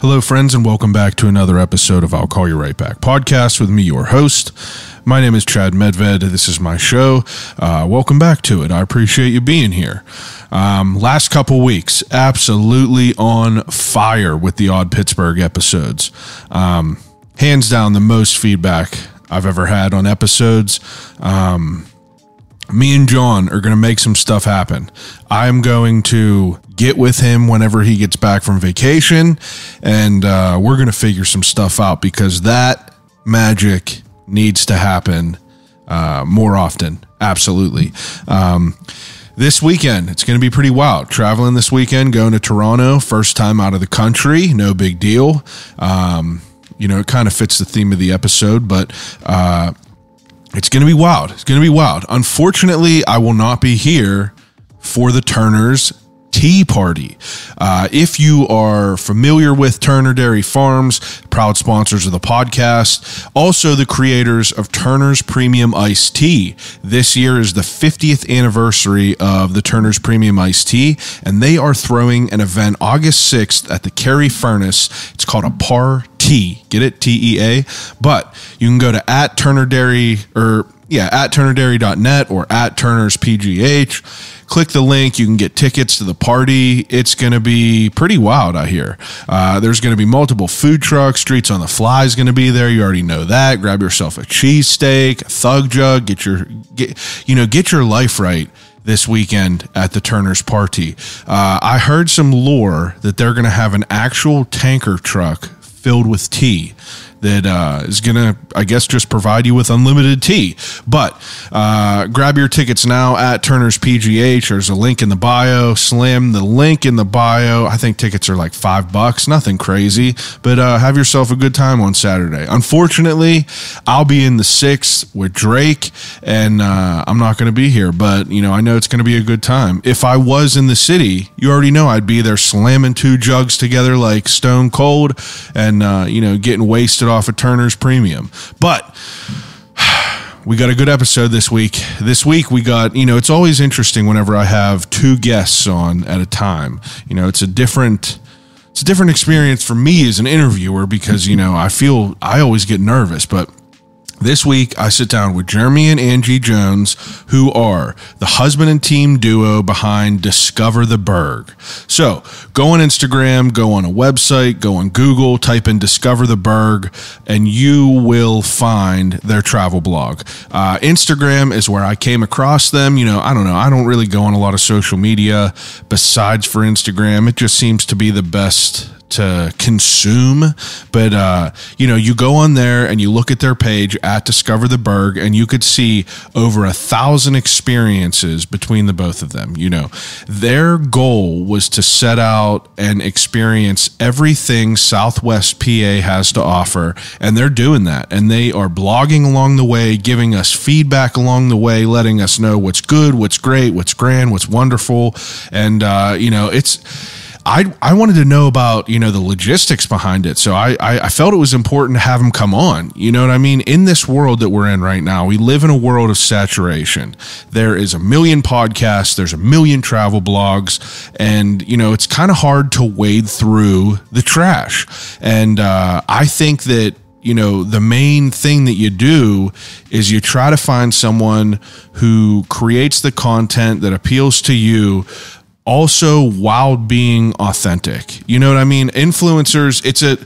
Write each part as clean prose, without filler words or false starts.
Hello, friends, and welcome back to another episode of I'll Call You Right Back podcast with me, your host. My name is Chad Medved. This is my show. Welcome back to it. I appreciate you being here. Last couple weeks, absolutely on fire with the odd Pittsburgh episodes. Hands down, the most feedback I've ever had on episodes. Me and John are going to make some stuff happen. I'm going to get with him whenever he gets back from vacation, and we're going to figure some stuff out because that magic needs to happen more often. Absolutely. This weekend, it's going to be pretty wild. Traveling this weekend, going to Toronto, first time out of the country, no big deal. It kind of fits the theme of the episode, but it's going to be wild. It's going to be wild. Unfortunately, I will not be here for the Turner's Tea Party. If you are familiar with Turner Dairy Farms, proud sponsors of the podcast, also the creators of Turner's Premium Iced Tea. This year is the 50th anniversary of the Turner's Premium Iced Tea, and they are throwing an event August 6th at the Kerry Furnace. It's called a Party. Get it? TEA. But you can go to @turnerdairy.net or @TurnersPGH. Click the link. You can get tickets to the party. It's going to be pretty wild out here. There's going to be multiple food trucks. Streets on the Fly is going to be there. You already know that. Grab yourself a cheesesteak, a Thug Jug. Get your life right this weekend at the Turner's Party. I heard some lore that they're going to have an actual tanker truck filled with tea that is going to, I guess, just provide you with unlimited tea. But grab your tickets now at Turner's PGH. There's a link in the bio. Slam the link in the bio. I think tickets are like $5. Nothing crazy. But have yourself a good time on Saturday. Unfortunately, I'll be in the 6th with Drake, and I'm not going to be here. But, I know it's going to be a good time. If I was in the city, you already know I'd be there slamming 2 jugs together like Stone Cold and, getting wasted off of Turner's Premium. But we got a good episode this week. This week we got, it's always interesting whenever I have 2 guests on at a time. It's a different experience for me as an interviewer because, I always get nervous, but this week, I sit down with Jeremy and Angie Jones, who are the husband and team duo behind Discover The Burgh. So go on Instagram, go on a website, go on Google, type in Discover The Burgh, and you will find their travel blog. Instagram is where I came across them. I don't know. I don't really go on a lot of social media besides for Instagram. It just seems to be the best to consume, but you go on there and you look at their page at Discover the Burgh, and you could see over 1,000 experiences between the both of them. Their goal was to set out and experience everything Southwest PA has to offer, and they're doing that, and they are blogging along the way, giving us feedback along the way, letting us know what's good, what's great, what's grand, what's wonderful, and I wanted to know about, the logistics behind it. So I felt it was important to have him come on. You know what I mean? In this world that we're in right now, we live in a world of saturation. There is a million podcasts. There's a million travel blogs. And, it's kind of hard to wade through the trash. And I think that, the main thing that you do is you try to find someone who creates the content that appeals to you, also while being authentic. You know what I mean? Influencers, it's a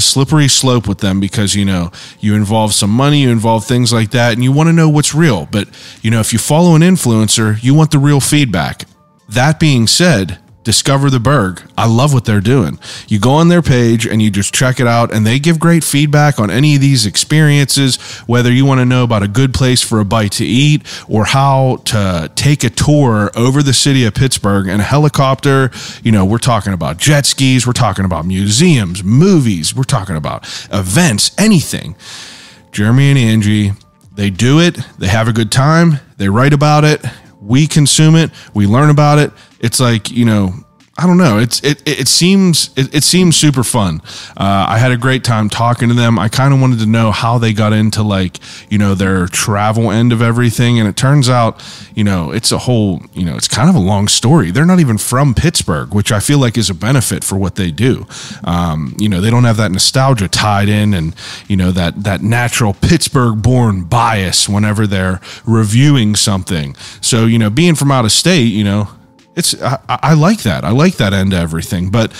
slippery slope with them because, you involve some money, you involve things like that, and you want to know what's real. But, if you follow an influencer, you want the real feedback. That being said, Discover the Burgh. I love what they're doing. You go on their page and you just check it out, and they give great feedback on any of these experiences, whether you want to know about a good place for a bite to eat or how to take a tour over the city of Pittsburgh in a helicopter. We're talking about jet skis. We're talking about museums, movies. We're talking about events, anything. Jeremy and Angie, they do it. They have a good time. They write about it. We consume it. We learn about it. It's like, I don't know. It seems super fun. I had a great time talking to them. I kind of wanted to know how they got into like, their travel end of everything. And it turns out, it's a whole, it's kind of a long story. They're not even from Pittsburgh, which I feel like is a benefit for what they do. They don't have that nostalgia tied in and, that natural Pittsburgh born bias whenever they're reviewing something. So, being from out of state, I like that. I like that end of everything. But,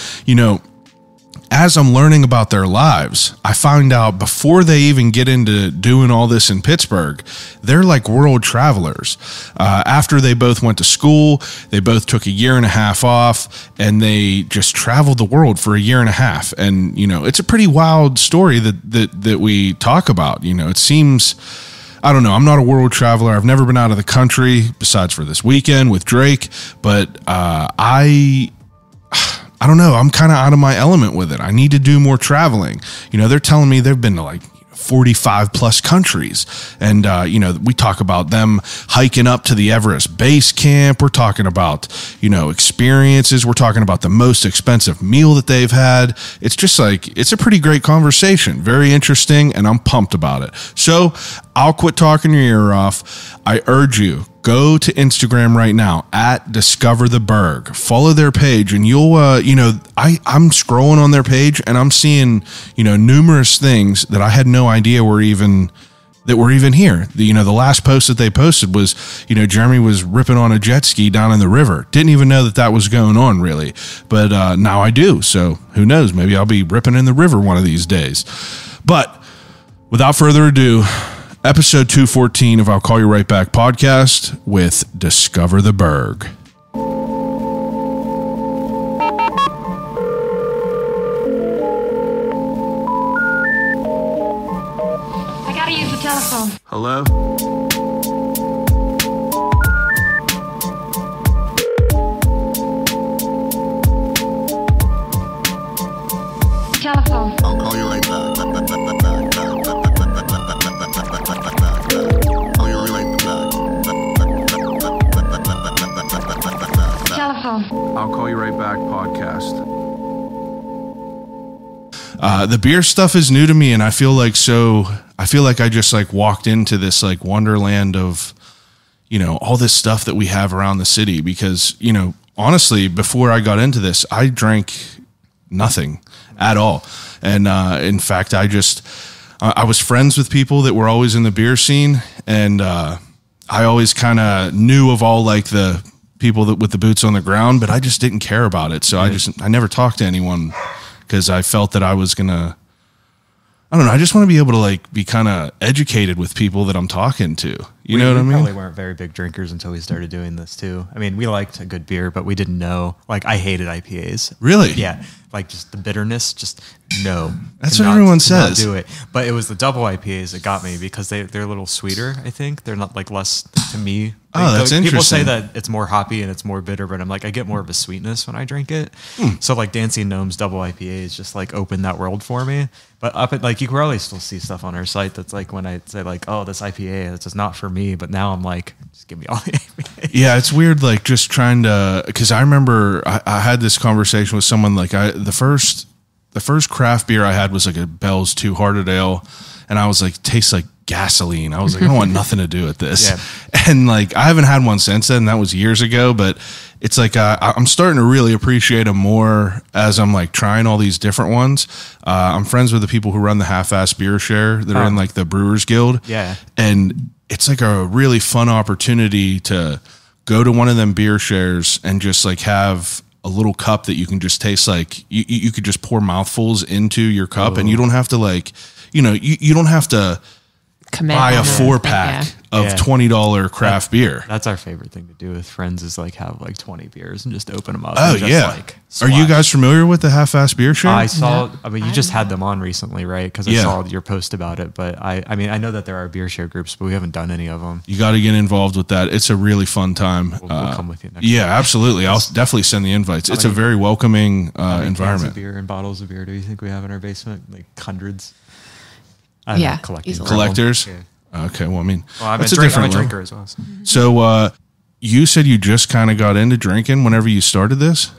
as I'm learning about their lives, I find out before they even get into doing all this in Pittsburgh, they're like world travelers. After they both went to school, they both took a year and a half off and they just traveled the world for a year and a half. And, it's a pretty wild story that we talk about. It seems, I don't know. I'm not a world traveler. I've never been out of the country besides for this weekend with Drake, but I don't know. I'm kind of out of my element with it. I need to do more traveling. They're telling me they've been to like 45 plus countries. And, we talk about them hiking up to the Everest base camp. We're talking about, experiences. We're talking about the most expensive meal that they've had. It's just like, it's a pretty great conversation. Very interesting. And I'm pumped about it. So I'll quit talking your ear off. I urge you, go to Instagram right now at Discover The Burgh. Follow their page and you'll, I'm scrolling on their page and I'm seeing, numerous things that I had no idea were even here. The last post that they posted was, Jeremy was ripping on a jet ski down in the river. Didn't even know that was going on really. But now I do. So who knows? Maybe I'll be ripping in the river one of these days. But without further ado, episode 214 of I'll Call You Right Back podcast with Discover the Burgh. I gotta use the telephone. Hello? Telephone. I'll call you right back. I'll Call You Right Back podcast. The beer stuff is new to me, and I feel like I just like walked into this like wonderland of, all this stuff that we have around the city because, honestly, before I got into this, I drank nothing at all. And in fact, I was friends with people that were always in the beer scene, and I always kind of knew of all like the people that with the boots on the ground, but I just didn't care about it. So I never talked to anyone because I felt that I was gonna, I don't know. I just want to be able to like be kind of educated with people that I'm talking to. You know what I mean? We probably weren't very big drinkers until we started doing this too. I mean, we liked a good beer, but we didn't know. Like, I hated IPAs. Really? Yeah. Like just the bitterness, just no. That's what everyone says. Do it. But it was the double IPAs that got me because they're a little sweeter, I think. They're not like less to me. Oh, that's interesting. People say that it's more hoppy and it's more bitter, but I'm like, I get more of a sweetness when I drink it. So like Dancing Gnomes double IPAs just like opened that world for me. But up at like, you can probably still see stuff on our site that's like when I say like, oh, this IPA, that's just not for me. But now I'm like, just give me all the IPAs. Yeah, it's weird like just trying to, because I remember I had this conversation with someone like the first craft beer I had was like a Bell's Two Hearted Ale. And I was like, tastes like gasoline. I was like, I don't want nothing to do with this. Yeah. And like, I haven't had one since then. That was years ago, but it's like, I'm starting to really appreciate them more as I'm like trying all these different ones. I'm friends with the people who run the Half-Ass Beer Share that are in like the Brewers Guild. Yeah. And it's like a really fun opportunity to go to one of them beer shares and just like have a little cup that you can just taste like you could just pour mouthfuls into your cup. And you don't have to like, you don't have to buy a 4-pack of $20 craft beer. That's our favorite thing to do with friends is like have like 20 beers and just open them up. Oh, and just yeah. Like are you guys familiar with the Half-Ass Beer Share? I saw, I mean, you just had them on recently, right? Because I saw your post about it. But I mean, I know that there are beer share groups, but we haven't done any of them. You got to get involved with that. It's a really fun time. We'll come with you next Yeah, time. Absolutely. I'll definitely send the invites. It's a very welcoming environment. Cans of beer and bottles of beer do you think we have in our basement? Like hundreds? Yeah, collectors. Yeah. Okay, well, I mean, I'm that's a different drinker as well. So you said you just kind of got into drinking whenever you started this?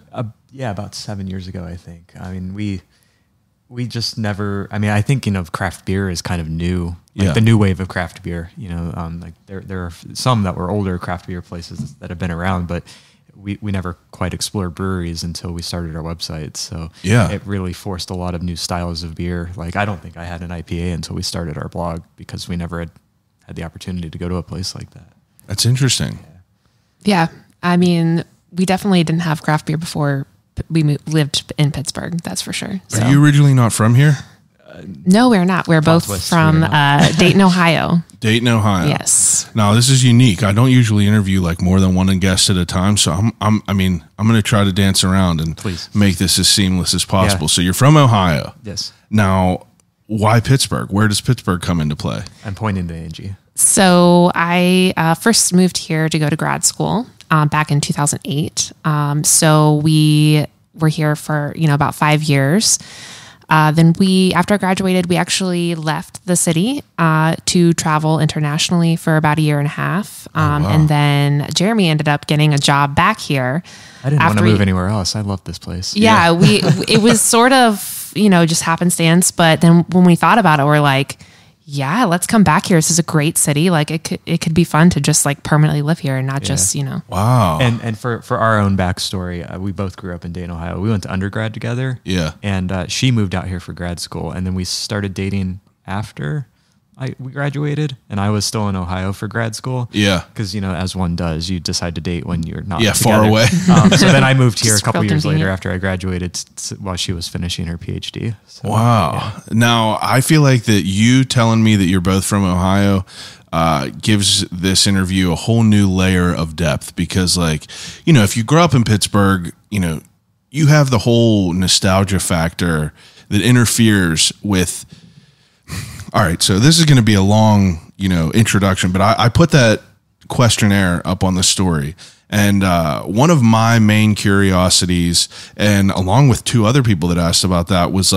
Yeah, about 7 years ago, I think. I mean, we just never. I mean, I think craft beer is kind of new, like the new wave of craft beer. Like there are some that were older craft beer places that have been around, but we never quite explored breweries until we started our website. So it really forced a lot of new styles of beer. Like I don't think I had an IPA until we started our blog because we never had the opportunity to go to a place like that. That's interesting. Yeah. I mean, we definitely didn't have craft beer before we lived in Pittsburgh. That's for sure. So. Are you originally not from here? No, we're not. We're both from Dayton, Ohio. Dayton, Ohio. Yes. Now this is unique. I don't usually interview like more than one guest at a time, so I'm going to try to dance around and make this as seamless as possible. Yeah. So you're from Ohio. Yes. Now, why Pittsburgh? Where does Pittsburgh come into play? I'm pointing to Angie. So I first moved here to go to grad school back in 2008. So we were here for about 5 years. Then after I graduated, we actually left the city to travel internationally for about a year and a half. And then Jeremy ended up getting a job back here. I didn't want to move anywhere else. I love this place. Yeah, it was sort of, just happenstance. But then when we thought about it, we're like, yeah, let's come back here. This is a great city. Like it could be fun to just like permanently live here and not just, Wow. And for our own backstory, we both grew up in Dayton, Ohio. We went to undergrad together. Yeah. And she moved out here for grad school. And then we started dating after we graduated, and I was still in Ohio for grad school. Yeah. Because, as one does, you decide to date when you're not together. Far away. So then I moved here a couple years convenient. later after I graduated while she was finishing her PhD. So, wow. Yeah. Now, I feel like that you telling me that you're both from Ohio gives this interview a whole new layer of depth because, if you grow up in Pittsburgh, you have the whole nostalgia factor that interferes with... All right, so this is going to be a long, introduction, but I put that questionnaire up on the story. And one of my main curiosities, and along with two other people that asked about that, was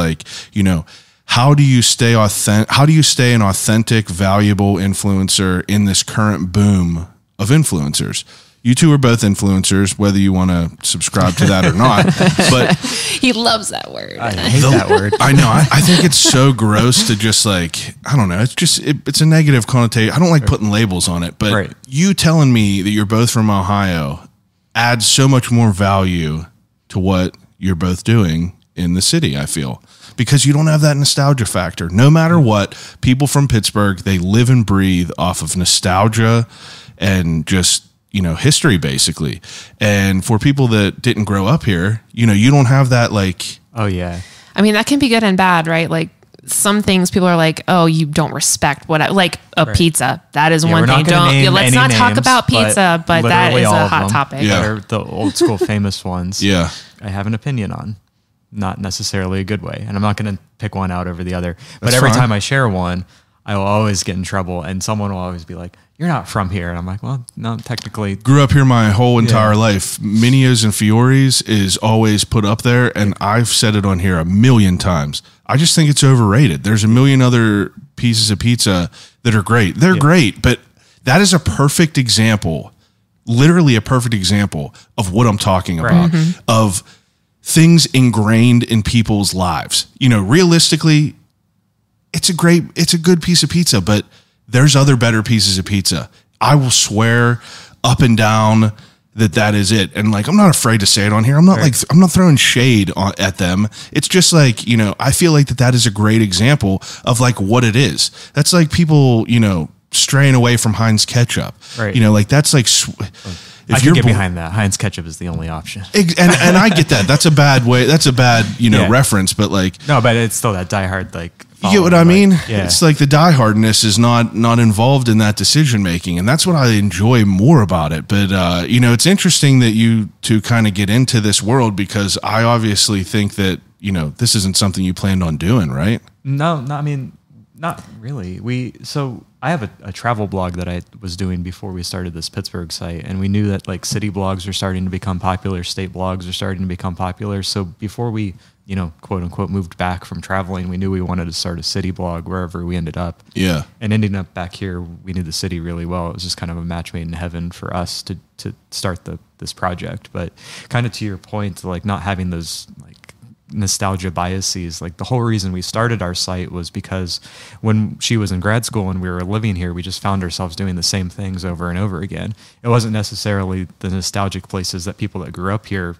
how do you stay authentic? How do you stay an authentic, valuable influencer in this current boom of influencers? You two are both influencers, whether you want to subscribe to that or not. But he loves that word. I hate that word. I know. I think it's so gross to just I don't know. It's just, it's a negative connotation. I don't like putting labels on it, but you telling me that you're both from Ohio adds so much more value to what you're both doing in the city, I feel. Because you don't have that nostalgia factor. No matter what, people from Pittsburgh, they live and breathe off of nostalgia and just... history basically. And for people that didn't grow up here, you don't have that oh yeah. I mean, that can be good and bad, right? Like some things people are like, oh, you don't respect pizza. That is one thing. Let's not talk about pizza, but that is a hot topic. Yeah. They're the old school famous ones. Yeah. I have an opinion on. Not necessarily a good way. And I'm not going to pick one out over the other. But That's every fine. time I share one, I will always get in trouble and someone will always be like, you're not from here. And I'm like, well, no, technically. Grew up here my whole entire life. Minios and Fioris is always put up there, and I've said it on here a million times. I just think it's overrated. There's a million other pieces of pizza that are great. They're great, but that is a perfect example, literally a perfect example of what I'm talking about, of things ingrained in people's lives. Realistically, it's a good piece of pizza, but there's other better pieces of pizza. I will swear up and down that is it. And I'm not afraid to say it on here. I'm not I'm not throwing shade at them. It's just I feel like that is a great example of what it is. That's like people, straying away from Heinz ketchup. Right. That's like, I can get behind that. Heinz ketchup is the only option. And I get that. That's a bad way. That's a bad, reference, but no, but it's still that diehard, you get what I mean? Yeah. It's like the diehardness is not involved in that decision making, and that's what I enjoy more about it. But it's interesting that you two kind of get into this world because I obviously think that this isn't something you planned on doing, right? No, I mean, Not really. So I have a travel blog that I was doing before we started this Pittsburgh site, and we knew that like city blogs are starting to become popular, state blogs are starting to become popular. So before we, quote unquote, moved back from traveling, we knew we wanted to start a city blog wherever we ended up. Yeah. And ending up back here, we knew the city really well. It was just kind of a match made in heaven for us to start this project. But kind of to your point, like not having those like nostalgia biases, like the whole reason we started our site was because when she was in grad school and we were living here, we just found ourselves doing the same things over and over again. It wasn't necessarily the nostalgic places that people that grew up here,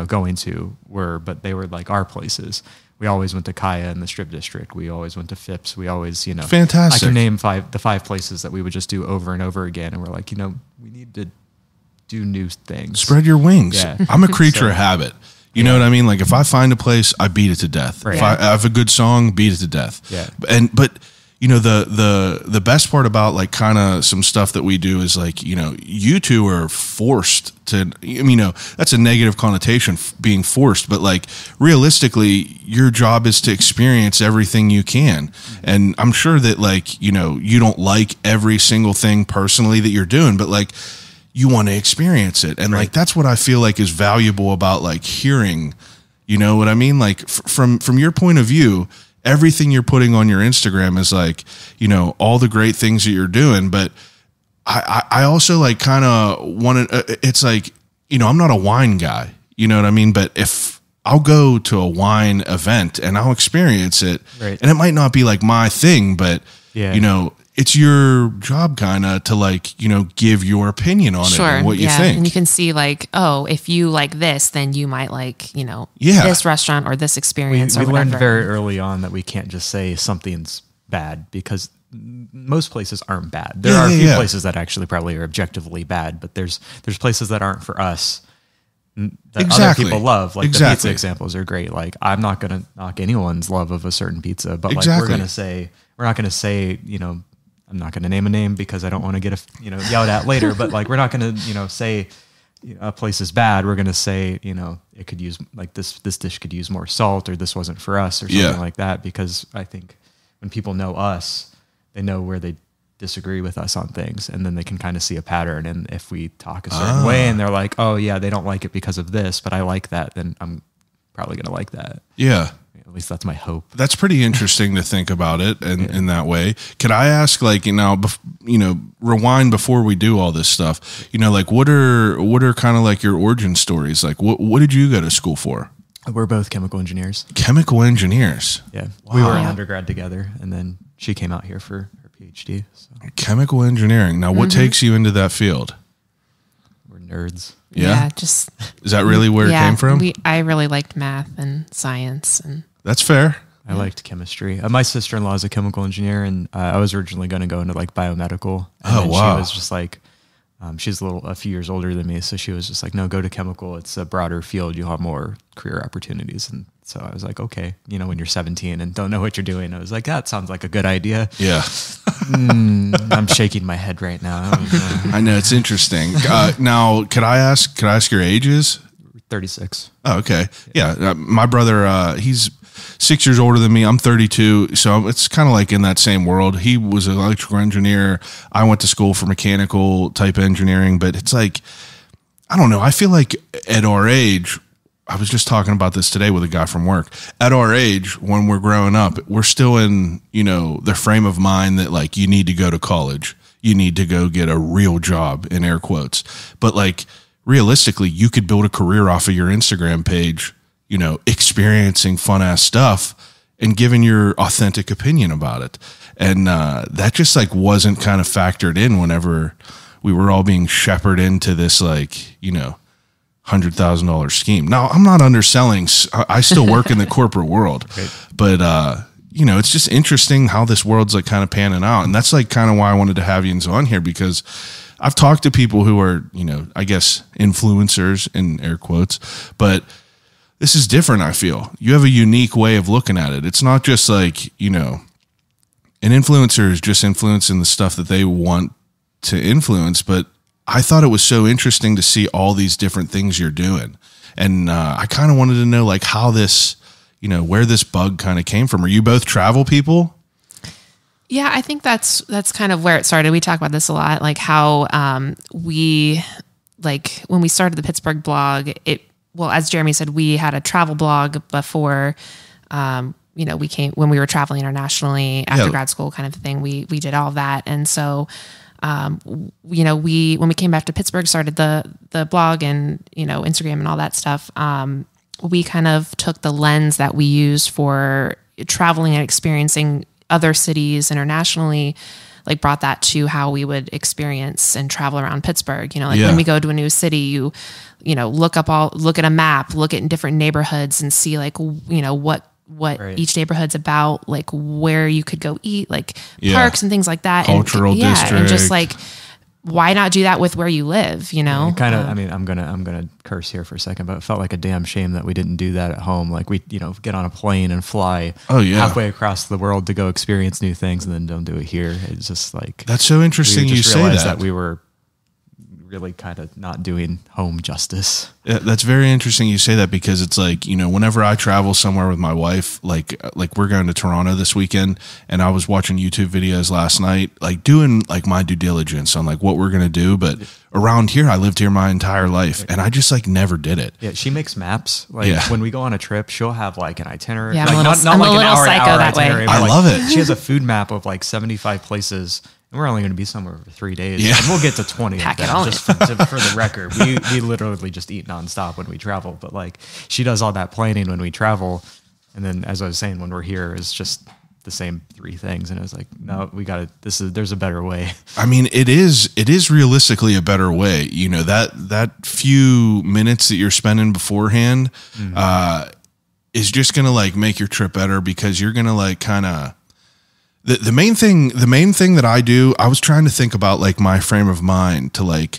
going to were, but they were like our places. We always went to Kaya in the Strip District. We always went to Phipps. We always, fantastic. I can name the five places that we would just do over and over again. And we're like, we need to do new things. Spread your wings. Yeah. I'm a creature of habit. You know what I mean? Like if I find a place, I beat it to death. Right. If I have a good song, beat it to death. Yeah. But the best part about like kind of some stuff that we do is like, you two are forced to, that's a negative connotation, being forced, but like realistically, your job is to experience everything you can. And I'm sure that like, you don't like every single thing personally that you're doing, but like, you want to experience it. And like, that's what I feel like is valuable about like hearing, you know what I mean? Like from your point of view, everything you're putting on your Instagram is like, all the great things that you're doing. But I also like kind of want to, it's like, I'm not a wine guy, you know what I mean? But if I'll go to a wine event and I'll experience it, and it might not be like my thing, but it's your job kind of to like, give your opinion on it and what you think. And you can see like, oh, if you like this, then you might like, this restaurant or this experience we or whatever. learned very early on that we can't just say something's bad because most places aren't bad. There are a few places that actually probably are objectively bad, but there's places that aren't for us that other people love. Like the pizza examples are great. Like I'm not going to knock anyone's love of a certain pizza, but like we're not going to say, I'm not going to name a name because I don't want to get yelled at later, but like, we're not going to, say a place is bad. We're going to say, it could use like this dish could use more salt, or this wasn't for us, or something like that. Because I think when people know us, they know where they disagree with us on things, and then they can kind of see a pattern. And if we talk a certain way and they're like, oh yeah, they don't like it because of this, but I like that, then I'm probably going to like that. Yeah. At least that's my hope. That's pretty interesting to think about it in that way. Could I ask, like, rewind before we do all this stuff, like what are kind of like your origin stories? Like what did you go to school for? We're both chemical engineers. Chemical engineers. Yeah. Wow. We were in undergrad together, and then she came out here for her PhD. So. Chemical engineering. Now, what takes you into that field? We're nerds. Yeah. Is that really where it came from? I really liked math and science and. That's fair. I liked chemistry. My sister-in-law is a chemical engineer, and I was originally going to go into like biomedical. And she was just like, she's a few years older than me, so she was just like, no, go to chemical. It's a broader field. You'll have more career opportunities. And so I was like, okay, when you're 17 and don't know what you're doing, I was like, that sounds like a good idea. Yeah. I'm shaking my head right now. I know, it's interesting. Now, could I ask your ages? 36. Oh, okay. Yeah. My brother, he's 6 years older than me. I'm 32. So it's kind of like in that same world. He was an electrical engineer. I went to school for mechanical type engineering, but it's like, I don't know. I feel like at our age, I was just talking about this today with a guy from work. At our age, when we're growing up, we're still in, the frame of mind that like you need to go to college. You need to go get a real job, in air quotes. But like realistically, you could build a career off of your Instagram page, experiencing fun ass stuff and giving your authentic opinion about it. And that just like wasn't kind of factored in whenever we were all being shepherded into this like, $100,000 scheme. Now, I'm not underselling. I still work in the corporate world, but it's just interesting how this world's like kind of panning out. And that's like kind of why I wanted to have Yinzer on here, because I've talked to people who are, I guess influencers in air quotes, but this is different. I feel you have a unique way of looking at it. It's not just like, an influencer is just influencing the stuff that they want to influence. But I thought it was so interesting to see all these different things you're doing. And I kind of wanted to know like how this, where this bug kind of came from. Are you both travel people? Yeah, I think that's kind of where it started. We talk about this a lot, like how we like when we started the Pittsburgh blog. As Jeremy said, we had a travel blog before. We came when we were traveling internationally after grad school, kind of thing. We did all that, and so when we came back to Pittsburgh, started the blog and Instagram and all that stuff. We kind of took the lens that we used for traveling and experiencing other cities internationally, like brought that to how we would experience and travel around Pittsburgh. When we go to a new city, you look at a map, look at different neighborhoods and see like, what right. each neighborhood's about, like where you could go eat, like parks and things like that. Cultural district. And just like, why not do that with where you live, Kind of, I'm gonna curse here for a second, but it felt like a damn shame that we didn't do that at home. Like we, get on a plane and fly halfway across the world to go experience new things and then don't do it here. It's just like, that's so interesting. You say that we were really kind of not doing home justice. Yeah, that's very interesting you say that, because it's like, whenever I travel somewhere with my wife, like we're going to Toronto this weekend, and I was watching YouTube videos last night, like doing like my due diligence on like what we're going to do. But around here, I lived here my entire life and I just like never did it. Yeah. She makes maps. Like when we go on a trip, she'll have like an itinerary. Yeah, like, I'm a little psycho that way. I love it. She has a food map of like 75 places. And we're only going to be somewhere for 3 days. Yeah. And we'll get to 20 of them, just for the record. We literally just eat nonstop when we travel. But like she does all that planning when we travel. And then, as I was saying, when we're here, it's just the same 3 things. And I was like, no, we got to, there's a better way. I mean, it is realistically a better way. That few minutes that you're spending beforehand is just going to like make your trip better, because you're going to like kind of, The main thing that I do, I was trying to think about like my frame of mind to like,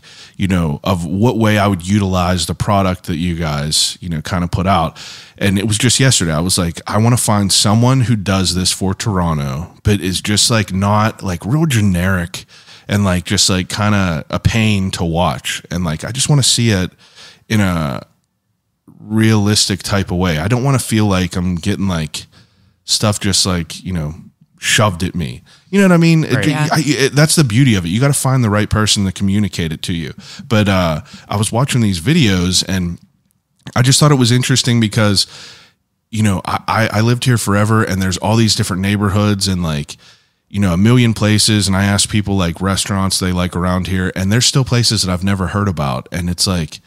of what way I would utilize the product that you guys, kind of put out. And it was just yesterday. I was like, I want to find someone who does this for Toronto, but is just like not like real generic and like just like kind of a pain to watch. And like, I just want to see it in a realistic type of way. I don't want to feel like I'm getting like stuff just like, shoved at me. You know what I mean? Right. That's the beauty of it. You got to find the right person to communicate it to you. But I was watching these videos and I just thought it was interesting because, I lived here forever and there's all these different neighborhoods and like, a million places. And I asked people like restaurants they like around here, and there's still places that I've never heard about. And it's like,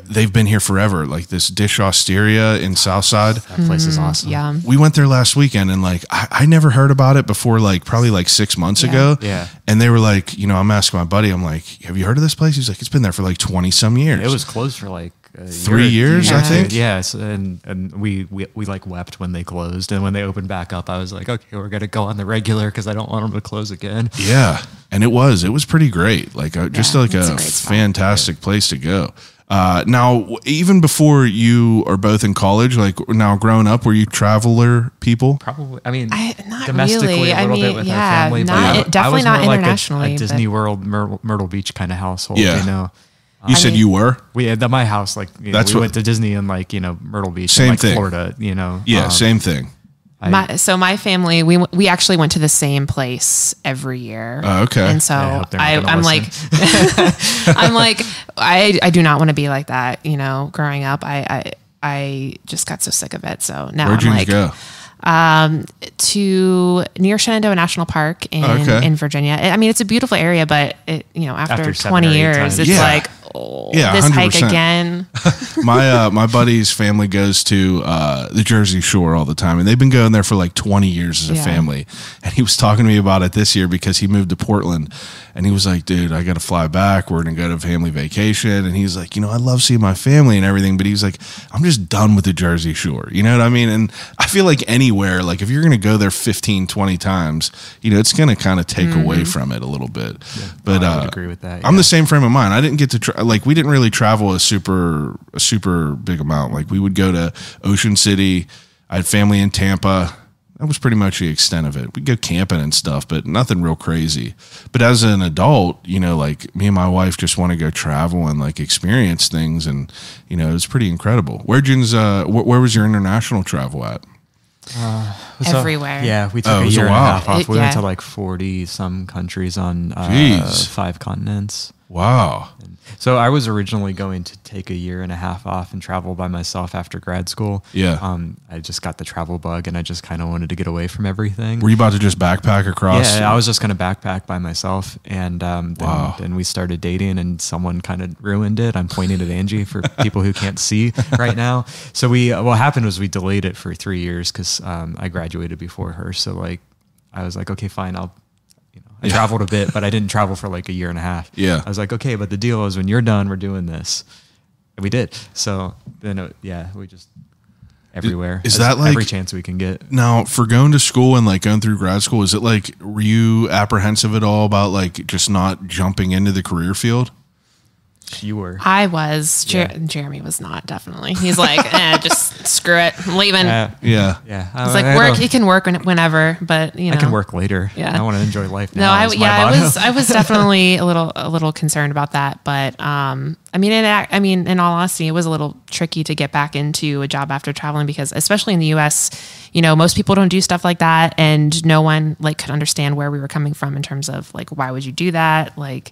they've been here forever. Like this Dish Osteria in Southside. That place is awesome. Yeah. We went there last weekend and like, I never heard about it before, like probably like 6 months ago. Yeah. And they were like, I'm asking my buddy, I'm like, have you heard of this place? He's like, it's been there for like 20 some years. It was closed for like 3 years, I think. Yes. And we like wept when they closed. And when they opened back up, I was like, okay, we're going to go on the regular because I don't want them to close again. Yeah. And it was pretty great. Like just like a fantastic place to go. Now, even before you are both in college, like now growing up, were you traveler people? Probably. I mean, not domestically really. a little bit with our family. Definitely not internationally. Like a Disney World, Myrtle Beach kind of household. Yeah. You said you were? We had my house, like, we went to Disney and like, Myrtle Beach, same and like thing. Florida, Yeah, same thing. My family, we actually went to the same place every year. Okay. And so I'm like, I do not want to be like that. Growing up, I just got so sick of it. So now Where'd I'm you go? To near Shenandoah National Park in Virginia. I mean, it's a beautiful area, but after 20 years, it's like, this 100%. Hike again. My buddy's family goes to the Jersey Shore all the time, and they've been going there for like 20 years as a family. And he was talking to me about it this year because he moved to Portland, and he was like, dude, I got to fly back. We're going to go to family vacation. And he's like, I love seeing my family and everything, but he's like, I'm just done with the Jersey Shore. You know what I mean? And I feel like anywhere, like if you're going to go there 15, 20 times, it's going to kind of take away from it a little bit. Yeah. But I would agree with that. I'm the same frame of mind. I didn't get to like, we didn't really travel a super big amount. Like we would go to Ocean City. I had family in Tampa. That was pretty much the extent of it. We'd go camping and stuff, but nothing real crazy. But as an adult, like me and my wife just want to go travel and like experience things. And, it was pretty incredible. Where was your international travel at? everywhere. Yeah, we took it a was a year and a while. half off. We Yeah. went to like 40 some countries on Jeez. 5 continents. Wow. So I was originally going to take a year and a half off and travel by myself after grad school. Yeah. I just got the travel bug and I just kind of wanted to get away from everything. Were you about to just backpack across? Yeah, I was just going to backpack by myself. And Wow. then we started dating and someone kind of ruined it. I'm pointing at Angie for people who can't see right now. So what happened was we delayed it for 3 years because I graduated before her. So like, I was like, okay, fine. I traveled a bit, but I didn't travel for like a year and a half. Yeah. I was like, okay, but the deal is when you're done, we're doing this. And we did. So then, we just everywhere. Is that like every chance we can get? Now, for going to school and like going through grad school, is it like, were you apprehensive at all about like just not jumping into the career field? You were. I was. Jeremy was not, definitely. He's like, just screw it. I'm leaving. Yeah. Yeah. It's like work. You can work whenever, but you know. I can work later. Yeah. I want to enjoy life No, now. I was definitely a little concerned about that, but in all honesty, it was a little tricky to get back into a job after traveling because, especially in the U.S., you know, most people don't do stuff like that, and no one like could understand where we were coming from in terms of like why would you do that, like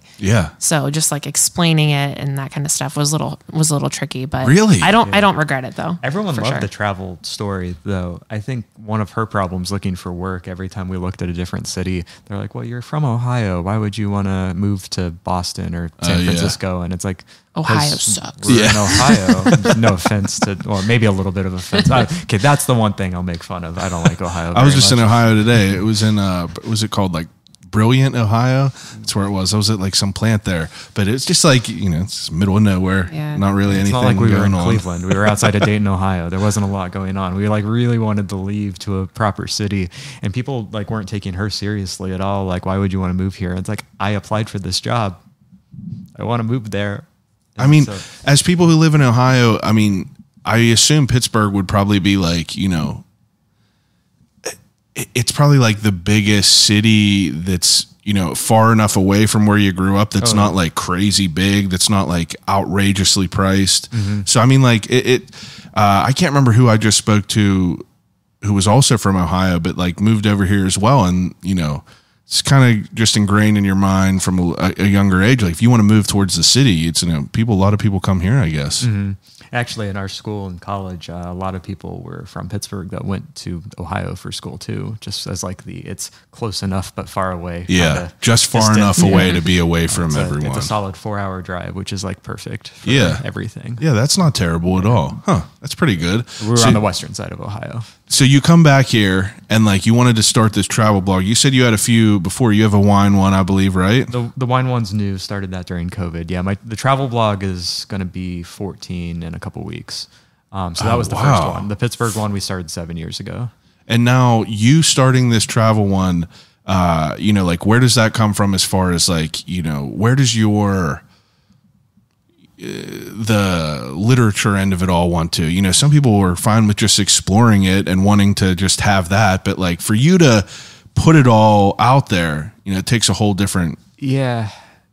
So just like explaining it and that kind of stuff was a little tricky, but Really? I don't regret it though. Everyone loved sure. the travel story, though. I think one of her problems looking for work, every time we looked at a different city, they're like, well, you're from Ohio. Why would you want to move to Boston or San Francisco? And it's like, Ohio sucks. We're in Ohio. No offense or maybe a little bit of offense. Okay, that's the one thing I'll make fun of. I don't like Ohio. I was just much. in Ohio today. It was in, was it called like Brilliant, Ohio? That's where it was. I was at like some plant there, but it's just like, you know, it's middle of nowhere. Yeah. Not really It's anything not like we were in going on. Cleveland. We were outside of Dayton, Ohio. There wasn't a lot going on. We like really wanted to leave to a proper city, and people like weren't taking her seriously at all. Like, why would you want to move here? And it's like, I applied for this job. I want to move there. I mean, as people who live in Ohio, I mean, I assume Pittsburgh would probably be like, you know, it's probably like the biggest city that's, you know, far enough away from where you grew up that's not like crazy big, that's not like outrageously priced. Mm-hmm. So, I mean, like I can't remember who I just spoke to who was also from Ohio, but like moved over here as well. And, you know, it's kind of just ingrained in your mind from a younger age. Like if you want to move towards the city, it's, you know, a lot of people come here, I guess. Mm-hmm. Actually, in our school in college, a lot of people were from Pittsburgh that went to Ohio for school too, just as like it's close enough but far away. Yeah, just far enough away to be away from everyone. It's a solid 4-hour drive, which is like perfect for everything. Yeah, that's not terrible at all. Huh, that's pretty good. We were on the western side of Ohio. So you come back here and like you wanted to start this travel blog. You said you had a few before. You have a wine one, I believe, right? The wine one's new. Started that during COVID. Yeah, the travel blog is going to be 14 in a couple weeks. So that was the first one. The Pittsburgh one we started 7 years ago. And now you starting this travel one, you know, like where does that come from as far as like, you know, where does your the literature end of it all want to, you know, some people are fine with just exploring it and wanting to just have that, but like for you to put it all out there, you know, it takes a whole different. Yeah,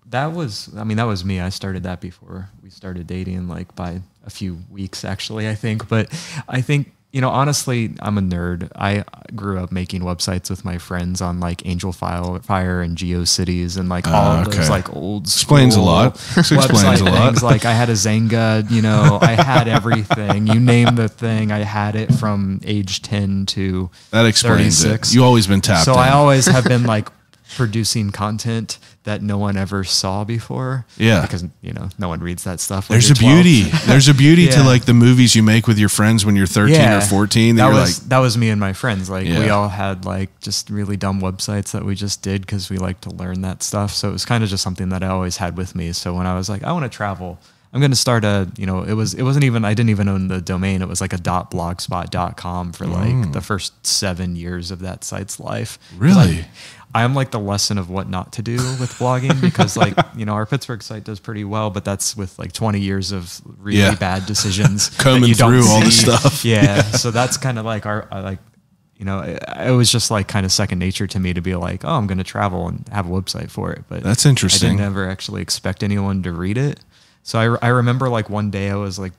that was me. I started that before we started dating, like by a few weeks actually, I think. But I think, you know, honestly, I'm a nerd. I grew up making websites with my friends on like Angel Fire and GeoCities and like all of those like old school explains a lot. Explains a lot. Things. Like I had a Zynga, you know, I had everything. You name the thing, I had it from age 10 to that explains 36. It. You always been tapped. So in. I always have been like producing content that no one ever saw before. Yeah. Because, you know, no one reads that stuff. There's a beauty. There's a beauty to like the movies you make with your friends when you're 13 or 14. That was me and my friends. Like we all had like just really dumb websites that we just did because we like to learn that stuff. So it was kind of just something that I always had with me. So when I was like, I want to travel, I'm going to start I didn't even own the domain. It was like a .blogspot.com for like the first 7 years of that site's life. Really? I'm like the lesson of what not to do with blogging because like, you know, our Pittsburgh site does pretty well, but that's with like 20 years of really bad decisions. Combing through all the stuff. Yeah. So that's kind of like you know, it was just like kind of second nature to me to be like, oh, I'm going to travel and have a website for it. But that's interesting. I didn't ever actually expect anyone to read it. So I remember like one day I was like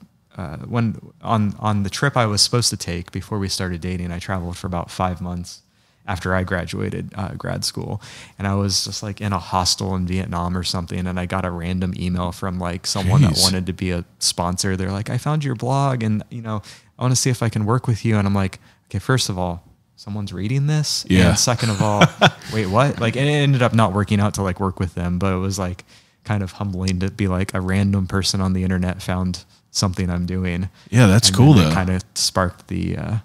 when on the trip I was supposed to take before we started dating, I traveled for about 5 months after I graduated grad school, and I was just like in a hostel in Vietnam or something, and I got a random email from like someone that wanted to be a sponsor. They're like, I found your blog, and I want to see if I can work with you. And I'm like, okay, first of all, someone's reading this. Yeah. And second of all, wait, what? Like, it ended up not working out to like work with them, but it was like kind of humbling to be like a random person on the internet found something I'm doing. Yeah, that's and cool then though. It kind of sparked the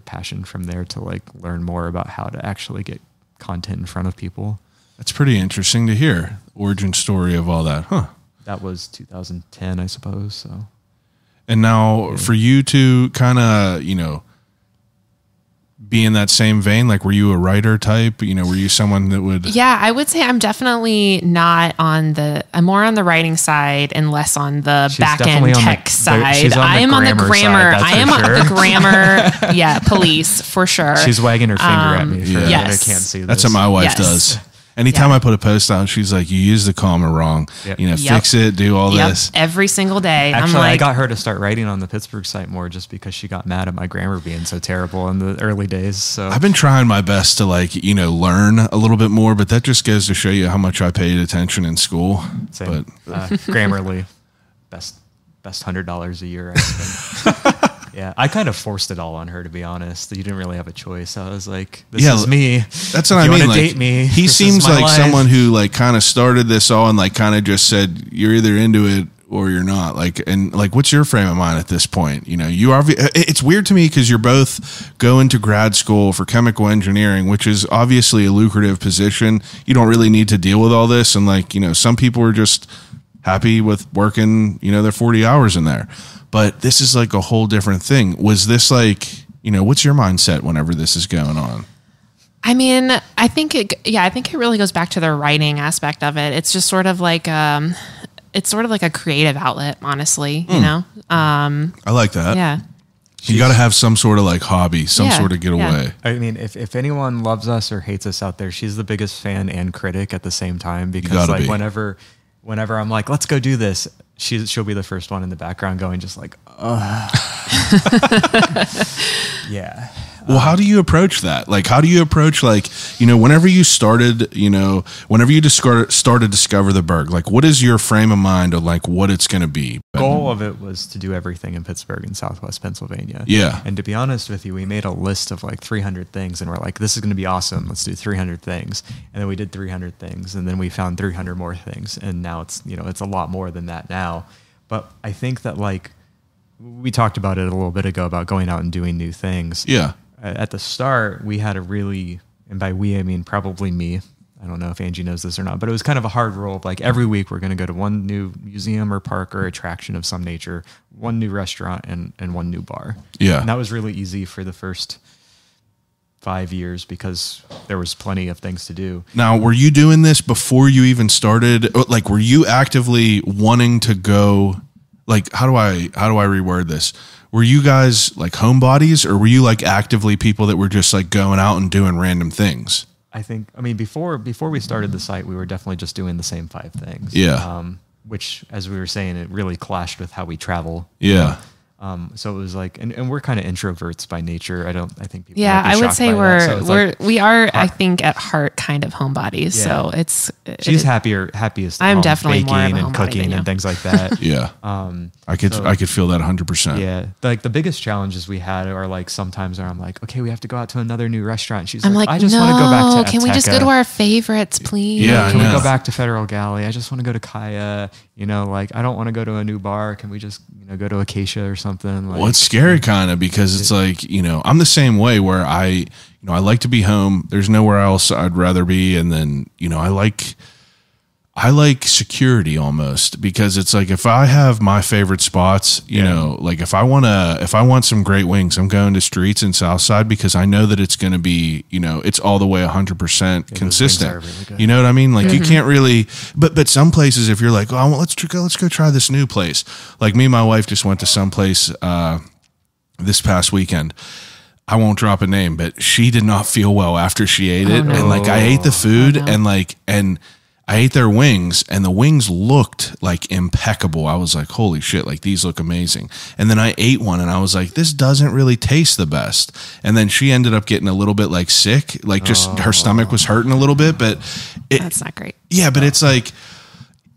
passion from there to like learn more about how to actually get content in front of people. That's pretty interesting to hear. Origin story of all that, huh? That was 2010, I suppose. So, and now for you to kind of, be in that same vein, like, were you a writer type? Were you someone that would? Yeah, I would say I'm definitely not I'm more on the writing side and less on the back end tech side. I am on the grammar. I am on the grammar. Yeah, police for sure. She's wagging her finger at me. For yes. I can't see this. That's what my wife does. Anytime I put a post out, she's like, you used the comma wrong. Yep. Fix it, do all this. Every single day. Actually, I'm like, I got her to start writing on the Pittsburgh site more just because she got mad at my grammar being so terrible in the early days. So I've been trying my best to learn a little bit more, but that just goes to show you how much I paid attention in school. Same. But Grammarly, best $100 a year I spent. Yeah, I kind of forced it all on her, to be honest. You didn't really have a choice. I was like, this is me. That's what I mean. Like, date me. He seems like someone who kind of started this all and kind of just said, you're either into it or you're not. What's your frame of mind at this point? It's weird to me because you're both going to grad school for chemical engineering, which is obviously a lucrative position. You don't really need to deal with all this. And some people are just happy with working, their 40 hours in there. But this is like a whole different thing. Was this what's your mindset whenever this is going on? I mean, I think it really goes back to the writing aspect of it. It's just sort of like, it's sort of like a creative outlet, honestly, I like that. Yeah. You got to have some sort of hobby, some sort of getaway. Yeah. I mean, if anyone loves us or hates us out there, she's the biggest fan and critic at the same time, because whenever I'm like, let's go do this, she'll be the first one in the background going just like, yeah. Well, how do you approach that? How do you approach, whenever you started, whenever you started Discover the Burgh, what is your frame of mind of what it's going to be? The goal of it was to do everything in Pittsburgh and Southwest Pennsylvania. Yeah. And to be honest with you, we made a list of 300 things, and we're like, this is going to be awesome. Let's do 300 things. And then we did 300 things, and then we found 300 more things. And now it's a lot more than that now. But I think that we talked about it a little bit ago about going out and doing new things. Yeah. At the start, we had a really, and by we, I mean probably me. I don't know if Angie knows this or not, but it was kind of a hard rule of every week we're going to go to one new museum or park or attraction of some nature, one new restaurant, and one new bar. Yeah. And that was really easy for the first 5 years because there was plenty of things to do. Now, were you doing this before you even started? Were you actively wanting to go, how do I reword this? Were you guys homebodies, or were you actively people that were just going out and doing random things? Before we started the site, we were definitely just doing the same 5 things. Yeah. Which, as we were saying, it really clashed with how we travel. Yeah. So it was and we're kind of introverts by nature. I think people. Yeah, I would say we are. Hot. I think at heart kind of homebodies. Yeah. So she's happiest. I'm definitely baking more of a and cooking and things like that. Yeah. I could feel that 100%. Yeah. The biggest challenges we had are sometimes where I'm like, okay, we have to go out to another new restaurant. She's I'm I just want to go back to. Can we just go to our favorites, please? Yeah. Can we go back to Federal Galley? I just want to go to Kaya. I don't want to go to a new bar. Can we just go to Acacia or something? Well, it's scary kind of because it's I'm the same way where I like to be home. There's nowhere else I'd rather be. And then, I like security almost, because it's if I have my favorite spots, if I want some great wings, I'm going to Streets in Southside because I know that it's going to be, it's all the way 100% consistent. Really, you know what I mean? You can't really, but some places, if you're let's go try this new place. Me and my wife just went to some place, this past weekend. I won't drop a name, but she did not feel well after she ate it. No. And I ate the food and I ate their wings, and the wings looked like impeccable. I was like, holy shit, like these look amazing. And then I ate one, and I was like, this doesn't really taste the best. And then she ended up getting a little bit like sick, like just her stomach was hurting a little bit. But that's not great. Yeah, but it's like,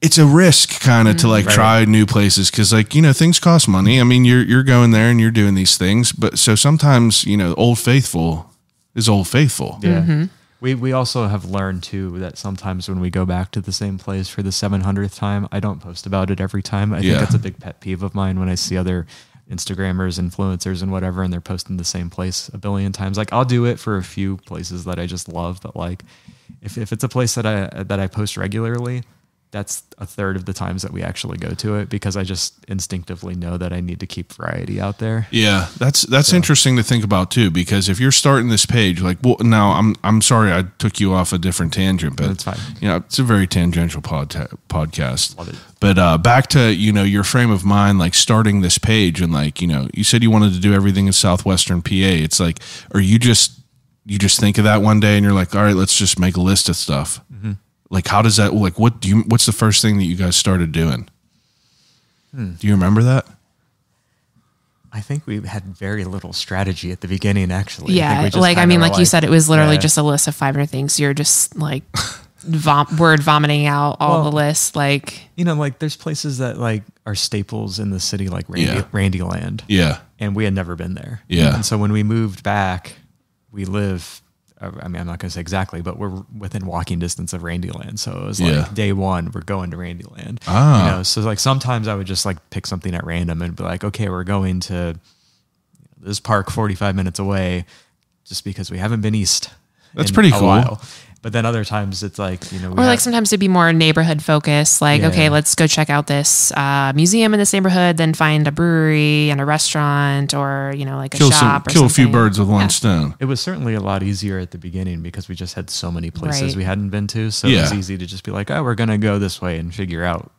it's a risk kind of to like try new places because like, you know, things cost money. I mean, you're going there and you're doing these things. But so sometimes, you know, Old Faithful is Old Faithful. Yeah. We also have learned too that sometimes when we go back to the same place for the 700th time, I don't post about it every time. I think that's a big pet peeve of mine when I see other Instagrammers, influencers, and whatever, and they're posting the same place a billion times. Like I'll do it for a few places that I just love, but like if it's a place that I post regularly, that's a third of the times that we actually go to it because I just instinctively know that I need to keep variety out there. Yeah, that's interesting to think about too, because if you're starting this page, like, well, now I'm sorry I took you off a different tangent, but that's fine. You know, it's a very tangential podcast. Love it. But back to, you know, your frame of mind, like starting this page and like, you know, you said you wanted to do everything in Southwestern PA. It's like, or you just think of that one day and you're like, all right, let's just make a list of stuff. Mm-hmm. Like, how does that, like, what's the first thing that you guys started doing? Do you remember that? I think we had very little strategy at the beginning, actually. Yeah. Like you said, it was literally just a list of 500 things. You're just like word vomiting out all the lists. Like, you know, like there's places that like are staples in the city, like Randyland. Yeah. And we had never been there. Yeah. And so when we moved back, we live, I mean, I'm not going to say exactly, but we're within walking distance of Randyland. So it was like day one, we're going to Randyland. You know, so like sometimes I would just like pick something at random and be like, okay, we're going to this park 45 minutes away just because we haven't been east. That's pretty cool. While. But then other times it's like, you know, or like sometimes it'd be more neighborhood focused. Like, okay, let's go check out this museum in this neighborhood, then find a brewery and a restaurant, or, you know, like a shop. Kill a few birds with one stone. It was certainly a lot easier at the beginning because we just had so many places we hadn't been to. So it was easy to just be like, oh, we're going to go this way and figure out.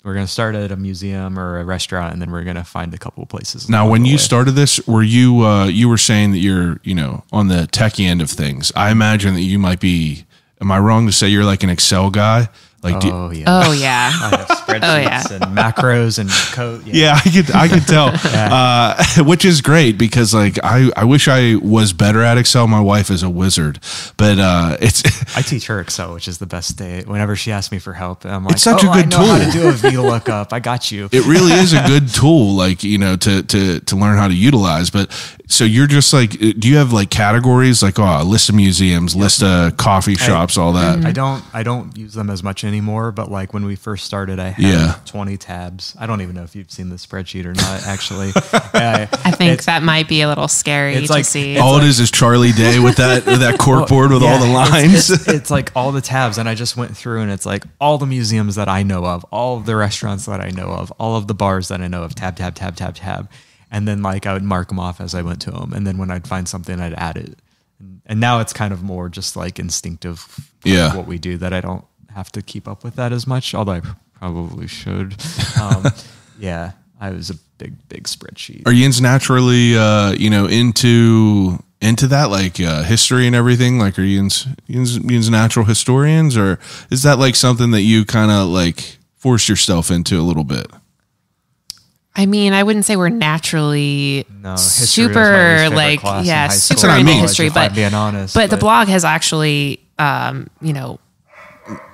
We're going to start at a museum or a restaurant, and then we're going to find a couple of places. Now, when you started this, were you were saying that you're, you know, on the techie end of things? I imagine that you might be. Am I wrong to say you're like an Excel guy? Like, yeah. I have spreadsheets and macros and code. Yeah, I could tell, which is great because like I wish I was better at Excel. My wife is a wizard, but it's. I teach her Excel, which is the best day. Whenever she asks me for help, I'm like, it's such a good tool. I know how to do a VLOOKUP. I got you. It really is a good tool, like, you know, to learn how to utilize. But so you're just like, do you have like categories like a list of museums, list of coffee shops, all that? I don't use them as much anymore, but like when we first started, I had 20 tabs. I don't even know if you've seen the spreadsheet or not, actually. I think that might be a little scary to see. All it is Charlie Day with that corkboard with all the lines. It's like all the tabs, and I just went through, and it's like all the museums that I know of, all of the restaurants that I know of, all of the bars that I know of, tab, tab, tab, tab, tab. And then like I would mark them off as I went to them. And then when I'd find something, I'd add it. And now it's kind of more just like instinctive what we do, that I don't have to keep up with that as much, although I probably should. I was a big spreadsheet. Are Yins naturally, you know, into that, like history and everything? Like, are Yins natural historians, or is that like something that you kind of like forced yourself into a little bit? I mean, I wouldn't say we're naturally super like, super into history, but being honest, but the blog has actually, you know,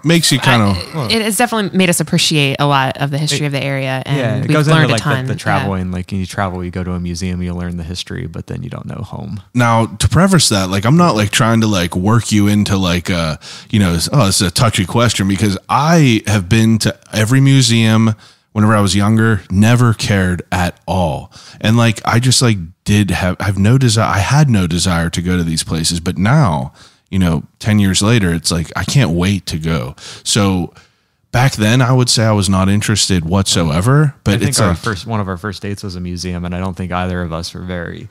makes you kind of. It has definitely made us appreciate a lot of the history of the area, and we've learned a ton. The traveling, like you travel, you go to a museum, you learn the history, but then you don't know home. Now, to preface that, like I'm not like trying to like work you into like you know, it's a touchy question, because I have been to every museum. Whenever I was younger, never cared at all. And like, I just like I had no desire to go to these places. But now, you know, 10 years later, it's like, I can't wait to go. So back then I would say I was not interested whatsoever, but I think one of our first dates was a museum, and I don't think either of us were very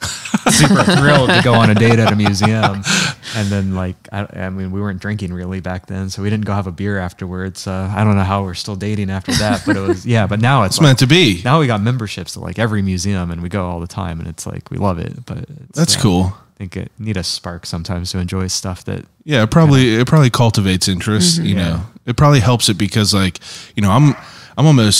super thrilled to go on a date at a museum. And then like, I mean, we weren't drinking really back then, so we didn't go have a beer afterwards. I don't know how we're still dating after that, but it was, but now it's like, meant to be. Now we got memberships to like every museum, and we go all the time, and it's like, we love it, but that's cool. I think it need a spark sometimes to enjoy stuff that. Yeah, it probably cultivates interest, you know. It probably helps it because like, I'm gonna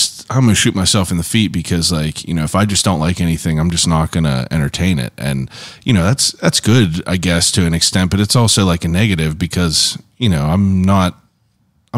shoot myself in the feet because like, if I just don't like anything, I'm just not gonna entertain it. And, that's good, I guess, to an extent, but it's also like a negative because, I'm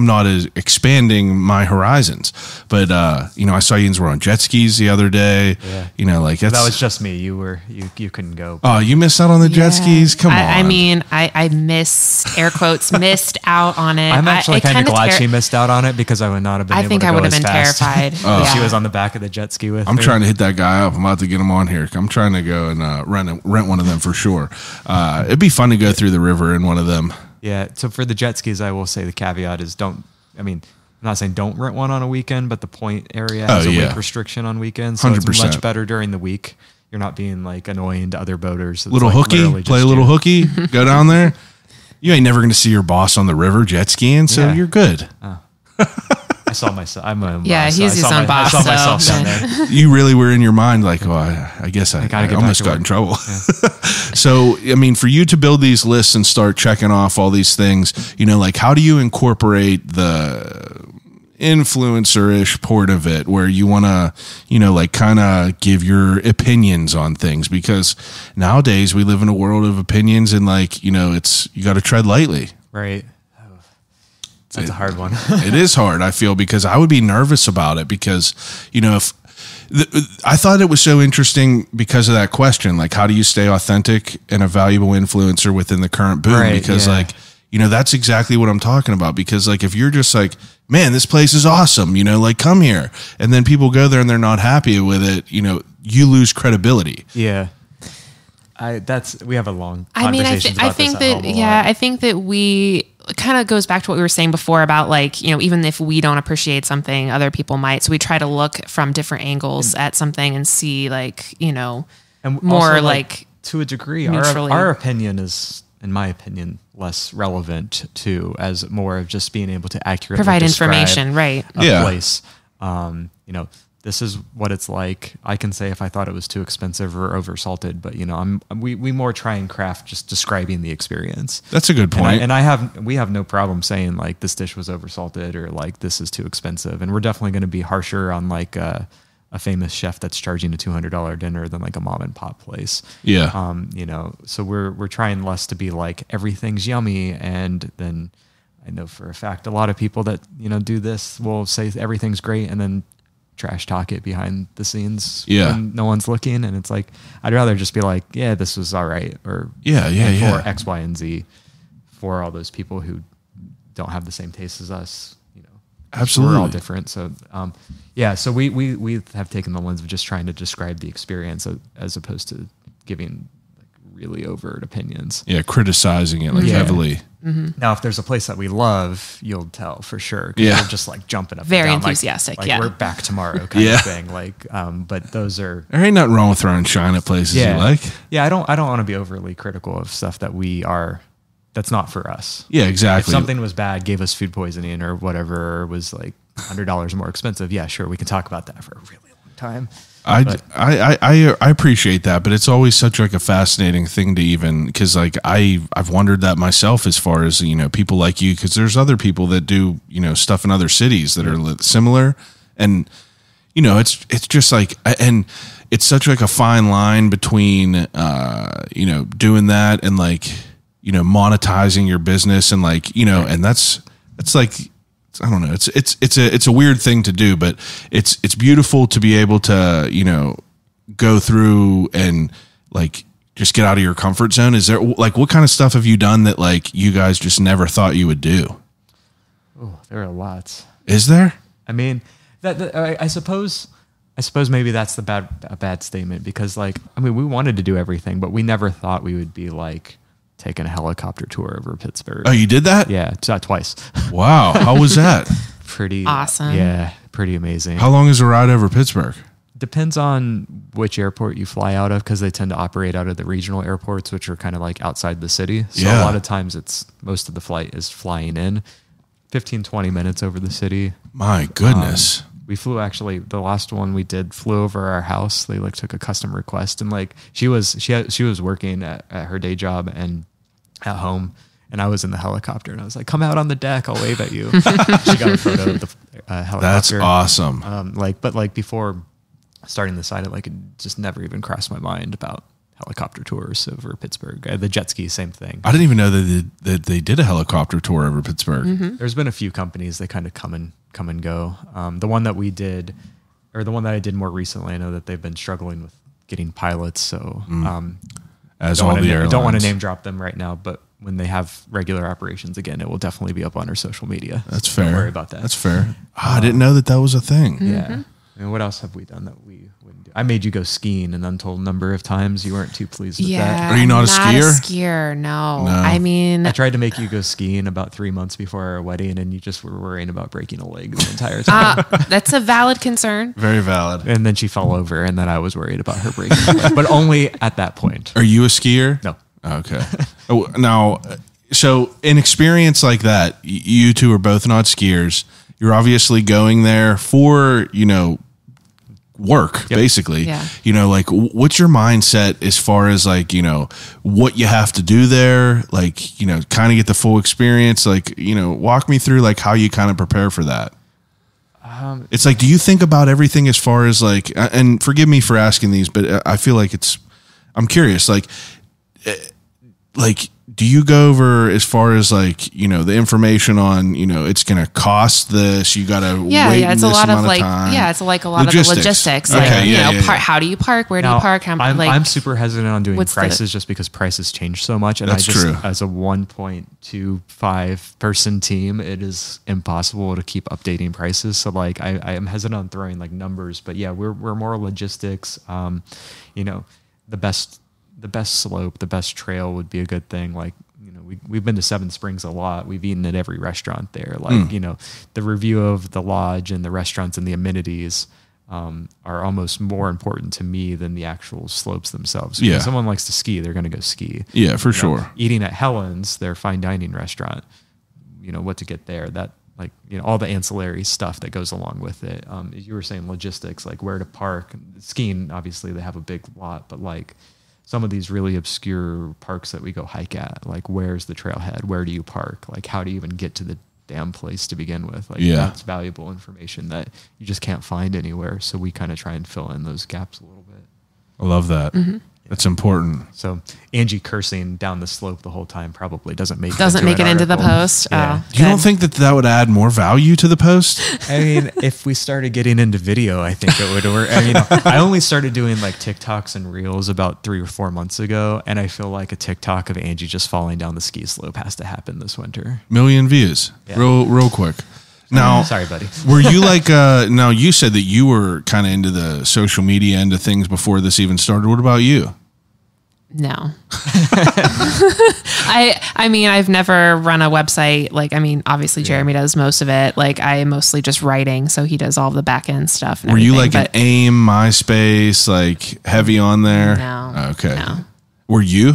not as expanding my horizons. But I saw Yinzer on jet skis the other day. Yeah. Like that was just me. You couldn't go. Oh, you missed out on the jet skis? Come on. I mean, I missed out on it. I'm actually kind of glad she missed out on it because I would not have been able to go as fast. I think I would have been terrified. She was on the back of the jet ski with I'm me. trying to hit that guy up. I'm about to get him on here. I'm trying to go and rent one of them for sure. It'd be fun to go through the river in one of them. Yeah. So for the jet skis, I will say the caveat is I'm not saying don't rent one on a weekend, but the point area has a weight restriction on weekends. So 100%. It's much better during the week. You're not being like annoying to other boaters. It's little like hooky, play a little hooky, go down there. You ain't never going to see your boss on the river jet skiing, so you're good. I saw myself. I'm my own boss. Yeah, he's his own boss. I saw myself down there. You really were in your mind like, I guess I almost got in trouble. Yeah. So, for you to build these lists and start checking off all these things, like how do you incorporate the influencer-ish part of it where you want to, kind of give your opinions on things? Because nowadays we live in a world of opinions and you got to tread lightly. Right. That's a hard one. It is hard, I feel, because I would be nervous about it because, I thought it was so interesting because of that question. Like, how do you stay authentic and a valuable influencer within the current boom? Right, because that's exactly what I'm talking about. Because if you're just like, man, this place is awesome, come here. And then people go there and they're not happy with it, you lose credibility. Yeah. We have a long conversation about this at home a lot. I think that we kind of goes back to what we were saying before about even if we don't appreciate something, other people might. So we try to look from different angles at something and see and more also, to a degree, neutrally. Our opinion is, in my opinion, less relevant to as more of just being able to accurately provide information, right? A place. This is what it's like. I can say if I thought it was too expensive or oversalted, but we more try and craft just describing the experience. That's a good point. We have no problem saying like this dish was oversalted or like this is too expensive, and we're definitely going to be harsher on like a famous chef that's charging a $200 dinner than like a mom and pop place. Yeah. So we're trying less to be like everything's yummy, and then I know for a fact a lot of people that do this will say everything's great and then trash talk it behind the scenes when no one's looking, and it's like I'd rather just be like, yeah, this was all right, or for X, Y, and Z for all those people who don't have the same taste as us. Absolutely, we're all different. So so we have taken the lens of just trying to describe the experience as opposed to giving like really overt opinions. Yeah, criticizing it heavily. Mm-hmm. Now, if there's a place that we love, you'll tell for sure. Yeah, we're just like jumping up, very and down, enthusiastic. like we're back tomorrow kind of thing. But those are there ain't nothing wrong with throwing shine at places you like. Yeah, I don't want to be overly critical of stuff that's not for us. Yeah, exactly. If something was bad, gave us food poisoning or whatever, was like $100 more expensive. Yeah, sure, we can talk about that for a really long time. I appreciate that, but it's always such like a fascinating thing to even because like I've wondered that myself as far as people like you, because there's other people that do stuff in other cities that are similar, and it's just like, and it's such like a fine line between doing that and like monetizing your business and like and that's like, I don't know. It's a weird thing to do, but it's beautiful to be able to, go through and like just get out of your comfort zone. Is there like, what kind of stuff have you done that like you guys just never thought you would do? Oh, there are lots. Is there? I mean, I suppose maybe that's a bad statement because like, I mean, we wanted to do everything, but we never thought we would be like taking a helicopter tour over Pittsburgh. Oh, you did that? Yeah, twice. Wow. How was that? Pretty awesome. Yeah, pretty amazing. How long is the ride over Pittsburgh? Depends on which airport you fly out of, because they tend to operate out of the regional airports, which are kind of like outside the city. So a lot of times most of the flight is flying in 15, 20 minutes over the city. My goodness. We flew, actually, the last one we did flew over our house. They like took a custom request, and like she was working at her day job and at home, And I was in the helicopter, and I was like, "Come out on the deck, I'll wave at you." She got a photo of the helicopter. That's awesome. But before starting the site, it just never even crossed my mind about helicopter tours over Pittsburgh. The jet ski, same thing. I didn't even know that they did a helicopter tour over Pittsburgh. Mm-hmm. There's been a few companies that kind of come and go. The one that we did, or the one that I did more recently, I know that they've been struggling with getting pilots. So As all the airlines. I don't want to name drop them right now, but when they have regular operations again, it will definitely be up on our social media. That's so fair. Don't worry about that. That's fair. I didn't know that was a thing. Yeah. And what else have we done that we wouldn't do? I made you go skiing an untold number of times. You weren't too pleased with that. Are you not a skier? Skier, no. I mean, I tried to make you go skiing about 3 months before our wedding, and you just were worrying about breaking a leg the entire time. that's a valid concern. Very valid. And then she fell over, and then I was worried about her breaking a leg, but only at that point. Are you a skier? No. Okay. Now, so an experience like that, you two are both not skiers. You're obviously going there for, work, basically. Yeah. Like, what's your mindset as far as like, what you have to do there? Like, kind of get the full experience. Like, walk me through like how you kind of prepare for that. It's like, do you think about everything as far as like, and forgive me for asking these, but I feel like I'm curious, like, do you go over as far as like, the information on, it's going to cost this, you got to wait it's a lot of like, it's like a lot of the logistics. Okay, how do you park? Where do you park? I'm super hesitant on doing prices just because prices change so much. And That's true. As a 1.25 person team, it is impossible to keep updating prices. So like, I am hesitant on throwing like numbers, but yeah, we're more logistics. The best slope, the best trail would be a good thing. Like, we've been to Seven Springs a lot. We've eaten at every restaurant there. Like, the review of the lodge and the restaurants and the amenities are almost more important to me than the actual slopes themselves. If someone likes to ski, they're going to go ski. Yeah, for sure. Eating at Helen's, their fine dining restaurant, what to get there, that like, all the ancillary stuff that goes along with it. As you were saying, logistics, like where to park. Skiing, obviously they have a big lot, but like, some of these really obscure parks that we go hike at, like where's the trailhead? Where do you park? Like how do you even get to the damn place to begin with? Like that's valuable information that you just can't find anywhere. So we kind of try and fill in those gaps a little bit. I love that. Mm-hmm. That's important. So Angie cursing down the slope the whole time probably doesn't make it into the post. Yeah. You don't think that would add more value to the post? I mean, if we started getting into video, I think it would work. I mean, I only started doing like TikToks and Reels about 3 or 4 months ago, and I feel like a TikTok of Angie just falling down the ski slope has to happen this winter. 1 million views, real quick. Now, sorry, buddy. Were you like? Now you said that you were kind of into the social media end of things before this even started. What about you? No. I mean, I've never run a website. Like, I mean, obviously Jeremy does most of it. Like, I am mostly just writing, so he does all the back end stuff. And were you like an AIM, MySpace, like heavy on there? No. Okay. No. Were you?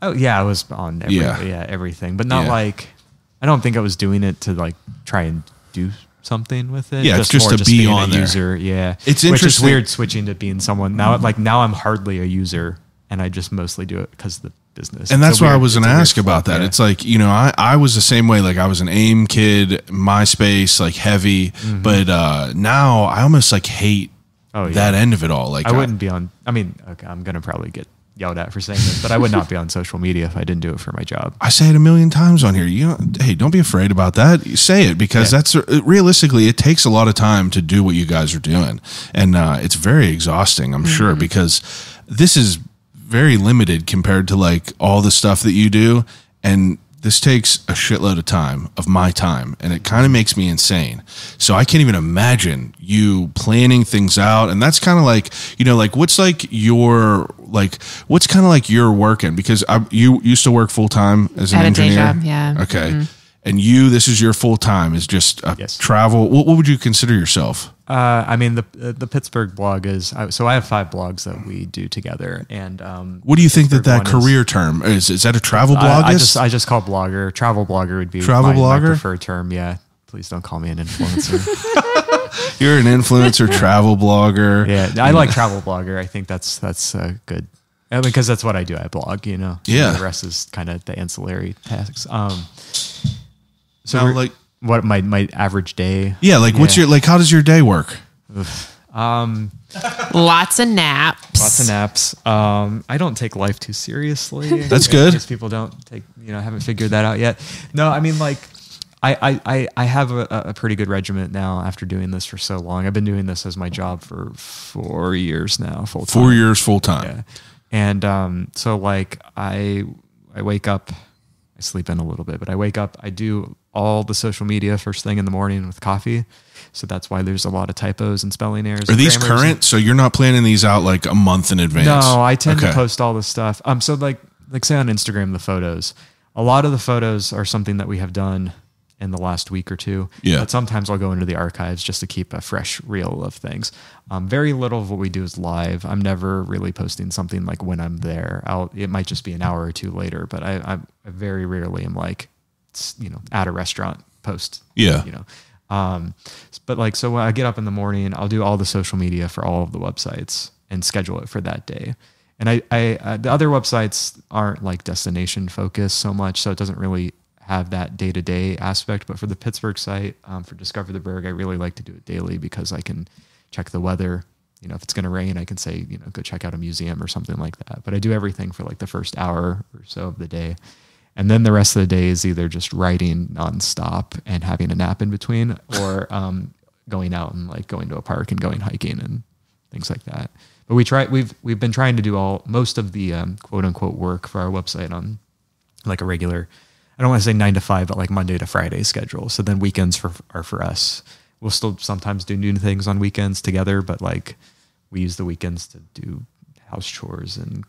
Oh yeah, I was on everything, but not like. I don't think I was doing it to like try and do something with it. Yeah, just to be on there. User. Yeah, it's interesting. Which is weird switching to being someone now. Like now, I'm hardly a user, and I just mostly do it because of the business. And that's why I was going to ask about that. Yeah. It's like, I was the same way. Like I was an AIM kid, MySpace, like heavy, but now I almost like hate that end of it all. Like I wouldn't be on. I mean, okay, I'm going to probably get yelled at for saying this, but I would not be on social media if I didn't do it for my job. I say it 1 million times on here. Hey, don't be afraid about that. You say it because that's realistically, it takes a lot of time to do what you guys are doing. And it's very exhausting, I'm sure, because this is very limited compared to like all the stuff that you do. And this takes a shitload of time, of my time, and it kind of makes me insane. So I can't even imagine you planning things out. And that's kind of like, like what's kind of like your working? Because you used to work full time as an engineer. Day job, yeah. Okay. Mm-hmm. And this is your full time is just travel. What would you consider yourself? I mean, the Pittsburgh blog is, so I have 5 blogs that we do together. And what do you think that career term is? Is that a travel blogger? I just call blogger. Travel blogger would be my preferred term. Yeah. Please don't call me an influencer. You're an influencer, travel blogger. Yeah. I like travel blogger. I think that's good. because that's what I do. I blog, you know. Yeah. The rest is kind of the ancillary tasks. So Now, like, what my average day? yeah, like what's your like? How does your day work? Lots of naps. Lots of naps. I don't take life too seriously. That's good. Because people don't take, haven't figured that out yet. No, I mean, like, I have a pretty good regiment now after doing this for so long. I've been doing this as my job for 4 years now, full time. 4 years full time. Yeah. And so like I wake up, I sleep in a little bit, but I wake up, I do all the social media first thing in the morning with coffee. So that's why there's a lot of typos and spelling errors. Are these current? So you're not planning these out like a month in advance? No, I tend to post all this stuff. So like say on Instagram, the photos, a lot of the photos are something that we have done in the last week or two. Yeah. But sometimes I'll go into the archives just to keep a fresh reel of things. Very little of what we do is live. I'm never really posting something like when I'm there. It might just be an hour or two later, but I very rarely am like, at a restaurant post. Yeah. But like, so when I get up in the morning, I'll do all the social media for all of the websites and schedule it for that day. And I the other websites aren't like destination focused so much, so it doesn't really have that day-to-day aspect. But for the Pittsburgh site, for Discover the Burgh, I really like to do it daily because I can check the weather. If it's going to rain, I can say, go check out a museum or something like that. But I do everything for like the first hour or so of the day. And then the rest of the day is either just writing nonstop and having a nap in between, or going out and like going to a park and going hiking and things like that. But we've been trying to do most of the quote unquote work for our website on like a regular, I don't want to say 9 to 5, but like Monday to Friday schedule. So then weekends are for us. We'll still sometimes do new things on weekends together, but like we use the weekends to do house chores and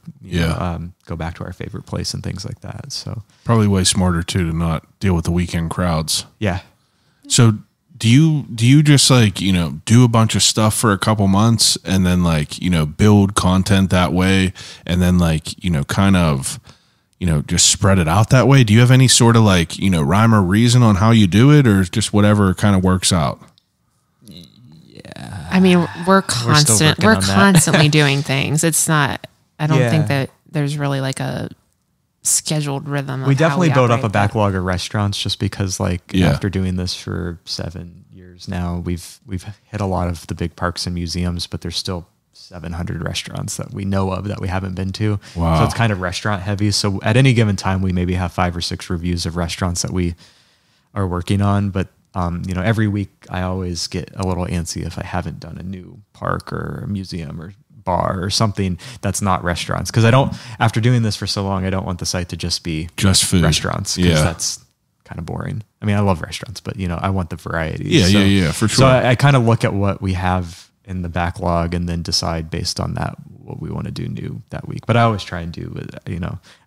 go back to our favorite place and things like that. So probably way smarter too to not deal with the weekend crowds. Yeah. So do you just like, do a bunch of stuff for a couple months and then like, build content that way and then like, kind of, just spread it out that way? Do you have any sort of like, rhyme or reason on how you do it, or just whatever kind of works out? I mean, we're constantly doing things. It's not, I don't think that there's really like a scheduled rhythm. We definitely build up a backlog of restaurants just because after doing this for 7 years now, we've hit a lot of the big parks and museums, but there's still 700 restaurants that we know of that we haven't been to. Wow. So it's kind of restaurant heavy. So at any given time, we maybe have 5 or 6 reviews of restaurants that we are working on, but every week I always get a little antsy if I haven't done a new park or a museum or bar or something that's not restaurants. Because after doing this for so long, I don't want the site to just be just food restaurants. Because that's kind of boring. I mean, I love restaurants, but I want the variety. Yeah, for sure. So I kind of look at what we have in the backlog and then decide based on that what we want to do new that week. But I always try and do,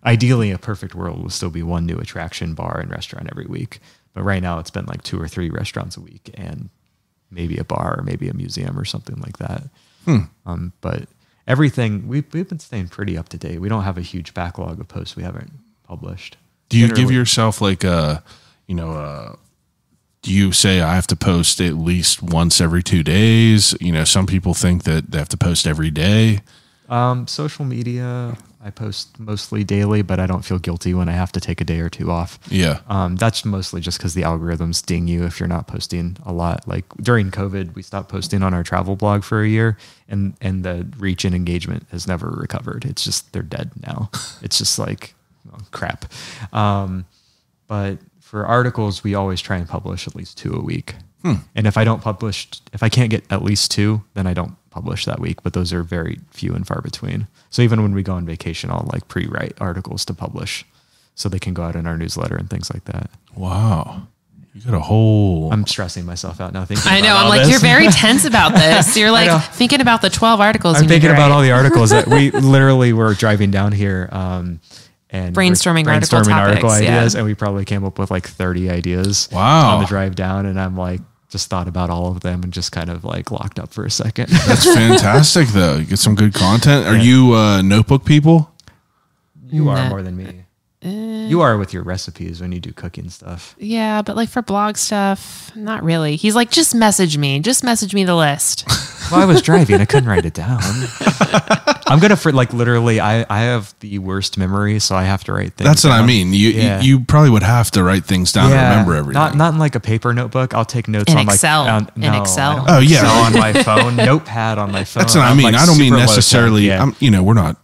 ideally a perfect world will still be one new attraction, bar, and restaurant every week. But right now it's been like 2 or 3 restaurants a week and maybe a bar or maybe a museum or something like that. But everything, we've been staying pretty up to date. We don't have a huge backlog of posts we haven't published. Do you give yourself like do you say I have to post at least once every 2 days? Some people think that they have to post every day. Social media, I post mostly daily, but I don't feel guilty when I have to take a day or 2 off. Yeah. That's mostly just because the algorithms ding you if you're not posting a lot. Like during COVID, we stopped posting on our travel blog for a year, and the reach and engagement has never recovered. It's just, they're dead now. It's just like, crap. But for articles, we always try and publish at least 2 a week. And if I can't get at least 2, then I don't publish that week, but those are very few and far between. So even when we go on vacation, I'll like pre-write articles to publish so they can go out in our newsletter and things like that. Wow. You got a whole... I'm stressing myself out now thinking I know. about I'm all like, this. You're very tense about this. You're like thinking about the 12 articles. I'm thinking about all the articles that we literally were driving down here and brainstorming article ideas. Yeah. And we probably came up with like 30 ideas on the drive down. And I'm like, just thought about all of them and just kind of like locked up for a second. That's fantastic though. You get some good content. Are you notebook people? You are more than me. You are with your recipes when you do cooking stuff. Yeah, but like for blog stuff, not really. He's like, just message me the list. Well, I was driving. I couldn't write it down. I'm gonna for like literally. I have the worst memory, so I have to write things. That's what down. I mean. You probably would have to write things down to remember everything. Not in like a paper notebook. I'll take notes In on Excel. like In Excel. Oh yeah, Excel on my phone, notepad on my phone. that's what I I'm, mean. like, I don't mean super low necessarily. tech, yeah.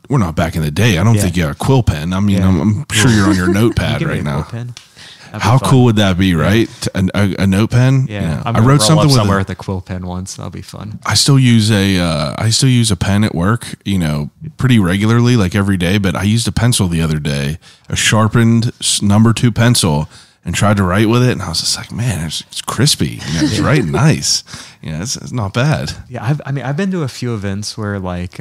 We're not back in the day. I don't think you have a quill pen. I mean, I'm sure you're on your notepad Give me right a now. quill pen. How cool would that be, right? A note pen. Yeah, I wrote something with somewhere with a quill pen once. That'll be fun. I still use a pen at work, pretty regularly, like every day. But I used a pencil the other day, a sharpened number 2 pencil, and tried to write with it. And I was just like, man, it's crispy. It's writing nice. It's not bad. Yeah, I've been to a few events where like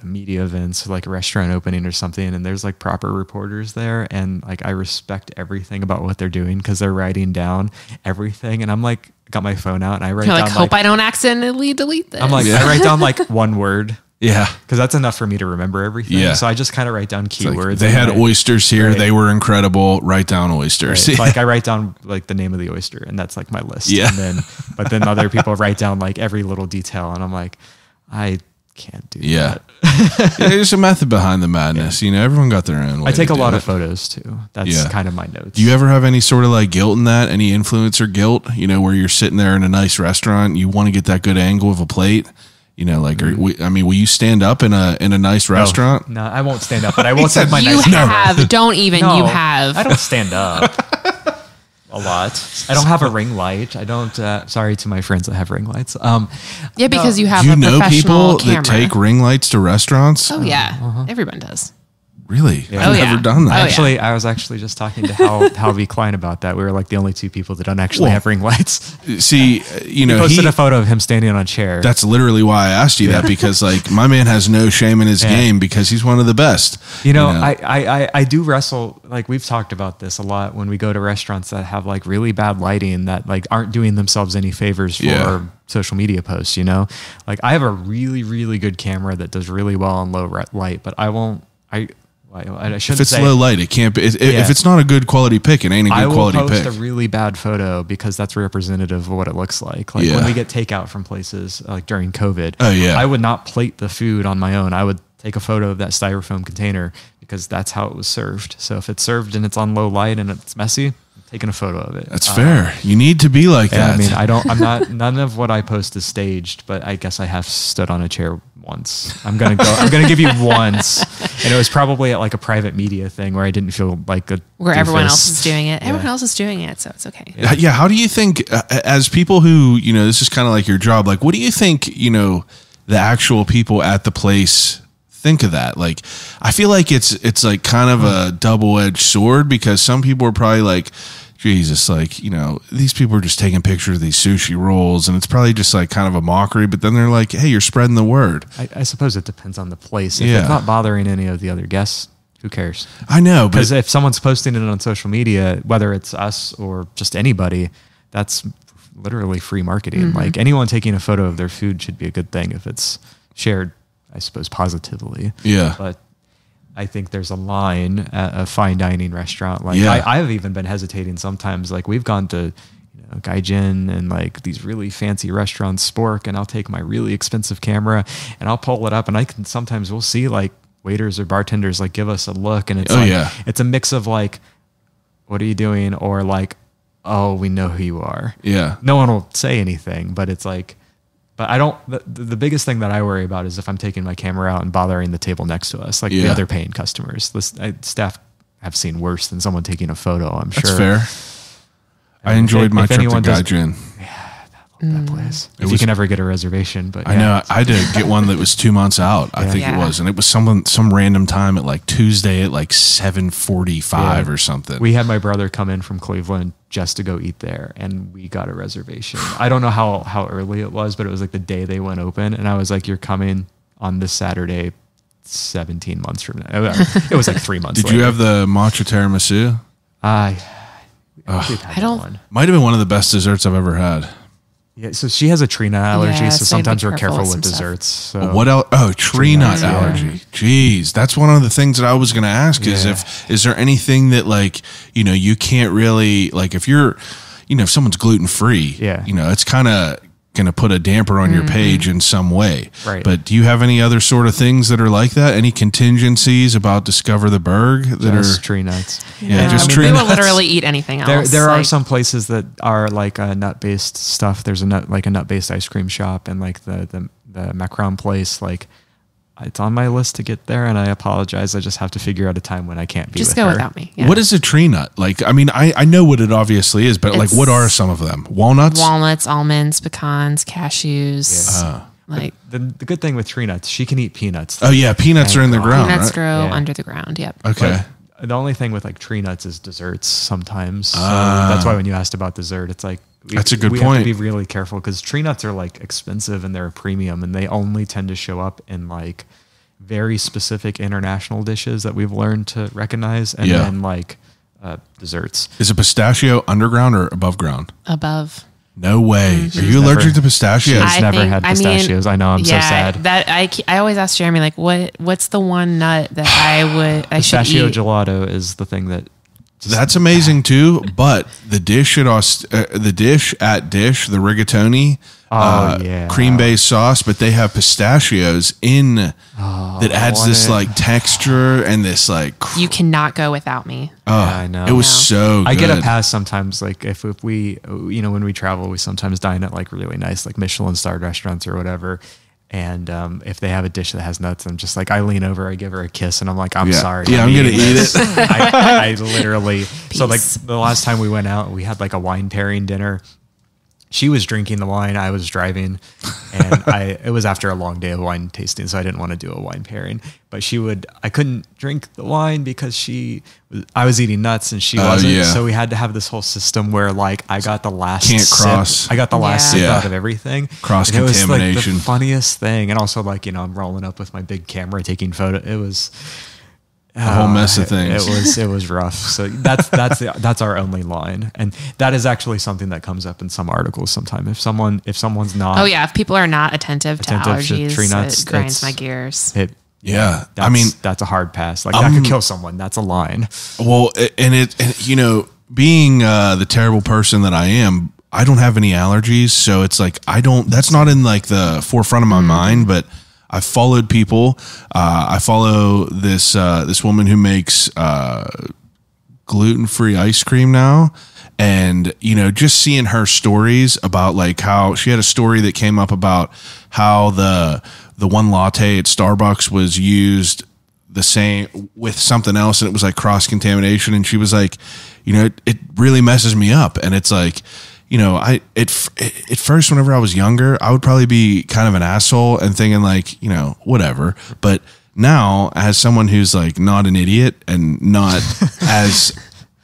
media events, like a restaurant opening or something, and there's like proper reporters there, and like I respect everything about what they're doing because they're writing down everything, and I'm like, got my phone out and I write You're down. like, hope I don't accidentally delete this. I'm like, I write down like one word. Yeah, because that's enough for me to remember everything. Yeah. So I just kind of write down keywords. Like, they had oysters here. Right. They were incredible. Write down oysters. Right. Like I write down like the name of the oyster, and that's like my list. Yeah. But then other people write down like every little detail, and I'm like, I can't do that. There's a method behind the madness. Everyone got their own way. I take to a do lot it. of photos too. That's kind of my notes. Do you ever have any sort of like guilt in that? Any influencer guilt? Where you're sitting there in a nice restaurant, you want to get that good angle of a plate. Will you stand up in a nice restaurant? No, I won't stand up, but I will take my nice have. Don't even. No, You have. I don't stand up a lot. I don't have a ring light. I don't. Sorry to my friends that have ring lights. Yeah, because you have Do you a know professional people camera. that take ring lights to restaurants? Oh yeah, everyone does. Really? Yeah. I've Oh, never yeah. done that. I was actually just talking to Hal V. Klein about that. We were like the only 2 people that don't actually have ring lights. See, He posted a photo of him standing on a chair. That's literally why I asked you that, because like my man has no shame in his game because he's one of the best. I do wrestle. Like we've talked about this a lot when we go to restaurants that have like really bad lighting that like aren't doing themselves any favors for social media posts. Like I have a really, really good camera that does really well on low light, but I shouldn't If it's say, low light, it can't be. If it's not a good quality pic, it ain't a good quality pic. I will post a really bad photo because that's representative of what it looks like. Like when we get takeout from places like during COVID, I would not plate the food on my own. I would take a photo of that styrofoam container because that's how it was served. So if it's served and it's on low light and it's messy, I'm taking a photo of it. That's fair. You need to be like that. None of what I post is staged, but I guess I have stood on a chair once. I'm going to give you once. And it was probably at like a private media thing where I didn't feel like where everyone else is doing it. Everyone else is doing it, so it's okay. Yeah. How do you think, as people who, this is kind of like your job, like, what do you think, the actual people at the place think of that? Like, I feel like it's like kind of a double-edged sword, because some people are probably like, Jesus, like, these people are just taking pictures of these sushi rolls, and it's probably just like kind of a mockery. But then they're like, hey, you're spreading the word. I suppose it depends on the place. If it's not bothering any of the other guests, who cares? I know, because if someone's posting it on social media, whether it's us or just anybody, that's literally free marketing. Mm-hmm. Like anyone taking a photo of their food should be a good thing if it's shared, I suppose, positively. Yeah. But I think there's a line at a fine dining restaurant. Like I've even been hesitating sometimes. Like we've gone to Gaijin and like these really fancy restaurants, Spork, and I'll take my really expensive camera and I'll pull it up, and we'll see like waiters or bartenders like give us a look, and it's it's a mix of like, what are you doing? Or like, oh, we know who you are. Yeah. No one will say anything, but it's like, but I don't, the biggest thing that I worry about is if I'm taking my camera out and bothering the table next to us, like the other paying customers. Staff have seen worse than someone taking a photo, I'm sure. That's fair. I enjoyed my trip to Gaijin. That place. If you can ever get a reservation, but I know I had to get one that was 2 months out. I think it was, and it was some random time at like Tuesday at like 7:45 or something. We had my brother come in from Cleveland just to go eat there, and we got a reservation. I don't know how early it was, but it was like the day they went open, and I was like, "You're coming on this Saturday, 17 months from now." It was like 3 months. Did you have the matcha tiramisu? I don't. Might have been one of the best desserts I've ever had. Yeah, so she has a tree nut allergy, so sometimes we're careful with desserts. So. What else? Oh, tree nut allergy. Jeez, that's one of the things that I was going to ask is is there anything that like, you can't really, like if you're, if someone's gluten free, it's kind of, going to put a damper on your page in some way. Right. But do you have any other sort of things that are like that? Any contingencies about Discover the Burgh that Just are tree nuts. just tree we nuts? will literally eat anything else. There are like- some places that are like nut based stuff. There's a nut based ice cream shop, and like the macaron place. Like it's on my list to get there, and I apologize. I just have to figure out a time when I can't be. Just with go her. without me. Yeah. What is a tree nut? Like, I mean, I know what it obviously is, but like, what are some of them? Walnuts? Walnuts, almonds, pecans, cashews. Like The good thing with tree nuts, she can eat peanuts. Oh yeah, peanuts are in the ground, peanuts right? grow Yeah. under the ground. Yep. Okay. But the only thing with like tree nuts is desserts sometimes. So that's why when you asked about dessert, it's like That's a good we point. have to be really careful because tree nuts are like expensive and they're a premium, and they only tend to show up in like very specific international dishes that we've learned to recognize, and Yeah. then like desserts. Is a pistachio underground or above ground? Above. No way. Are you allergic to pistachios? She's never had pistachios. I know. I'm so sad. That I always ask Jeremy, like, what's the one nut that I should Pistachio eat? gelato is the thing that. That's amazing too. But the dish at Dish, the rigatoni, yeah. cream-based sauce, but they have pistachios in that adds this like texture and this like. You cannot go without me. I know. It was so. I good. get a pass sometimes. Like if we, when we travel, we sometimes dine at like really nice, like Michelin starred restaurants or whatever. And if they have a dish that has nuts, I'm just like, I lean over, I give her a kiss, and I'm like, I'm sorry. Yeah, I'm gonna eat it. I literally. So like Peace. the last time we went out, we had like a wine pairing dinner. She was drinking the wine, I was driving, and it was after a long day of wine tasting, so I didn't want to do a wine pairing. But I couldn't drink the wine because I was eating nuts and she wasn't. yeah. So we had to have this whole system where like I got the last Can't sip. cross. I got the last sip Yeah. out of everything. Cross And it was like contamination. the funniest thing. And also like, I'm rolling up with my big camera taking photo. It was A whole mess of things. It was rough. So that's our only line, and that is actually something that comes up in some articles. Sometimes if someone's not, Oh yeah, if people are not attentive to Attentive to allergies, tree nuts, it grinds it's- my gears. Yeah, that's a hard pass. Like that could kill someone. That's a line. Well, and being the terrible person that I am, I don't have any allergies, so it's like that's not in like the forefront of my mind, but I've followed people. I follow this woman who makes gluten-free ice cream now. And, just seeing her stories about like how she had a story that came up about how the one latte at Starbucks was used the same with something else, and it was like cross-contamination. And she was like, it really messes me up. And it's like, at first, whenever I was younger, I would probably be kind of an asshole and thinking like, whatever. But now, as someone who's like not an idiot and not as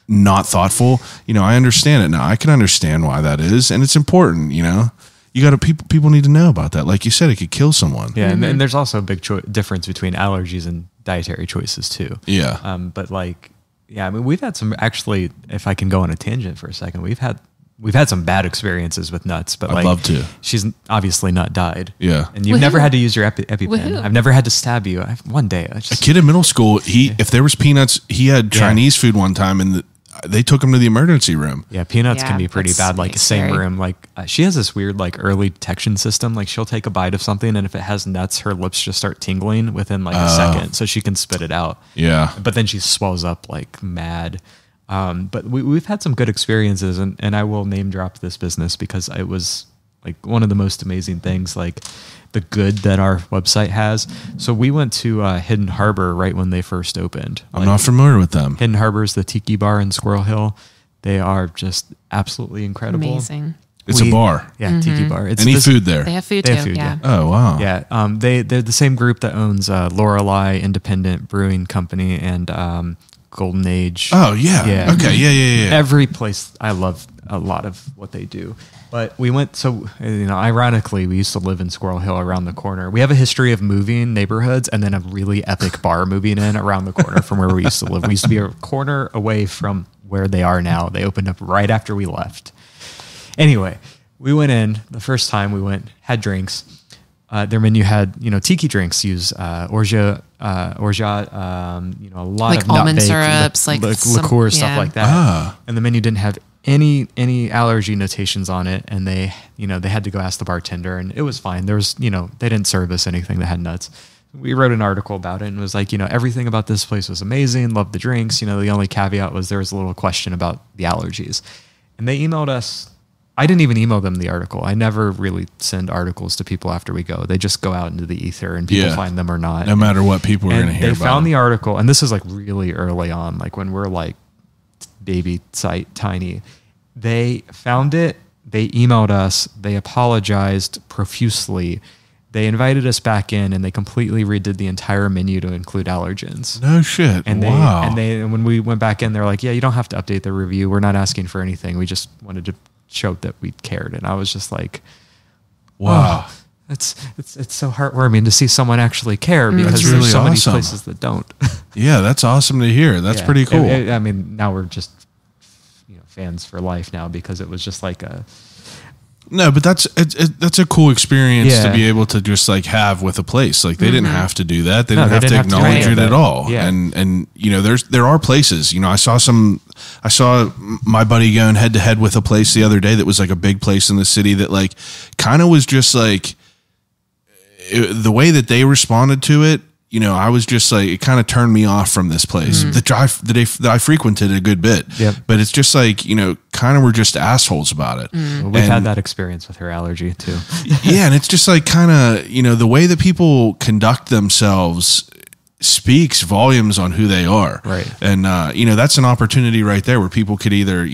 not thoughtful, I understand it now. I can understand why that is, and it's important. You got to people need to know about that. Like you said, it could kill someone. Yeah, and there's also a big difference between allergies and dietary choices too. Yeah. But like, I mean, we've had some actually. If I can go on a tangent for a second, we've had some bad experiences with nuts. But I'd love to. She's obviously not died. Yeah. And you've never had to use your EpiPen. Woohoo. I've never had to stab you. One day, A kid in middle school, if there was peanuts, he had Chinese food one time, and they took him to the emergency room. Yeah, peanuts Yeah, can be pretty that's bad. Like same scary. room. Like she has this weird like early detection system. Like she'll take a bite of something, and if it has nuts, her lips just start tingling within like a second, so she can spit it out. Yeah. But then she swells up like mad. But we've had some good experiences, and I will name drop this business because it was like one of the most amazing things. Like the good that our website has. So we went to Hidden Harbor right when they first opened. I'm not familiar with them. Hidden Harbor is the tiki bar in Squirrel Hill. They are just absolutely incredible. Amazing. It's a bar. Yeah, tiki bar. It's Any food there? They have food They too. have food, yeah. Oh, wow. Yeah, they're the same group that owns Lorelei Independent Brewing Company and Golden Age. Oh, yeah. Yeah. Okay. Yeah. Every place, I love a lot of what they do. But we went, so, ironically, we used to live in Squirrel Hill around the corner. We have a history of moving neighborhoods and then a really epic bar moving in around the corner from where we used to live. We used to be a corner away from where they are now. They opened up right after we left. Anyway, we went in the first time we went, had drinks. Their menu had, tiki drinks, use orgeat, a lot Like of almond nut-baked syrups, like some- liqueur, stuff yeah. like that. And the menu didn't have any allergy notations on it, and they had to go ask the bartender, and it was fine. There was, they didn't serve us anything that had nuts. We wrote an article about it and was like, everything about this place was amazing. Loved the drinks. The only caveat was there was a little question about the allergies, and they emailed us. I didn't even email them the article. I never really send articles to people after we go. They just go out into the ether and people find them or not. No matter what people are going to hear about. They found the article, and this is like really early on, like when we're like baby site tiny. They found it. They emailed us. They apologized profusely. They invited us back in, and they completely redid the entire menu to include allergens. No shit. And wow. And when we went back in, they're like, yeah, you don't have to update the review. We're not asking for anything. We just wanted to show that we cared. And I was just like, wow. Oh, it's so heartwarming to see someone actually care, because really there's so many awesome. places that don't. Yeah, that's awesome to hear. That's pretty cool. I mean, now we're just fans for life now, because it was just like a... No, but that's a cool experience to be able to just like have with a place. Like they didn't have to do that. They didn't have to acknowledge it at all. Yeah. And there are places, I saw my buddy going head to head with a place the other day that was like a big place in the city that like kind of was just like the way that they responded to it. I was just like, it kind of turned me off from this place that I frequented a good bit. Yep. But it's just like, kind of we're just assholes about it. Well, we've had that experience with her allergy too. Yeah. And it's just like kind of, the way that people conduct themselves speaks volumes on who they are. Right. And, that's an opportunity right there where people could either,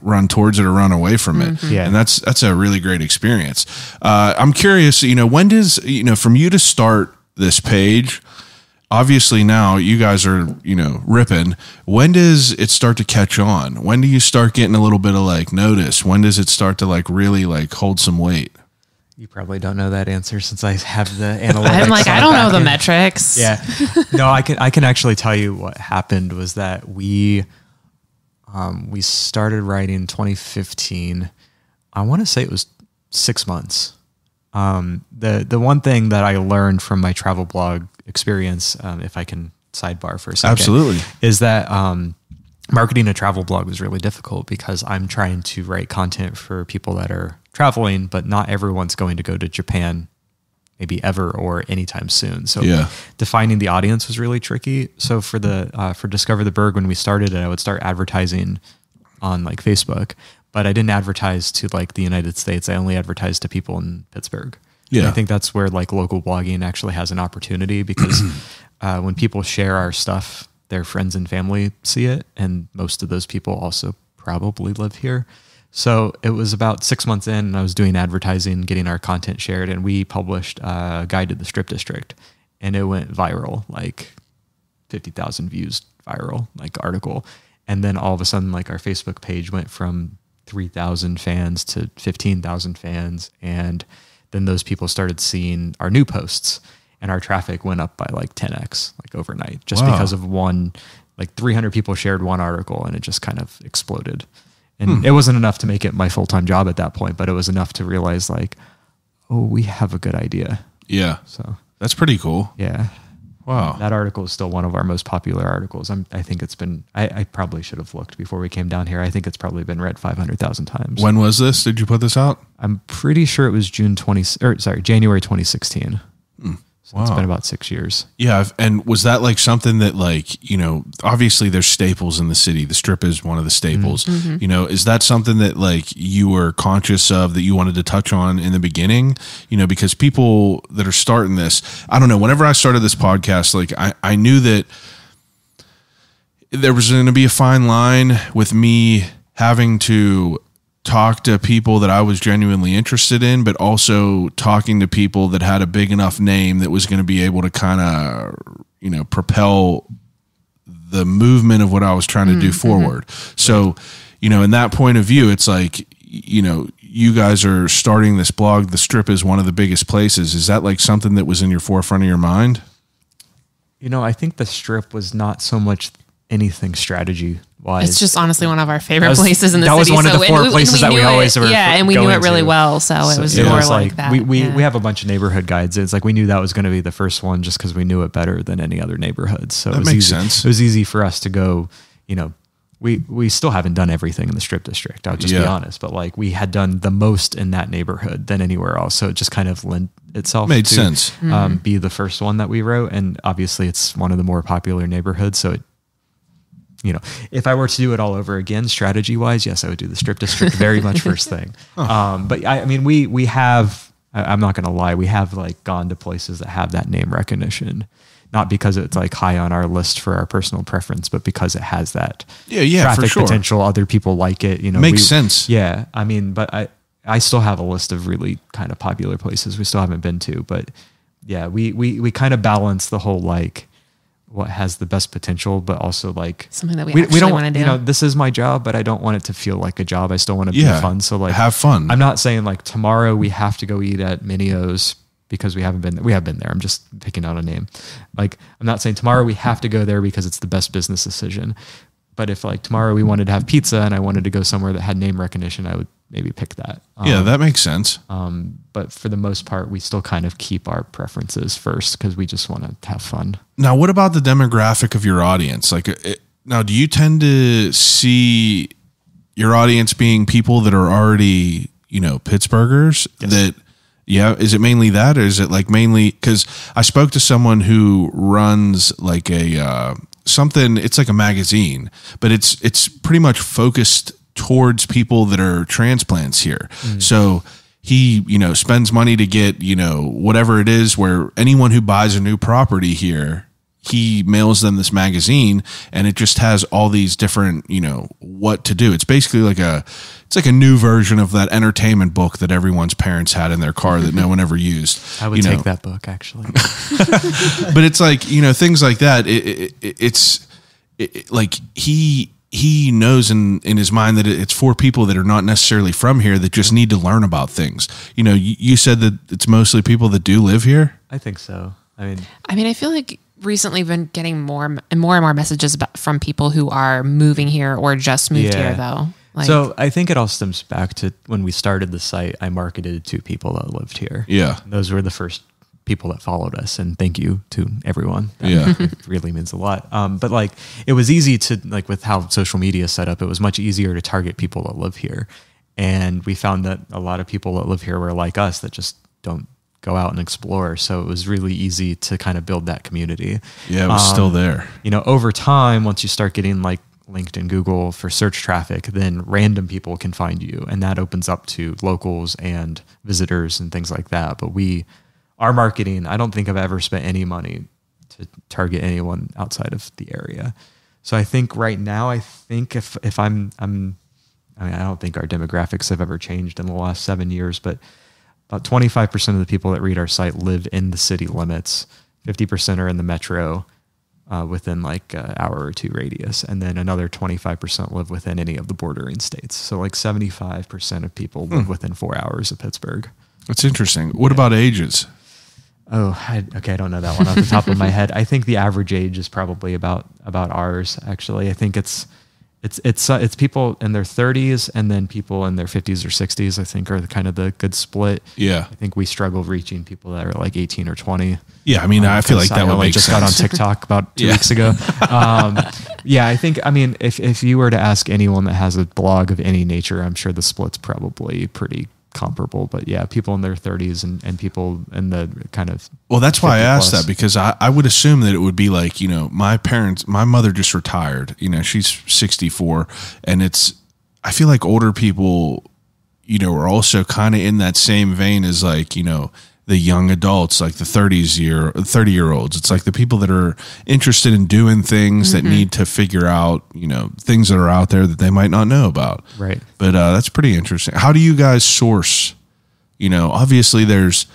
run towards it or run away from it. Yeah. And that's a really great experience. I'm curious, when does, from you to start this page, obviously now you guys are, ripping. When does it start to catch on? When do you start getting a little bit of like notice? When does it start to like really like hold some weight? You probably don't know that answer, since I have the analytics. I'm like, I don't know the metrics. Yeah. No, I can actually tell you what happened was that we started writing 2015. I want to say it was 6 months. The one thing that I learned from my travel blog experience, if I can sidebar for a second, Absolutely, is that marketing a travel blog was really difficult, because I'm trying to write content for people that are traveling, but not everyone's going to go to Japan maybe ever or anytime soon. So defining the audience was really tricky. So for Discover The Burgh, when we started it, I would start advertising on like Facebook. But I didn't advertise to like the United States. I only advertised to people in Pittsburgh. Yeah. And I think that's where like local blogging actually has an opportunity, because when people share our stuff, their friends and family see it. And most of those people also probably live here. So it was about 6 months in, and I was doing advertising, getting our content shared, and we published a Guide to the Strip District, and it went viral, like 50,000 views viral, like article. And then all of a sudden, like our Facebook page went from 3,000 fans to 15,000 fans. And then those people started seeing our new posts, and our traffic went up by like 10x, like overnight, just because of one, like 300 people shared one article, and it just kind of exploded. And it wasn't enough to make it my full-time job at that point, but it was enough to realize like, oh, we have a good idea. Yeah. So that's pretty cool. Yeah. Wow. That article is still one of our most popular articles. I think it's been, I probably should have looked before we came down here. I think it's probably been read 500,000 times. When was this? Did you put this out? I'm pretty sure it was January 2016. So it's been about 6 years. Yeah. And was that like something that like, obviously there's staples in the city. The Strip is one of the staples. Mm-hmm. Is that something that like you were conscious of, that you wanted to touch on in the beginning? Because people that are starting this, I don't know, whenever I started this podcast, like I knew that there was going to be a fine line with me having to talk to people that I was genuinely interested in, but also talking to people that had a big enough name that was going to be able to kind of, propel the movement of what I was trying to do forward. So, in that point of view, it's like, you guys are starting this blog. The Strip is one of the biggest places. Is that like something that was in your forefront of your mind? I think the Strip was not so much anything strategy wise. It's just honestly one of our favorite places in the city. That was one of the four places that we always were. Yeah, and we knew it really well, so it was more like that. We have a bunch of neighborhood guides. It's like we knew that was going to be the first one, just because we knew it better than any other neighborhood. So that makes sense. It was easy for us to go, we still haven't done everything in the Strip District. I'll just be honest, but like we had done the most in that neighborhood than anywhere else. So it just kind of lent itself made to sense. Be the first one that we wrote. And obviously it's one of the more popular neighborhoods. So it, you know, if I were to do it all over again, strategy wise, yes, I would do the Strip District very much first thing. But I mean, we have, I'm not going to lie, we have like gone to places that have that name recognition. Not because it's like high on our list for our personal preference, but because it has that traffic for sure. potential. Other people like it, you know, makes sense. Yeah. I mean, but I still have a list of really kind of popular places we still haven't been to, but yeah, we kind of balance the whole, like what has the best potential, but also like something that we don't want to do. You know, this is my job, but I don't want it to feel like a job. I still want to be fun. So like have fun. I'm not saying like tomorrow we have to go eat at Minio's because we have been there. I'm just picking out a name. Like, I'm not saying tomorrow we have to go there because it's the best business decision. But if like tomorrow we wanted to have pizza and I wanted to go somewhere that had name recognition, I would maybe pick that. That makes sense. But for the most part, we still kind of keep our preferences first because we just want to have fun. Now, what about the demographic of your audience? Like, now, do you tend to see your audience being people that are already, you know, Pittsburghers that, is it mainly that, or is it like mainly, because I spoke to someone who runs like a something, it's like a magazine, but it's pretty much focused towards people that are transplants here. So he, you know, spends money to get, you know, whatever it is, where anyone who buys a new property here, he mails them this magazine, and it just has all these different, you know, what to do. It's basically like it's like a new version of that entertainment book that everyone's parents had in their car that no one ever used. I would take that book, actually. But it's like, you know, things like that. It's like he knows in his mind that it's for people that are not necessarily from here that just need to learn about things. You know, you said that it's mostly people that do live here. I think so. I mean, I feel like recently been getting more and more messages from people who are moving here or just moved here though. Like, so I think it all stems back to when we started the site, I marketed to people that lived here. Yeah. Those were the first people that followed us, and thank you to everyone. It really means a lot. But like, it was easy to, like, with how social media is set up, it was much easier to target people that live here. And we found that a lot of people that live here were like us, that just don't go out and explore. So it was really easy to kind of build that community. Yeah, it was still there. You know, over time, once you start getting like linked in Google for search traffic, then random people can find you, and that opens up to locals and visitors and things like that. But our marketing, I don't think I've ever spent any money to target anyone outside of the area. So I think right now, if I mean, I don't think our demographics have ever changed in the last 7 years, but about 25% of the people that read our site live in the city limits. 50% are in the metro, within like an hour or two radius. And then another 25% live within any of the bordering states. So like 75% of people live within 4 hours of Pittsburgh. That's interesting. What about ages? I don't know that one off the top of my head. I think the average age is probably about ours, actually. I think it's people in their 30s, and then people in their 50s or 60s, I think, are kind of the good split. Yeah. I think we struggle reaching people that are like 18 or 20. Yeah, I mean, I feel like that would make just sense. got on TikTok about 2 weeks ago. I think, I mean, if you were to ask anyone that has a blog of any nature, I'm sure the split's probably pretty comparable. But yeah, people in their 30s and people in the kind of... Well, that's why I asked that, because I would assume that it would be like, you know, my mother just retired, you know, she's 64, and I feel like older people, you know, are also kind of in that same vein as, like, you know, the young adults, like the 30-year-olds. It's like the people that are interested in doing things that need to figure out, you know, things that are out there that they might not know about. Right. But that's pretty interesting. How do you guys source? You know, obviously there's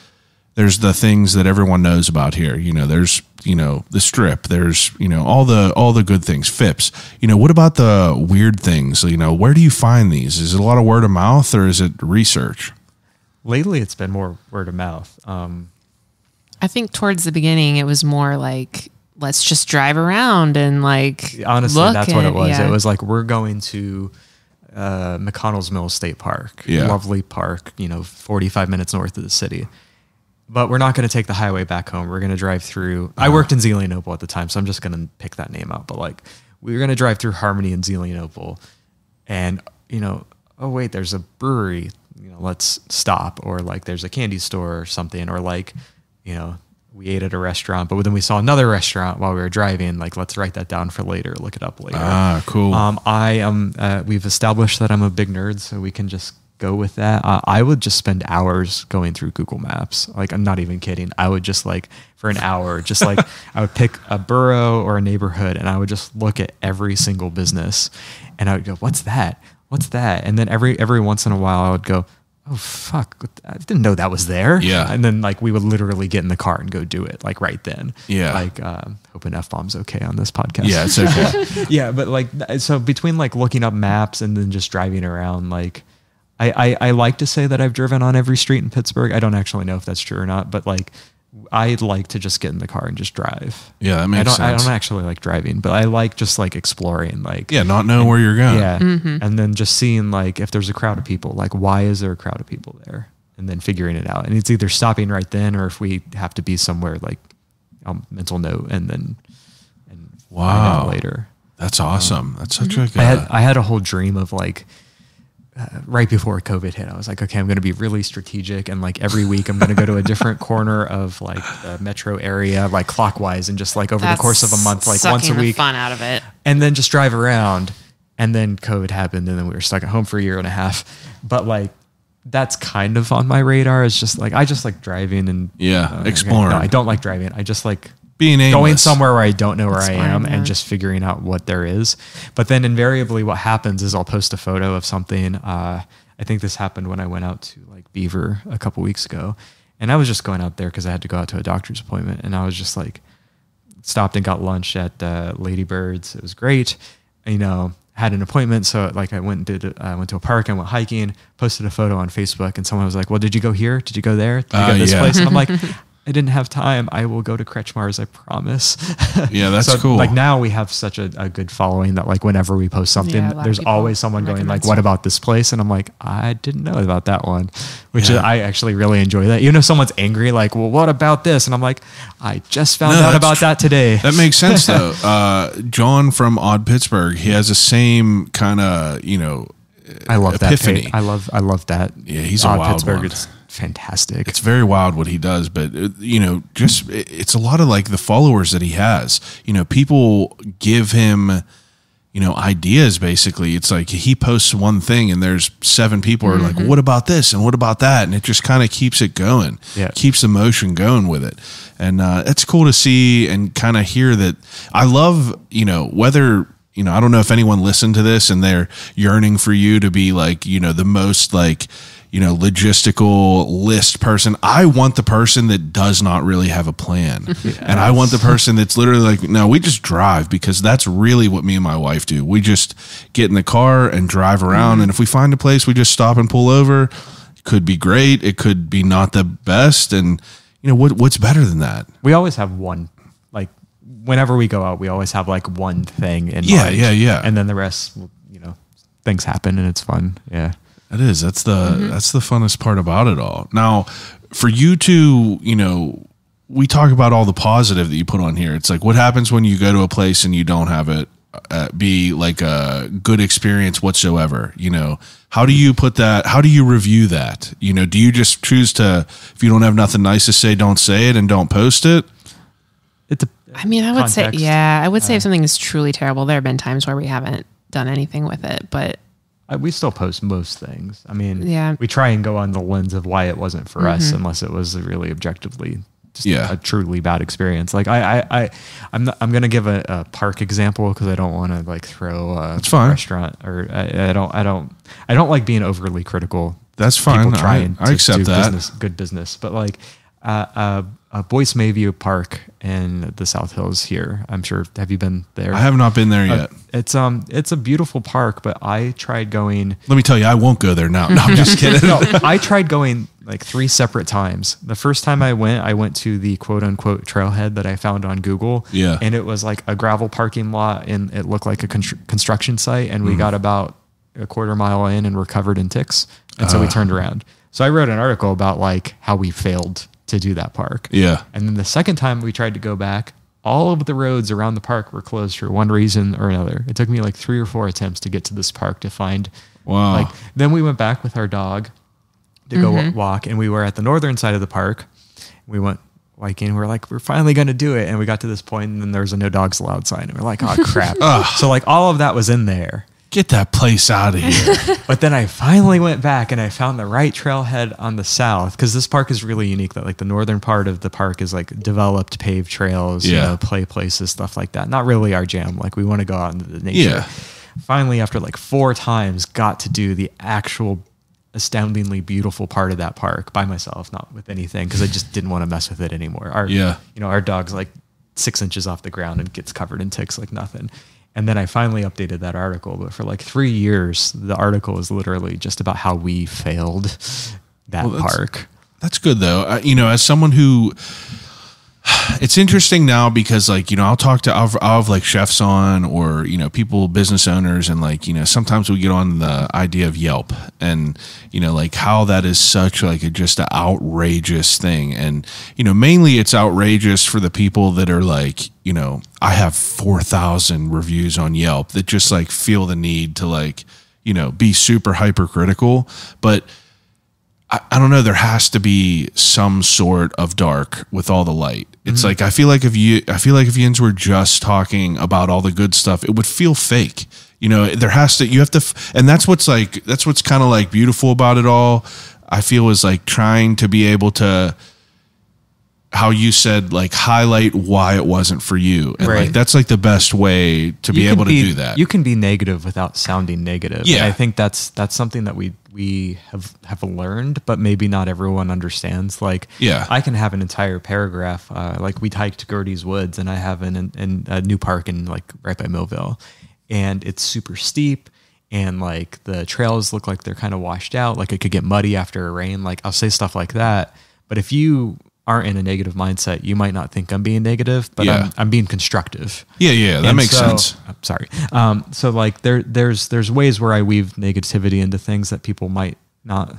the things that everyone knows about here. You know, there's, you know, the Strip, there's, you know, all the good things, Phipps. You know, what about the weird things? You know, where do you find these? Is it a lot of word of mouth, or is it research? Lately, it's been more word of mouth. I think towards the beginning, it was more like, let's just drive around and like, honestly, look that's what it was. Yeah. It was like, we're going to McConnell's Mill State Park, lovely park, you know, 45 minutes north of the city. But we're not going to take the highway back home. We're going to drive through. I worked in Zelienople at the time, so I'm just going to pick that name out. But like, we were going to drive through Harmony and Zelienople, and, oh wait, there's a brewery, let's stop. Or like there's a candy store or something, or like, we ate at a restaurant, but then we saw another restaurant while we were driving. Like, let's write that down for later, look it up later. Ah, cool. We've established that I'm a big nerd, so we can just go with that. I would just spend hours going through Google Maps. Like, I'm not even kidding. I would just like for an hour, just like I would pick a borough or a neighborhood, and I would just look at every single business, and I would go, what's that? What's that? And then every once in a while I would go, oh fuck, I didn't know that was there. Yeah. And then like we would literally get in the car and go do it like right then. Yeah. Like hoping F-bomb's okay on this podcast. Yeah, it's okay. Yeah, but like, so between like looking up maps and then just driving around, like I like to say that I've driven on every street in Pittsburgh. I don't actually know if that's true or not, but like I like to just get in the car and just drive. Yeah, that makes sense. I don't actually like driving, but I like just like exploring, like not knowing where you're going. Yeah, and then just seeing like if there's a crowd of people, like why is there a crowd of people there, and then figuring it out. And it's either stopping right then, or if we have to be somewhere, like mental note and then find out later. That's awesome. That's such a good. I had a whole dream of like. Right before COVID hit, I was like, okay, I'm going to be really strategic. And like every week I'm going to go to a different corner of like the metro area, like clockwise, and just like over the course of a month, like once a week, the fun out of it. And then just drive around. And then COVID happened, and then we were stuck at home for a year and a half. But like, that's kind of on my radar. It's just like, I just like driving and exploring. No, I don't like driving. I just like being aimless. Going somewhere where I don't know where I am and just figuring out what there is. But then invariably what happens is I'll post a photo of something. I think this happened when I went out to like Beaver a couple weeks ago, and I was just going out there because I had to go out to a doctor's appointment, and I was just like stopped and got lunch at Lady Bird's. It was great. Had an appointment. So like I went to a park and went hiking, posted a photo on Facebook, and someone was like, well, did you go here? Did you go there? Did you go this place? And I'm like, I didn't have time. I will go to Kretschmar's, I promise. Yeah, that's cool. Like now we have such a good following that like whenever we post something, there's always someone going like, what about this place? And I'm like, I didn't know about that one, which is, I actually really enjoy that. Even if someone's angry, like, well, what about this? And I'm like, I just found out about that today. That makes sense though. John from Odd Pittsburgh, he has the same kind of, I love epiphany. That. I love that. Yeah, he's a Odd wild Pittsburgh. one. It's fantastic. It's very wild what he does, but it's a lot of like the followers that he has. People give him, ideas. Basically, it's like he posts one thing and there's 7 people are like, what about this and what about that, and it just kind of keeps it going. Keeps the motion going with it, and it's cool to see and kind of hear that. I love whether. I don't know if anyone listened to this and they're yearning for you to be like, the most like, logistical list person. I want the person that does not really have a plan. Yes. And I want the person that's literally like, no, we just drive, because that's really what me and my wife do. We just get in the car and drive around. And if we find a place, we just stop and pull over. It could be great. It could be not the best. And what's better than that? We always have one, like, whenever we go out, we always have like one thing in mind. Yeah. And then the rest, things happen and it's fun. Yeah. It is. That's the funnest part about it all. Now, for you to, we talk about all the positive that you put on here. It's like, what happens when you go to a place and you don't have it be like a good experience whatsoever? How do you put that? How do you review that? Do you just choose to, if you don't have nothing nice to say, don't say it and don't post it? I would say, if something is truly terrible, there have been times where we haven't done anything with it, but we still post most things. We try and go on the lens of why it wasn't for us, unless it was really objectively just a truly bad experience. Like I'm going to give a park example because I don't want to like throw a restaurant, or I don't like being overly critical. That's fine. I accept that. Good business. But like, Boyce Mayview Park in the South Hills here. I'm sure. Have you been there? I have not been there yet. It's a beautiful park, but I tried going. Let me tell you, I won't go there now. No, I'm just kidding. No, I tried going like 3 separate times. The first time I went to the quote unquote trailhead that I found on Google. Yeah. And it was like a gravel parking lot, and it looked like a construction site. And we got about a quarter mile in and were covered in ticks. And so we turned around. So I wrote an article about like how we failed to do that park. Yeah. And then the second time we tried to go back, all of the roads around the park were closed for one reason or another. It took me like 3 or 4 attempts to get to this park to find. Wow. Like, then we went back with our dog to go walk, and we were at the northern side of the park. We went hiking. We're like, we're finally going to do it. And we got to this point, and then there was a no dogs allowed sign. And we're like, oh, crap. So like all of that was in there. Get that place out of here. But then I finally went back and I found the right trailhead on the south, because this park is really unique. That like the northern part of the park is like developed paved trails, you know, play places, stuff like that. Not really our jam. Like we want to go out into the nature. Yeah. Finally, after like 4 times, got to do the actual astoundingly beautiful part of that park by myself, not with anything, because I just didn't want to mess with it anymore. You know, our dog's like 6 inches off the ground and gets covered in ticks like nothing. And then I finally updated that article, but for like 3 years, the article is literally just about how we failed that park. That's good though. You know, as someone who, it's interesting now because like, you know, I'll have like chefs on, or, you know, people, business owners, and like, you know, sometimes we get on the idea of Yelp and, you know, like how that is such like just an outrageous thing. And, you know, mainly it's outrageous for the people that are like, you know, I have 4,000 reviews on Yelp that just like feel the need to like, you know, be super hypercritical. But I don't know. There has to be some sort of dark with all the light. It's like I feel like if Yinzer were just talking about all the good stuff, it would feel fake. You know, you have to, and that's what's kind of like beautiful about it all. I feel is like trying to be able to, how you said, like highlight why it wasn't for you, and like that's like the best way to be able to do that. You can be negative without sounding negative. Yeah, and I think that's something that we have learned, but maybe not everyone understands. Like, I can have an entire paragraph. Like we hiked Gertie's Woods, and I have in a new park in like right by Millville, and it's super steep. And like the trails look like they're kind of washed out. Like it could get muddy after a rain. Like I'll say stuff like that. But if you aren't in a negative mindset, you might not think I'm being negative, but I'm being constructive. That makes sense. I'm sorry. So like there's ways where I weave negativity into things that people might not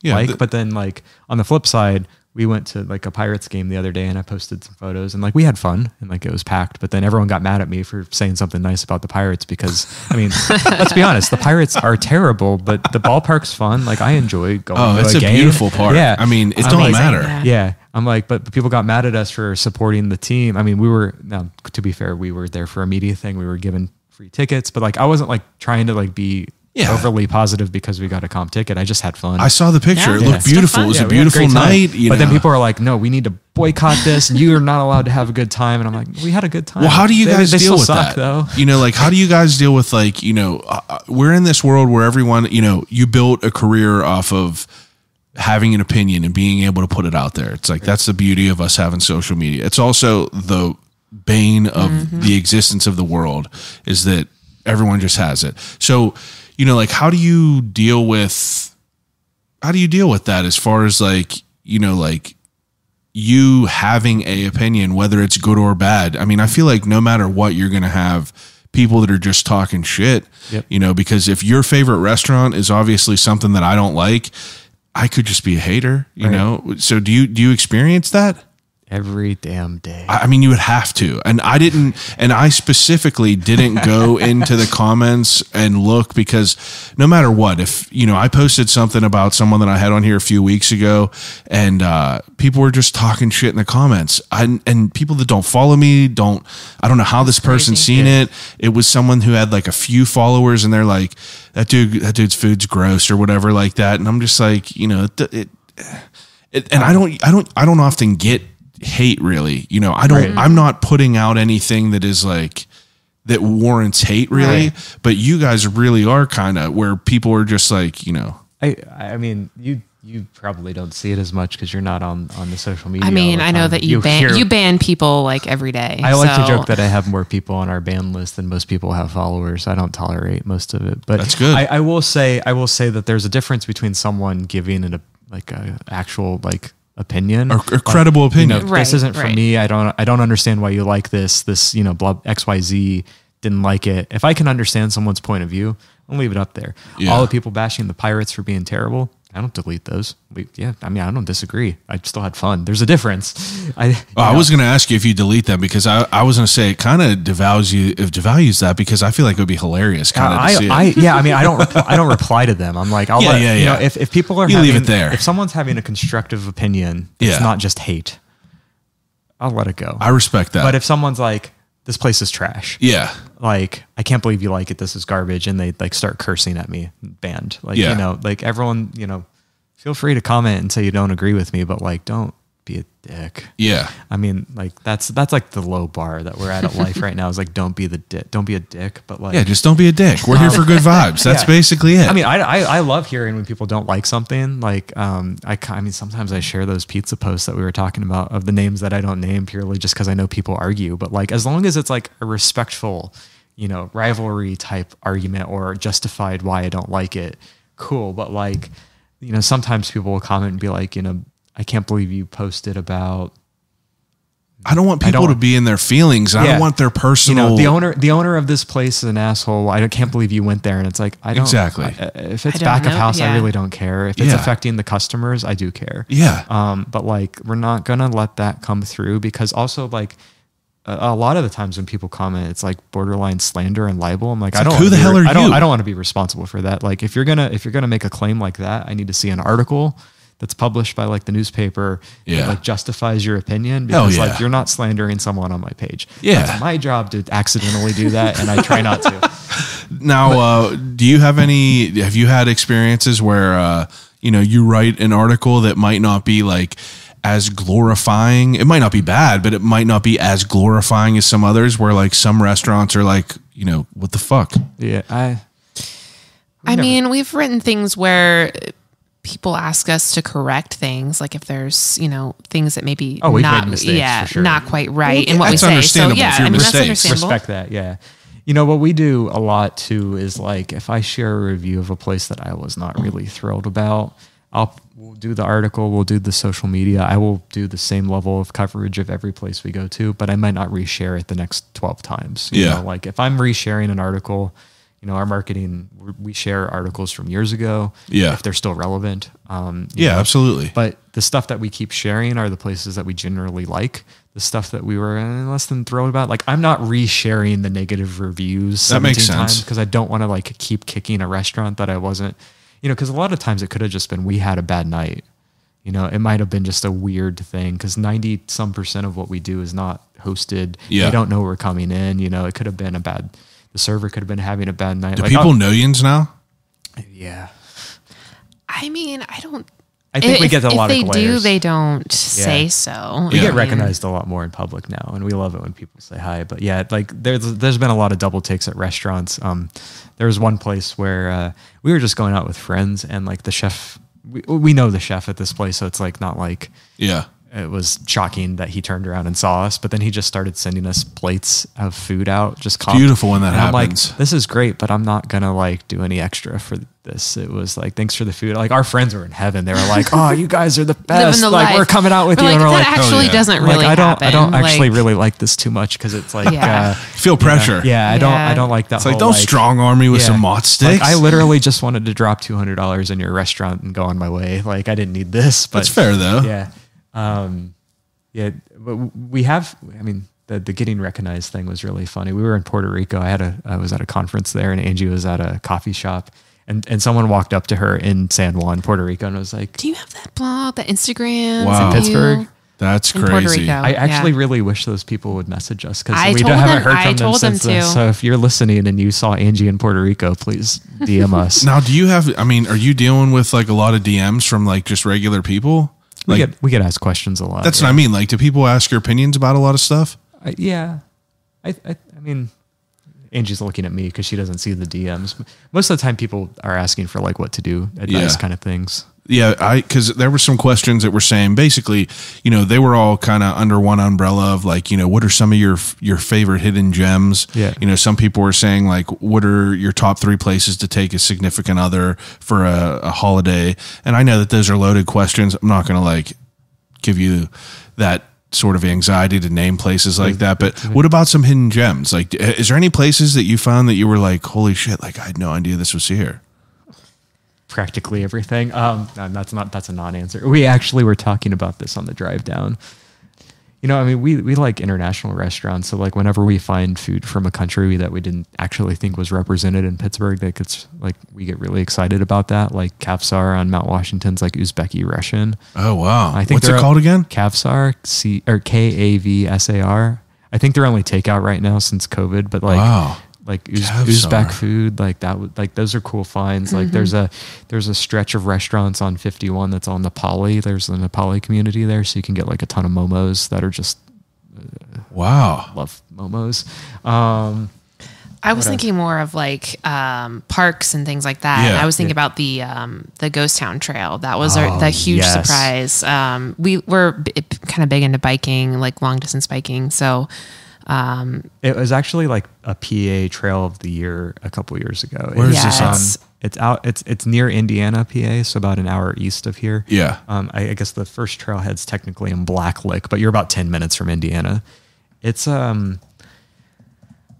like, but then like on the flip side, we went to like a Pirates game the other day, and I posted some photos, and like we had fun, and like it was packed, but then everyone got mad at me for saying something nice about the Pirates, because I mean, let's be honest, the Pirates are terrible, but the ballpark's fun. Like I enjoy going to a game. Oh, it's a beautiful park. Yeah. I mean, it don't matter. Yeah. I'm like, but people got mad at us for supporting the team. I mean, now to be fair, we were there for a media thing. We were given free tickets, but like, I wasn't like trying to like be overly positive because we got a comp ticket. I just had fun. I saw the picture. It looked beautiful. It was a beautiful night. But then people are like, no, we need to boycott this, and you're not allowed to have a good time. And I'm like, we had a good time. Well, how do you guys deal with that? Though? You know, like, how do you guys deal with like, you know, we're in this world where everyone, you know, you built a career off of having an opinion and being able to put it out there. It's like, that's the beauty of us having social media. It's also the bane of the existence of the world, is that everyone just has it. So, you know, like, how do you deal with that as far as like, you know, like you having a opinion, whether it's good or bad? I mean, I feel like no matter what, you're going to have people that are just talking shit, you know, because if your favorite restaurant is obviously something that I don't like, I could just be a hater, you know? So do you experience that? Every damn day. I mean, you would have to. And I specifically didn't go into the comments and look, because no matter what, if, you know, I posted something about someone that I had on here a few weeks ago, and people were just talking shit in the comments, and people that don't follow me, I don't know how this person's seen it. It was someone who had like a few followers, and they're like, that dude's food's gross or whatever like that. And I'm just like, you know, and I don't often get hate, really. You know, I'm not putting out anything that is like that warrants hate, really. But you guys really are kind of where people are just like, you know, I mean, you probably don't see it as much because you're not on the social media. I mean, I know that you ban people like every day. I like to joke that I have more people on our ban list than most people have followers. I don't tolerate most of it, but that's good. I will say that there's a difference between someone giving it a actual like opinion or credible opinion. You know, this isn't for me. I don't understand why you like this, you know, blah, XYZ didn't like it. If I can understand someone's point of view, I'll leave it up there. All the people bashing the Pirates for being terrible, I don't delete those. I mean, I don't disagree. I still had fun. There's a difference. I was going to ask you if you delete them, because I was going to say it kind of devalues that, because I feel like it would be hilarious kind of to see it. Yeah, I mean, I don't reply to them. I'm like, you know, if people are leave it there. If someone's having a constructive opinion, it's not just hate, I'll let it go. I respect that. But if someone's like, this place is trash. Yeah. Like, I can't believe you like it. This is garbage. And they like start cursing at me, banned. Like, you know, like everyone, you know, feel free to comment and say you don't agree with me, but like, don't be a dick. Yeah. I mean, like that's like the low bar that we're at life right now, is like, don't be a dick, but like, just don't be a dick. We're here for good vibes. That's basically it. I mean, I love hearing when people don't like something. Like, I mean, sometimes I share those pizza posts that we were talking about of the names that I don't name, purely just because I know people argue. But like, as long as it's like a respectful, you know, rivalry type argument or justified why I don't like it, cool. But like, you know, sometimes people will comment and be like, you know, I can't believe you posted about. I don't want people to be in their feelings. I don't want their personal. You know, the owner of this place is an asshole. I can't believe you went there. And it's like, I don't. Exactly. If it's back of house, I really don't care. If it's affecting the customers, I do care. Yeah. But like, we're not gonna let that come through, because also like, a lot of the times when people comment, it's like borderline slander and libel. I'm like, who the hell are you? I don't want to be responsible for that. Like, if you're gonna make a claim like that, I need to see an article that's published by like the newspaper that like justifies your opinion, because like, you're not slandering someone on my page. It's my job to accidentally do that, and I try not to. Now, have you had experiences where you know, you write an article that might not be like as glorifying? It might not be bad, but it might not be as glorifying as some others, where like some restaurants are like, you know, what the fuck? Yeah. I mean, we've written things where people ask us to correct things, like if there's, you know, things that maybe we've made mistakes, for sure. not quite right in what we that's say. Understandable. So yeah, I mean, that's understandable. Respect that. Yeah. You know, what we do a lot too is like, if I share a review of a place that I was not really thrilled about, we'll do the article, we'll do the social media. I will do the same level of coverage of every place we go to, but I might not reshare it the next 12 times. You know, like if I'm resharing an article, you know, our marketing, we share articles from years ago. Yeah. If they're still relevant. You know, absolutely. But the stuff that we keep sharing are the places that we generally like. The stuff that we were less than thrilled about. Like, I'm not resharing the negative reviews 17 times, because I don't want to like keep kicking a restaurant that I wasn't, you know, because a lot of times it could have just been, we had a bad night. You know, it might have been just a weird thing, because 90% of what we do is not hosted. Yeah. They don't know we're coming in. You know, it could have been the server could have been having a bad night. Do people know Yinz now? Yeah. I mean, I think we get a lot of glares. If they do, they don't say so. We get recognized a lot more in public now, and we love it when people say hi. But yeah, like there's been a lot of double takes at restaurants. There was one place where we were just going out with friends, and like the chef, we know the chef at this place, so it's like not like it was shocking that he turned around and saw us, but then he just started sending us plates of food out. Just beautiful when that happens. I'm like, this is great, but I'm not gonna like do any extra for this. It was like, thanks for the food. Like, our friends were in heaven. They were like, oh, you guys are the best. Like, life. We're coming out with you. Like, and we're that like, actually doesn't really happen. I don't actually really like this too much, because it's like feel pressure. I don't like that. It's like, don't strong arm me with some mott sticks. Like, I literally just wanted to drop $200 in your restaurant and go on my way. Like, I didn't need this. But that's fair though. Yeah, but we have. I mean, the getting recognized thing was really funny. We were in Puerto Rico. I was at a conference there, and Angie was at a coffee shop, and someone walked up to her in San Juan, Puerto Rico, and was like, "Do you have that blog, that Instagram? Wow, in Pittsburgh." That's in Puerto crazy. Rico. I actually really wish those people would message us, because we told haven't them- heard from I them told them since then. to. So if you're listening and you saw Angie in Puerto Rico, please DM us. Now, do you have? I mean, are you dealing with like a lot of DMs from like just regular people? Like, we get asked questions a lot. That's what I mean. Like, do people ask your opinions about a lot of stuff? I mean, Angie's looking at me because she doesn't see the DMs. Most of the time, people are asking for like what to do, advice kind of things. Yeah, because there were some questions that were saying basically, you know, they were all kind of under one umbrella of like, you know, what are some of your favorite hidden gems? Yeah. You know, some people were saying like, what are your top 3 places to take a significant other for a holiday? And I know that those are loaded questions. I'm not going to like give you that sort of anxiety to name places like that. But what about some hidden gems? Like, is there any places that you found that you were like, holy shit, like I had no idea this was here? practically everything. No, that's a non-answer. We actually were talking about this on the drive down. You know, I mean, we like international restaurants. So like whenever we find food from a country that we didn't actually think was represented in Pittsburgh, like it's like we get really excited about that. Like Kavsar on Mount Washington's like Uzbeki Russian. Oh wow! I think What's it called again? Kavsar, Kavsar. I think they're only takeout right now since COVID, but like Wow. like Kavsar. Uzbek food, like that would like those are cool finds. Like there's a stretch of restaurants on 51 that's on Nepali. There's a Nepali community there, so you can get like a ton of momos that are just Wow. love momos. I was thinking more of like parks and things like that. Yeah. I was thinking about the Ghost Town Trail. That was the huge yes. surprise. We were kind of big into biking, like long distance biking. So It was actually like a PA Trail of the Year a couple years ago. Where's Yeah, this on? It's out. It's near Indiana, PA, so about an hour east of here. Yeah. I guess the first trailhead's technically in Black Lick, but you're about 10 minutes from Indiana. It's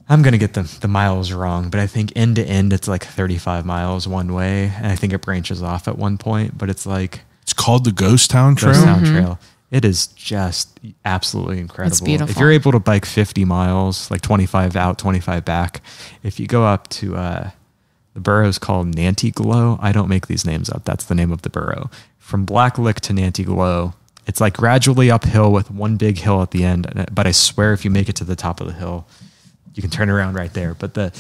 I'm gonna get the miles wrong, but I think end to end it's like 35 miles one way, and I think it branches off at one point. But it's like It's called the Ghost Town Trail. Ghost Town Trail. It is just absolutely incredible. It's beautiful. If you're able to bike 50 miles, like 25 out, 25 back, if you go up to the borough's called Nantiglow. I don't make these names up. That's the name of the borough. From Black Lick to Nantiglow, it's like gradually uphill with one big hill at the end. But I swear if you make it to the top of the hill, you can turn around right there. But the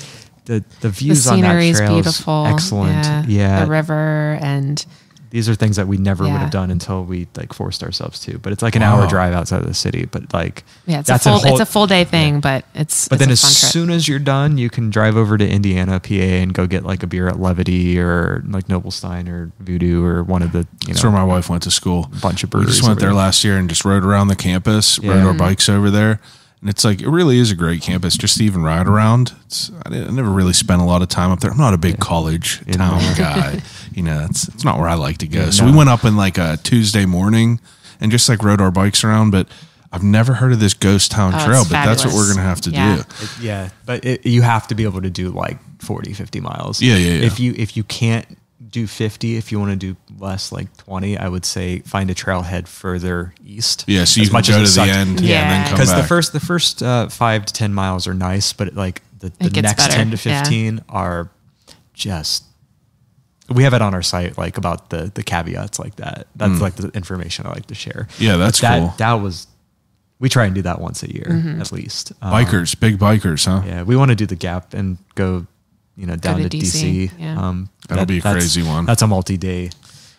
views the on that scenery is trail is beautiful. excellent. Yeah. The river and These are things that we never would Yeah. have done until we like forced ourselves to. But it's like an hour drive outside of the city. But like it's a full day thing, but it's But then a as fun trip. soon as you're done, you can drive over to Indiana, PA, and go get like a beer at Levity or like Noblestein or Voodoo or one of the That's where my wife went to school. bunch of We breweries just went over there there. last year and just rode around the campus, rode our bikes over there. And it's like, it really is a great campus just to even ride around. I never really spent a lot of time up there. I'm not a big college town guy. You know, it's not where I like to go. So we went up in like a Tuesday morning and just like rode our bikes around. But I've never heard of this Ghost Town Trail, it's but that's what fabulous. we're going to have to Yeah. do. Yeah, but you have to be able to do like 40, 50 miles. Yeah. If you can't do 50, if you want to do less, like 20, I would say find a trailhead further east. Yeah, so you As can much go as to it the sucks. end Yeah. and then come Because back. the first 5 to 10 miles are nice, but like the It gets next better. 10 to 15 are just. We have it on our site, like about the caveats like that. That's like the information I like to share. Yeah, that's cool. That was. We try and do that once a year at least. Bikers, big bikers, huh? Yeah, we want to do the Gap and go, down to to DC. DC, yeah. That'll be a crazy one. That's a multi-day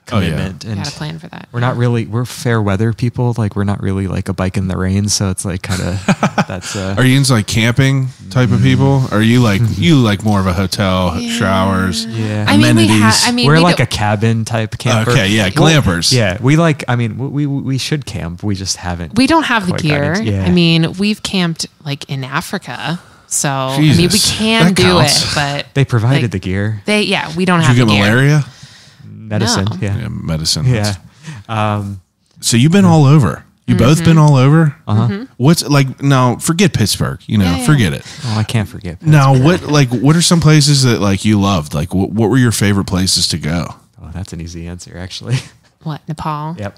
commitment, You and got to plan for that. we're fair weather people. Like we're not really like a bike in the rain, so it's like kind of that's. Are you into like camping type of people? Or are you like more of a hotel, showers, Yeah. I mean, amenities? we're we like do- a cabin type camper. Okay, yeah, glampers. Yeah, we like. I mean, we should camp. We just haven't. We don't have the quite gear. gotten into- yeah. I mean, we've camped like in Africa. So, I mean, we Jesus, can that do counts. it, but they provided like, the gear, we don't Did have you get the gear. malaria? medicine. No. Yeah, Yeah, medicine. yeah. So you've been all over. You both been all over? Uh-huh. What's like now, forget Pittsburgh, Yeah. forget it. Oh, I can't forget. Now what are some places that like you loved? Like what were your favorite places to go? Oh, that's an easy answer, actually. What, Nepal? Yep.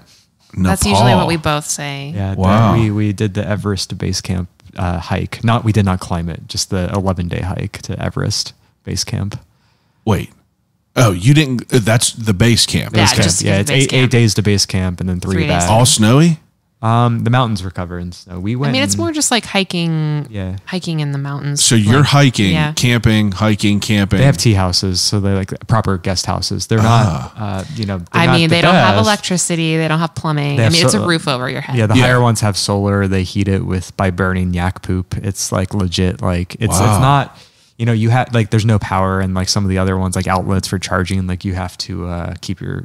That's usually what we both say. Yeah. Wow. We did the Everest base camp hike. We did not climb it. Just the 11-day hike to Everest base camp. Wait. Oh, you didn't that's the base camp. Yeah, Base camp. just Yeah, it's base 8 camp. days to base camp and then 3 3 days. back. All snowy? The mountains were covered in snow. We went. I mean, it's and- more just like hiking. Yeah. Hiking in the mountains. So you're Like, hiking, yeah. camping, camping. They have tea houses, so they're like proper guest houses. They're not, they're I not mean, the they don't have best. electricity. They don't have plumbing. They I have mean, it's a so- roof over your head. Yeah, the Yeah. higher ones have solar. They heat it by burning yak poop. It's like legit. Like it's Wow. not. You have like there's no power, and like some of the other ones like outlets for charging. Like you have to keep your.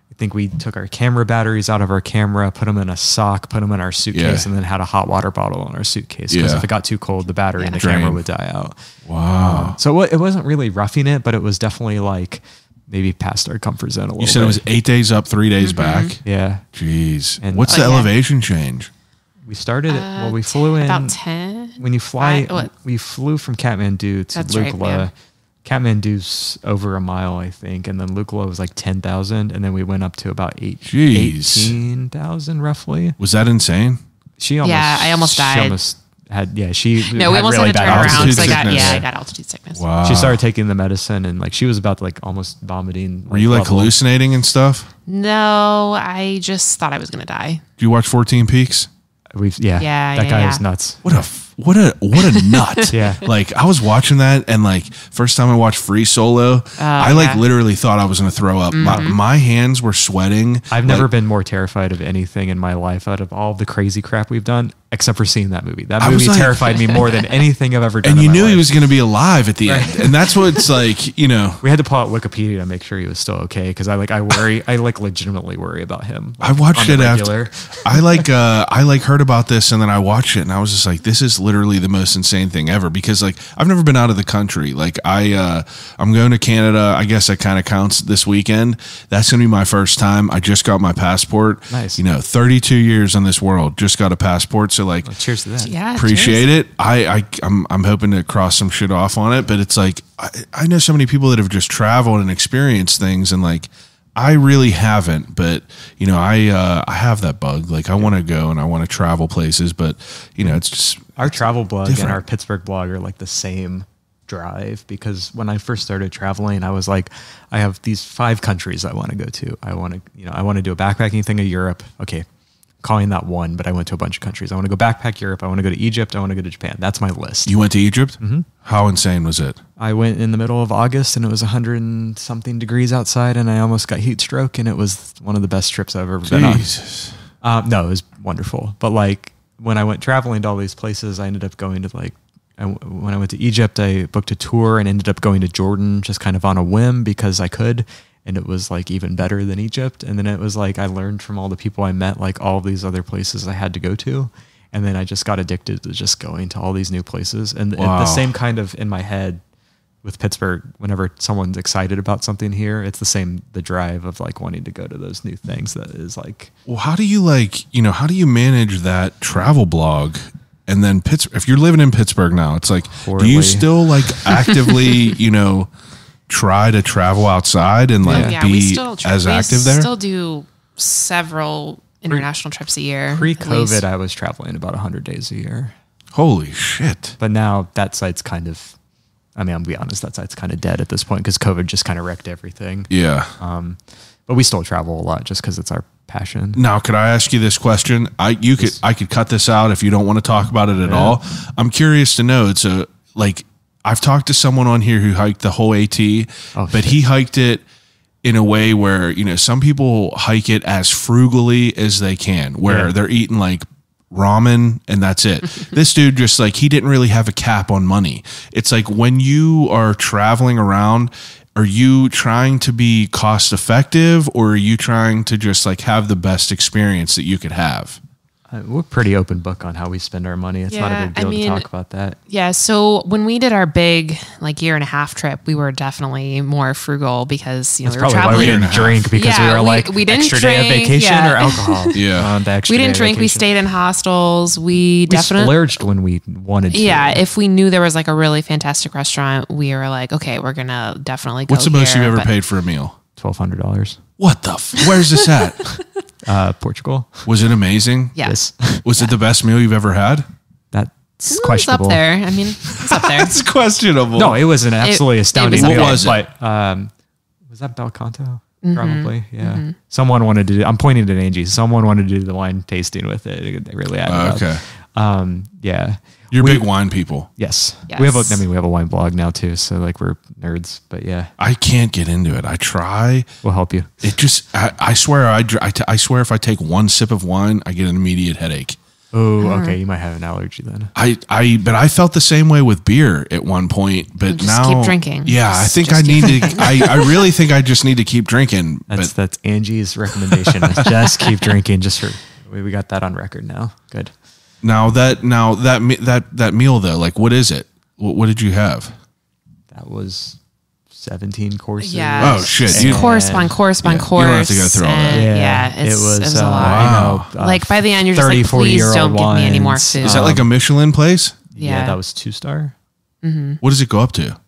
I think we took our camera batteries out of our camera, put them in a sock, put them in our suitcase, Yeah. and then had a hot water bottle in our suitcase because Yeah. if it got too cold, the battery in the Drain. camera would die out. Wow. So it wasn't really roughing it, but it was definitely like maybe past our comfort zone a little You said bit. it was 8 days up, 3 days back. Yeah. Jeez. And- What's But the yeah. elevation change? We started it. Well, we flew in About 10. when you fly. What? We flew from Kathmandu to That's right, Lukla. yeah. Kathmandu's over a mile, I think, and then Lukla was like 10,000, and then we went up to about Jeez. 18,000 roughly. Was that insane? I almost died. She almost had, No, we almost really had to turn bad around. altitude So sickness. I got altitude sickness. Wow. She started taking the medicine, and like she was about to like almost vomiting. Were you like hallucinating and stuff? No, I just thought I was going to die. Do you watch 14 Peaks? That guy is nuts. What a nut. Yeah. Like I was watching that and like first time I watched Free Solo, I like literally thought I was going to throw up. My hands were sweating. I've never been more terrified of anything in my life out of all the crazy crap we've done, except for seeing that movie. That movie terrified me more than anything I've ever done. And you knew life. he was going to be alive at the end. And that's what it's like, you know. We had to pull out Wikipedia to make sure he was still okay because I legitimately worry about him. I watched it after I heard about this and then I watched it and I was just like, this is literally the most insane thing ever because like I've never been out of the country. Like I'm going to Canada. I guess that kind of counts this weekend. That's going to be my first time. I just got my passport. Nice. 32 years on this world, just got a passport. So like, cheers to that. Yeah. appreciate it. I'm hoping to cross some shit off on it, but it's like, I know so many people that have just traveled and experienced things and like, I really haven't, but I have that bug. Like I want to go and I want to travel places, but it's just our travel blog different. and our Pittsburgh blog are like the same drive because when I first started traveling, I was like, I have these 5 countries I want to go to. I want to do a backpacking thing in Europe. Okay. Calling that one, but I went to a bunch of countries. I want to go backpack Europe. I want to go to Egypt. I want to go to Japan. That's my list. You went to Egypt? Mm-hmm. How insane was it? I went in the middle of August and it was 100 and something degrees outside and I almost got heat stroke and it was one of the best trips I've ever been on. No, it was wonderful. But like when I went traveling to all these places, I ended up going to when I went to Egypt, I booked a tour and ended up going to Jordan just kind of on a whim because I could. And it was like even better than Egypt. And then it was like I learned from all the people I met, like all of these other places I had to go to. And then I just got addicted to just going to all these new places. And the same kind of in my head with Pittsburgh, whenever someone's excited about something here, it's the drive of like wanting to go to those new things that is like. Well, how do you manage that travel blog? And then if you're living in Pittsburgh now, it's like, do you still like actively, try to travel outside and like be as active there? We still do several international trips a year. Pre-COVID, I was traveling about 100 days a year. Holy shit. But now that site's kind of, I'll be honest, that site's kind of dead at this point because COVID just kind of wrecked everything. Yeah. But we still travel a lot just because it's our passion. Now, could I ask you this question? I could cut this out if you don't want to talk about it at all. I'm curious to know. It's I've talked to someone on here who hiked the whole AT, but he hiked it in a way where, some people hike it as frugally as they can, where they're eating like ramen and that's it. This dude just like, he didn't really have a cap on money. It's like when you are traveling around, are you trying to be cost effective or are you trying to just like have the best experience that you could have? We're pretty open book on how we spend our money. It's not a big deal to talk about that. Yeah. So when we did our big year and a half trip, we were definitely more frugal because we were traveling. Why we didn't drink because we were we didn't extra drink, day of vacation or alcohol. We didn't drink. We stayed in hostels. We definitely splurged when we wanted to. Yeah. If we knew there was like a really fantastic restaurant, we were like, okay, we're gonna definitely go. What's the most you've ever paid for a meal? $1,200. What the? Where's this at? Portugal. Was it amazing? Yes. Was it the best meal you've ever had? That's questionable. It's up there. It's up there. It's questionable. No, it was an absolutely astounding meal. What was it? But, was that Bel Canto? Probably. Yeah. Mm-hmm. Someone wanted to do, I'm pointing at Angie. Someone wanted to do the wine tasting with it. They really added up. Yeah. You're big wine people. Yes. We have a wine blog now too. So like we're nerds, but yeah. I can't get into it. I try. We'll help you. It just, I swear if I take one sip of wine, I get an immediate headache. Oh, okay. You might have an allergy then. But I felt the same way with beer at one point, but just now keep drinking. Yeah. I think I need to, I really think I just need to keep drinking. That's Angie's recommendation is just keep drinking. We got that on record now. Good. Now that meal though, like what is it? What did you have? That was 17 courses. Yeah. Oh shit! Course upon course upon course. You don't have to go through all that. Yeah, it was a lot. Wow. Like by the end, you're just like, please don't give me any more food. Is that like a Michelin place? Yeah, that was 2-star. Mm-hmm. What does it go up to?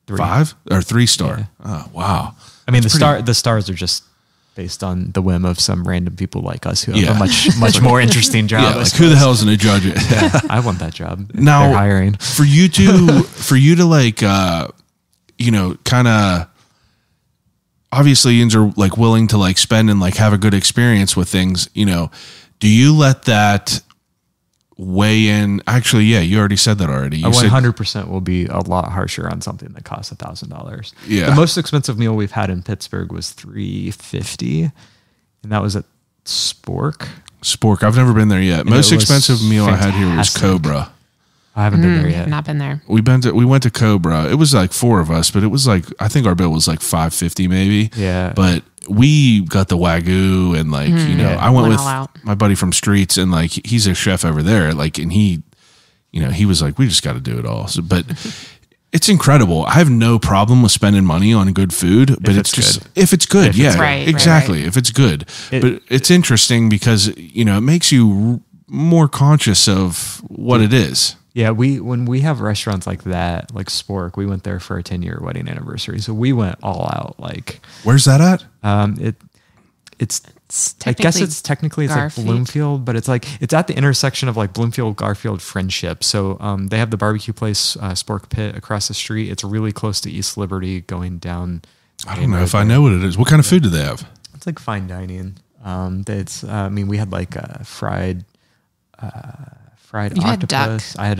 5 or 3 star. Yeah. Oh, wow. I mean, the stars are just based on the whim of some random people like us who have a much more interesting job. Yeah, like who the hell's going to judge it? Yeah, I want that job. Now, they're hiring. for you to like, kind of, obviously Yinzer like willing to like spend and like have a good experience with things, do you let that weigh in? Actually, yeah, you already said that already. You 100% will be a lot harsher on something that costs $1,000. Yeah. The most expensive meal we've had in Pittsburgh was $350, and that was at Spork. I've never been there yet. Most expensive meal I had here was Cobra. I haven't been there yet. Not been there. We went to Cobra. It was like 4 of us, but it was like, I think our bill was like $550 maybe. Yeah. But we got the Wagyu and like, I went with my buddy from Streets and like, he's a chef over there. Like, and he was like, we just got to do it all. So, but it's incredible. I have no problem with spending money on good food, but it's just, if it's good. Yeah, right, exactly. Right. If it's good, but it's interesting because, it makes you more conscious of what it is. Yeah, when we have restaurants like that, like Spork, we went there for a 10-year wedding anniversary. So we went all out. Like, where's that at? It's I guess it's technically it's like Bloomfield, but it's at the intersection of like Bloomfield, Garfield, Friendship. So they have the barbecue place, Spork Pit, across the street. It's really close to East Liberty, going down. I don't know if I know what it is. What kind of food do they have? It's like fine dining. We had like a fried octopus. I had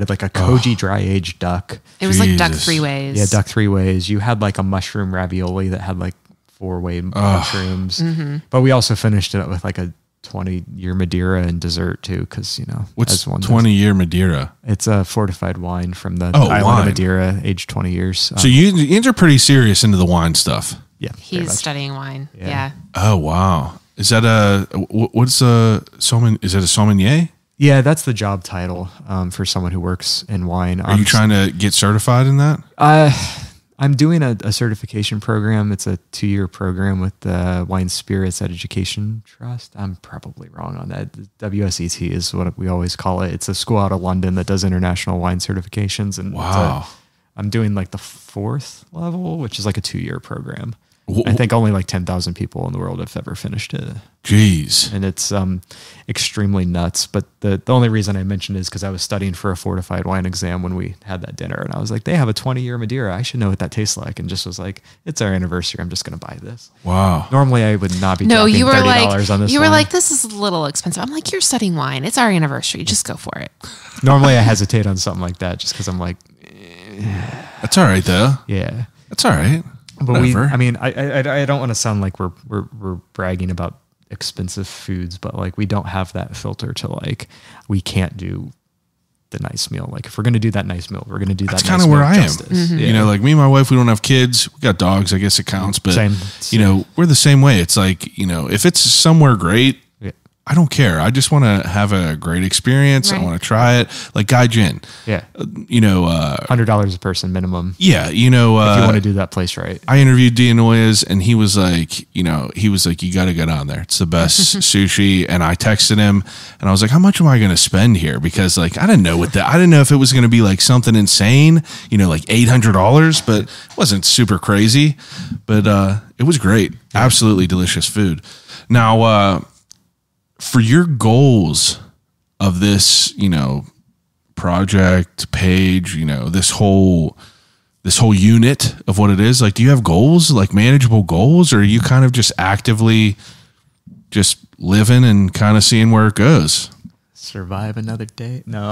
like a koji dry aged duck. It was like duck 3 ways. Yeah, duck 3 ways. You had like a mushroom ravioli that had like 4-way mushrooms. Mm-hmm. But we also finished it up with like a 20-year Madeira and dessert too, because what's 20-year Madeira? It's a fortified wine from the island of Madeira, aged 20 years. So you are pretty serious into the wine stuff. Yeah, he's studying wine. Yeah. Oh wow, is that what's a sommelier? Is it a sommelier? Yeah, that's the job title for someone who works in wine. Are you trying to get certified in that? I'm doing a certification program. It's a 2-year program with the Wine Spirits Education Trust. I'm probably wrong on that. WSET is what we always call it. It's a school out of London that does international wine certifications. And wow. I'm doing like the 4th level, which is like a 2-year program. I think only like 10,000 people in the world have ever finished it. Jeez. And it's extremely nuts. But the only reason I mentioned it is because I was studying for a fortified wine exam when we had that dinner. And I was like, they have a 20-year Madeira. I should know what that tastes like. And just was like, it's our anniversary. I'm just going to buy this. Wow. Normally I would not be dropping $30 on this. You were like, this is a little expensive. I'm like, you're studying wine. It's our anniversary. Just go for it. Normally I hesitate on something like that just because I'm like, that's all right though. Yeah. That's all right. But I don't want to sound like we're bragging about expensive foods, but like we don't have that filter to like, we can't do the nice meal. Like if we're going to do that nice meal, we're going to do that's that nice meal. That's kind of where I am. Mm-hmm. Yeah. Like me and my wife, we don't have kids. We got dogs. I guess it counts, but we're the same way. It's like, if it's somewhere great, I don't care. I just want to have a great experience. Right. I want to try it. Like Gai Jin. Yeah. $100 a person minimum. Yeah. If you want to do that place right. I interviewed Dianoyas and he was like, you got to get on there. It's the best sushi. And I texted him and I was like, how much am I going to spend here? Because like, I didn't know if it was going to be like something insane, like $800, but it wasn't super crazy, but it was great. Absolutely delicious food. Now, for your goals of this, project page, this whole unit of what it is, like, do you have goals, like manageable goals, or are you kind of just actively just living and kind of seeing where it goes? Survive another day? No.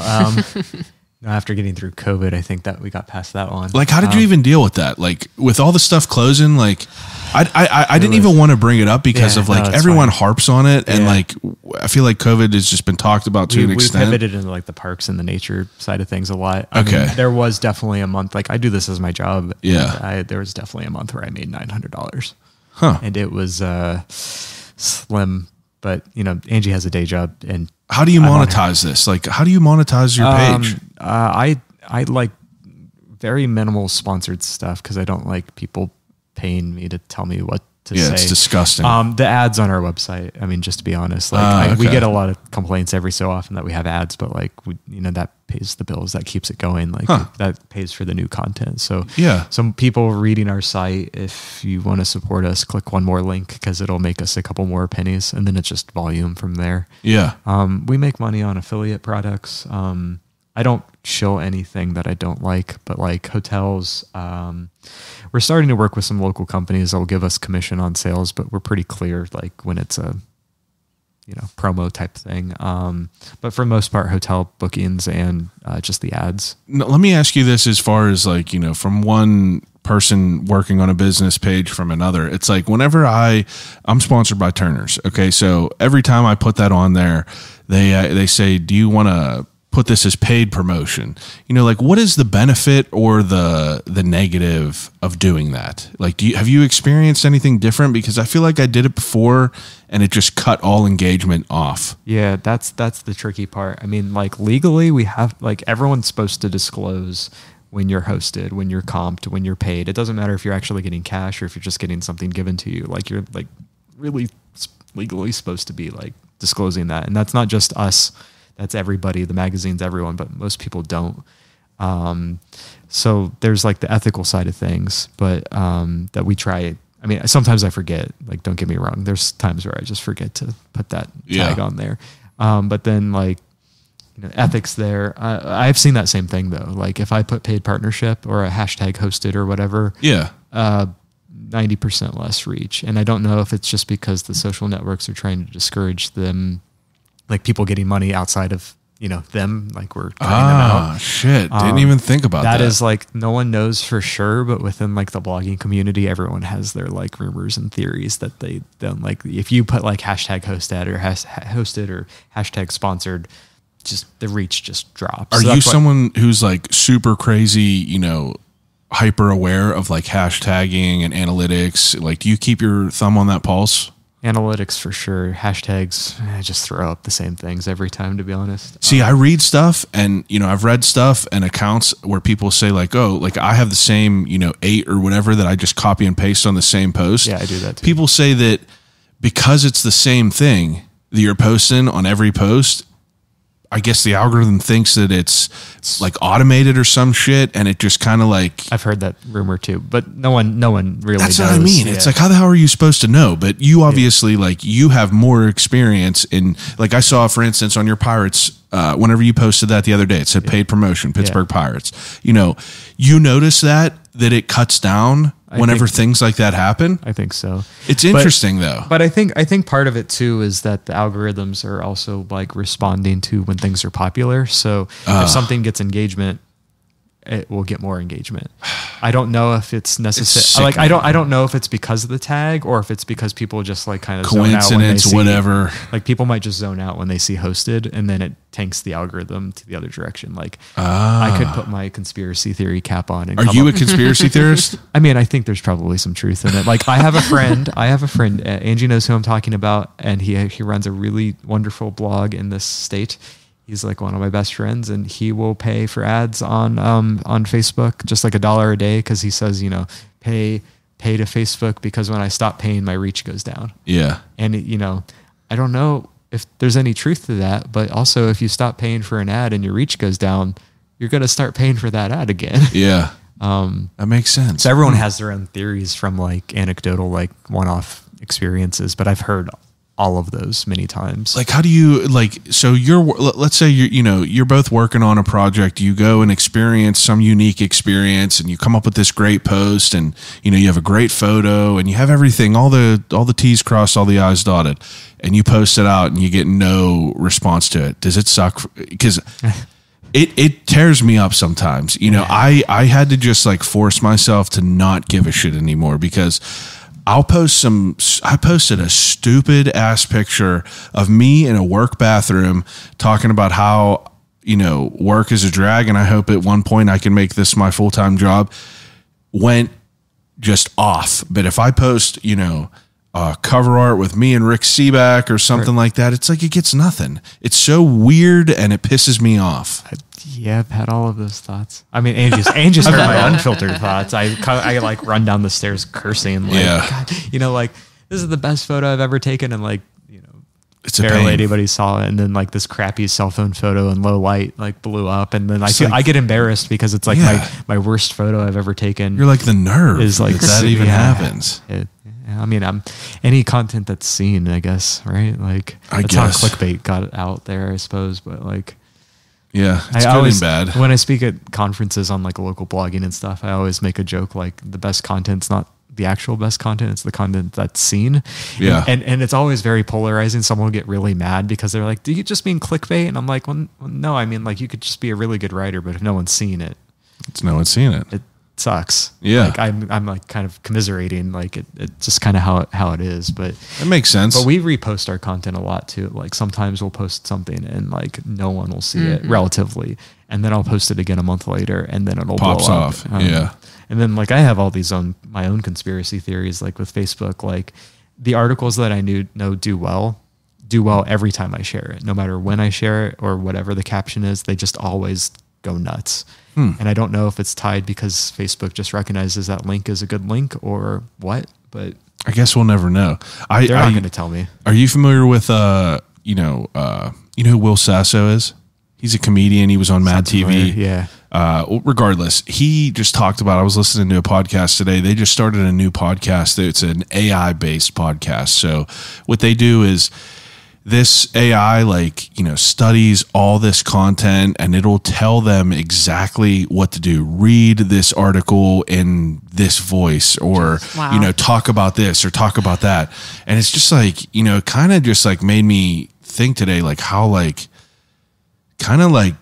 No, after getting through COVID, I think that we got past that one. Like, how did you even deal with that? Like, with all the stuff closing, like, I didn't even want to bring it up because of like everyone harps on it, and like I feel like COVID has just been talked about to an extent. We pivoted into like the parks and the nature side of things a lot. I mean, there was definitely a month, like I do this as my job. Yeah, there was definitely a month where I made $900. Huh? And it was slim, but Angie has a day job, and how do you monetize this? Like, how do you monetize your page? I like very minimal sponsored stuff because I don't like people paying me to tell me what to say. Yeah, it's disgusting. The ads on our website, I mean, just to be honest, like we get a lot of complaints every so often that we have ads, but like that pays the bills, that keeps it going. Like that pays for the new content. So some people reading our site, if you want to support us, click one more link because it'll make us a couple more pennies, and then it's just volume from there. Yeah. We make money on affiliate products. I don't show anything that I don't like, but like hotels, we're starting to work with some local companies that will give us commission on sales, but we're pretty clear like when it's a promo type thing. But for the most part, hotel bookings and just the ads. Now, let me ask you this as far as like, from one person working on a business page from another, it's like whenever I'm sponsored by Turner's. Okay. So every time I put that on there, they say, do you want to put this as paid promotion? Like what is the benefit or the negative of doing that? Like, have you experienced anything different? Because I feel like I did it before and it just cut all engagement off. Yeah, that's the tricky part. I mean, like legally we have, like everyone's supposed to disclose when you're hosted, when you're comped, when you're paid. It doesn't matter if you're actually getting cash or if you're just getting something given to you. Like you're like really legally supposed to be like disclosing that. And that's not just us. That's everybody, the magazines, everyone, but most people don't. So there's like the ethical side of things, but that we try. I mean, sometimes I forget, like, don't get me wrong. There's times where I just forget to put that tag on there. But then like, ethics there. I've seen that same thing though. Like if I put paid partnership or a hashtag hosted or whatever, 90% less reach. And I don't know if it's just because the social networks are trying to discourage them, like people getting money outside of, them, like we're cutting them out. Shit. Didn't even think about that. That is like, no one knows for sure, but within like the blogging community, everyone has their like rumors and theories that they don't like. If you put like hashtag hosted or hosted or hashtag sponsored, just the reach just drops. Are you someone who's like super crazy, hyper aware of like hashtagging and analytics? Like, do you keep your thumb on that pulse? Analytics for sure. Hashtags, I just throw up the same things every time, to be honest. See, I read stuff and, I've read stuff and accounts where people say like, oh, like I have the same, 8 or whatever that I just copy and paste on the same post. Yeah, I do that too. People say that because it's the same thing that you're posting on every post, I guess the algorithm thinks that it's like automated or some shit, and it just kind of like... I've heard that rumor too, but no one really That's knows. What I mean. Yeah. It's like, how the hell are you supposed to know? But you obviously, like, you have more experience in... Like, I saw, for instance, on your Pirates, whenever you posted that the other day, it said paid promotion, Pittsburgh Pirates. You notice that it cuts down whenever things like that happen? I think so. It's interesting though. But I think part of it too is that the algorithms are also like responding to when things are popular. So if something gets engagement, it will get more engagement. I don't know if it's necessary. Like I don't know if it's because of the tag or if it's because people just like kind of zone out when they see, whatever. Like people might just zone out when they see hosted, and then it tanks the algorithm to the other direction. Like I could put my conspiracy theory cap on. And are you a conspiracy theorist? I mean, I think there's probably some truth in it. Like I have a friend, Angie knows who I'm talking about, and he runs a really wonderful blog in this state. He's like one of my best friends, and he will pay for ads on Facebook, just like $1 a day. Cause he says, pay to Facebook because when I stop paying, my reach goes down. Yeah. And I don't know if there's any truth to that, but also if you stop paying for an ad and your reach goes down, you're going to start paying for that ad again. Yeah. That makes sense. So everyone has their own theories from like anecdotal, like one-off experiences, but I've heard all of those many times. Like, how do you so let's say you're both working on a project, you go and experience some unique experience and you come up with this great post and, you have a great photo and you have everything, all the T's crossed, all the I's dotted, and you post it out and you get no response to it. Does it suck? Because it tears me up sometimes. I had to just like force myself to not give a shit anymore because I posted a stupid ass picture of me in a work bathroom talking about how, work is a drag and I hope at one point I can make this my full-time job. Went just off. But if I post, cover art with me and Rick Seaback or something like that, it's like it gets nothing. It's so weird and it pisses me off. Yeah, I've had all of those thoughts. I mean, Angie's heard my unfiltered thoughts. I like run down the stairs cursing. Like, God, like this is the best photo I've ever taken. And like, It's a barely pain. anybody saw it, and then like this crappy cell phone photo in low light like blew up, and then I get embarrassed because it's like my worst photo I've ever taken. You're like the nerve is like that even happens. I mean, any content that's seen, I guess, right? Like that's how clickbait got out there, I suppose. But like, yeah, it's I good always, and bad. When I speak at conferences on like local blogging and stuff, I always make a joke like the best content's not the actual best content, it's the content that's seen. Yeah. And it's always very polarizing. Someone will get really mad because they're like, do you just mean clickbait? And I'm like, well, no, I mean like you could just be a really good writer, but if no one's seen it, no one's seen it. It sucks. Yeah. Like I'm like kind of commiserating, like it just kind of how it is, but it makes sense. But we repost our content a lot too. Like sometimes we'll post something and like no one will see it relatively. And then I'll post it again a month later and then it'll pops blow off. Up. Yeah. And then like I have all these my own conspiracy theories, like with Facebook, like the articles that I know do well every time I share it, no matter when I share it or whatever the caption is, they just always go nuts. And I don't know if it's tied because Facebook just recognizes that link is a good link or what, but I guess we'll never know. They're not going to tell me. Are you familiar with, you know who Will Sasso is? He's a comedian. He was on Mad TV. Yeah. Regardless, he just talked about, I was listening to a podcast today. They just started a new podcast. It's an AI based podcast. So what they do is this AI, studies all this content and it'll tell them exactly what to do. Read this article in this voice or, talk about this or talk about that. And it's just like, kind of just like made me think today, like how kind of like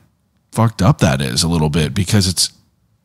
fucked up that is a little bit, because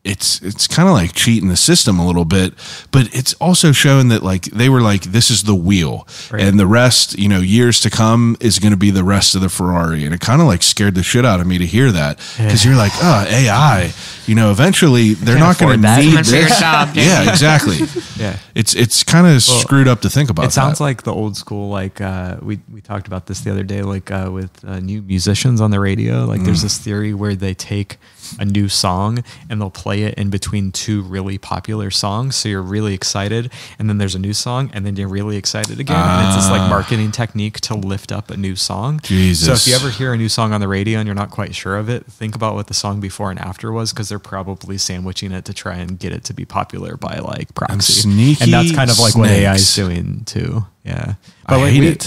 it's kind of like cheating the system a little bit, but it's also showing that like they were like, this is the wheel, right, and the rest, years to come is going to be the rest of the Ferrari. And it kind of like scared the shit out of me to hear that, because you're like, oh, AI, eventually they're not going to need this. Yeah, exactly. Yeah, it's kind of screwed up to think about. It sounds like the old school, like we talked about this the other day, like with new musicians on the radio. Like there's this theory where they take a new song and they'll play it in between two really popular songs, so you're really excited, and then there's a new song and then you're really excited again, and it's this like marketing technique to lift up a new song. Jesus. So if you ever hear a new song on the radio and you're not quite sure of it, think about what the song before and after was, because they're probably sandwiching it to try and get it to be popular by like proxy. And that's kind of like what AI is doing too. Yeah. But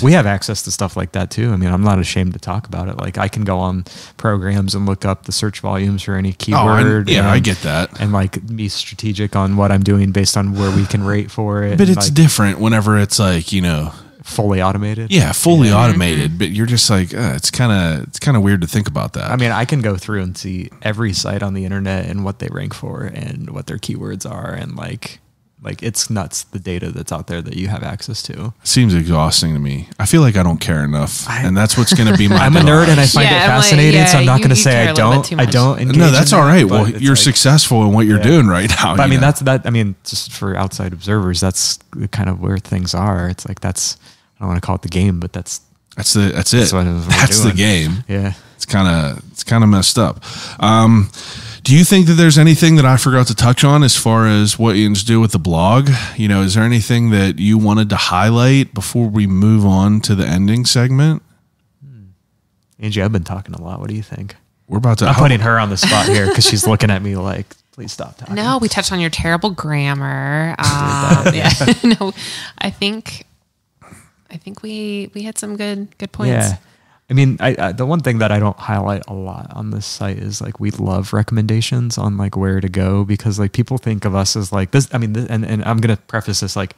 we have access to stuff like that too. I mean, I'm not ashamed to talk about it. Like I can go on programs and look up the search volumes for any keyword. I get that. And like be strategic on what I'm doing based on where we can rate for it. But it's different whenever it's like, fully automated. Yeah, fully automated. But you're just like, it's kind of weird to think about that. I mean, I can go through and see every site on the internet and what they rank for and what their keywords are, and like it's nuts, the data that's out there that you have access to. It seems exhausting to me. I feel like I don't care enough, and that's what's going to be my. I'm a nerd and I find it fascinating, so I'm not going to say I don't. No, that's all right. Well, you're successful in what you're doing right now. But I mean, just for outside observers, that's kind of where things are. It's like I don't want to call it the game, but that's it. That's the game. Yeah, it's kind of messed up. Do you think that there's anything that I forgot to touch on as far as what you do with the blog? Is there anything that you wanted to highlight before we move on to the ending segment? Angie, I've been talking a lot. What do you think? I'm putting her on the spot here because she's looking at me like, please stop talking. No, we touched on your terrible grammar. No, I think we had some good points. Yeah. I mean, the one thing that I don't highlight a lot on this site is like we love recommendations on like where to go, because like people think of us as like this. I mean, and I'm gonna preface this, like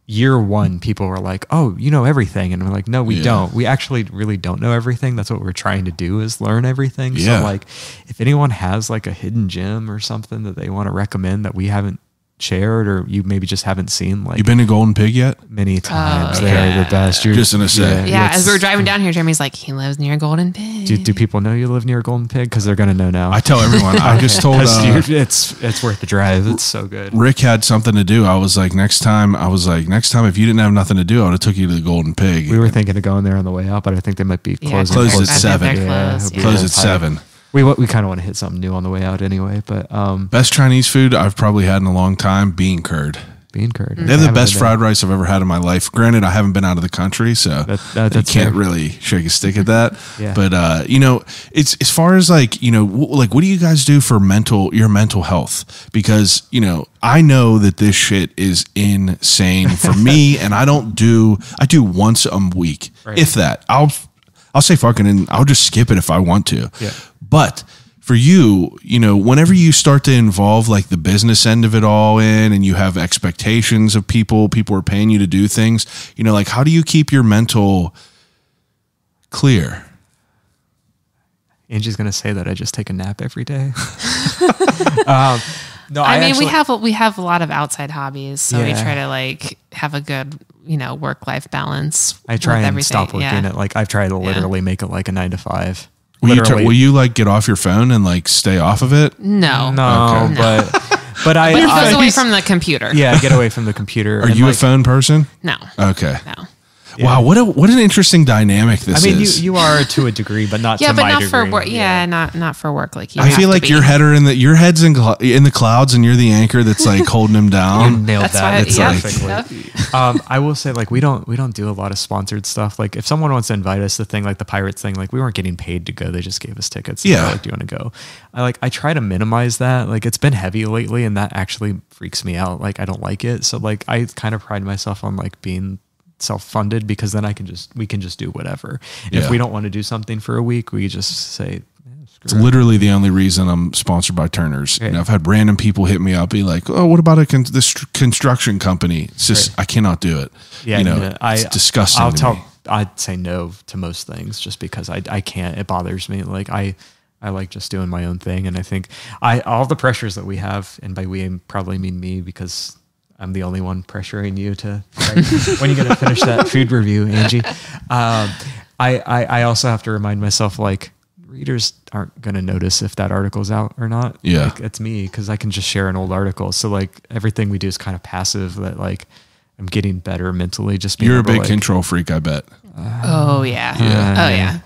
year one, people were like, "Oh, you know everything," and we're like, "No, we don't. We actually really don't know everything. That's what we're trying to do, is learn everything." Yeah. So like, if anyone has like a hidden gem or something that they want to recommend that we haven't shared, or you maybe just haven't seen, like, you been to Golden Pig yet? Many times. They're the best. You're just gonna say, as we were driving down here, Jeremy's like, he lives near Golden Pig. Do people know you live near Golden Pig? Because they're gonna know now. I tell everyone. I just told it's worth the drive. It's so good. Rick had something to do. I was like, next time if you didn't have nothing to do, I would have took you to the Golden Pig. We were thinking of going there on the way out, but I think they might be closing. Closed at 7. Closed at 7. We kind of want to hit something new on the way out anyway. But best Chinese food I've probably had in a long time, bean curd. Bean curd. They have the best fried rice I've ever had in my life. Granted, I haven't been out of the country, so I can't really shake a stick at that. Yeah. But it's as far as like what do you guys do for your mental health? Because I know that this shit is insane for me, and I do once a week, if that. I'll say fucking, and I'll just skip it if I want to. Yeah. But for you, whenever you start to involve like the business end of it all in, and you have expectations of people are paying you to do things, like how do you keep your mental clear? Angie's gonna say that I just take a nap every day. No, I mean, we have a lot of outside hobbies, so we try to like have a good, work-life balance. I try and everything. stop working at like I've tried to literally make it like a 9 to 5. Will you like get off your phone and like stay off of it? No, Okay. but I goes away from the computer. Yeah, get away from the computer. Are you a phone person? No. Okay. No. Yeah. Wow, what an interesting dynamic this is. You are to a degree, but not to but my not degree. for work. Yeah, not for work. Like I feel like your head's in the clouds, and you're the anchor that's like holding him down. You nailed that. It's perfectly. I will say, like, we don't do a lot of sponsored stuff. Like, if someone wants to invite us to thing like the Pirates thing, like we weren't getting paid to go; they just gave us tickets. Yeah. Like, do you want to go? I try to minimize that. Like, it's been heavy lately, and that actually freaks me out. Like, I don't like it. So, like, I kind of pride myself on like being self-funded, because then we can just do whatever. If we don't want to do something for a week, we just say it's literally the only reason I'm sponsored by Turner's. Right. I've had random people hit me up, be like, "Oh, what about this construction company?" It's just I cannot do it. Yeah, it's disgusting. I'd say no to most things just because I can't. It bothers me. Like I like just doing my own thing, and I think all the pressures that we have, and by we I probably mean me, because I'm the only one pressuring you to when are you going to finish that food review, Angie? I also have to remind myself, like, readers aren't going to notice if that article's out or not. Yeah. Like, it's me, because I can just share an old article. So like everything we do is kind of passive, that like I'm getting better mentally. Just being You're a big control freak, I bet. Oh yeah. Yeah. Oh yeah.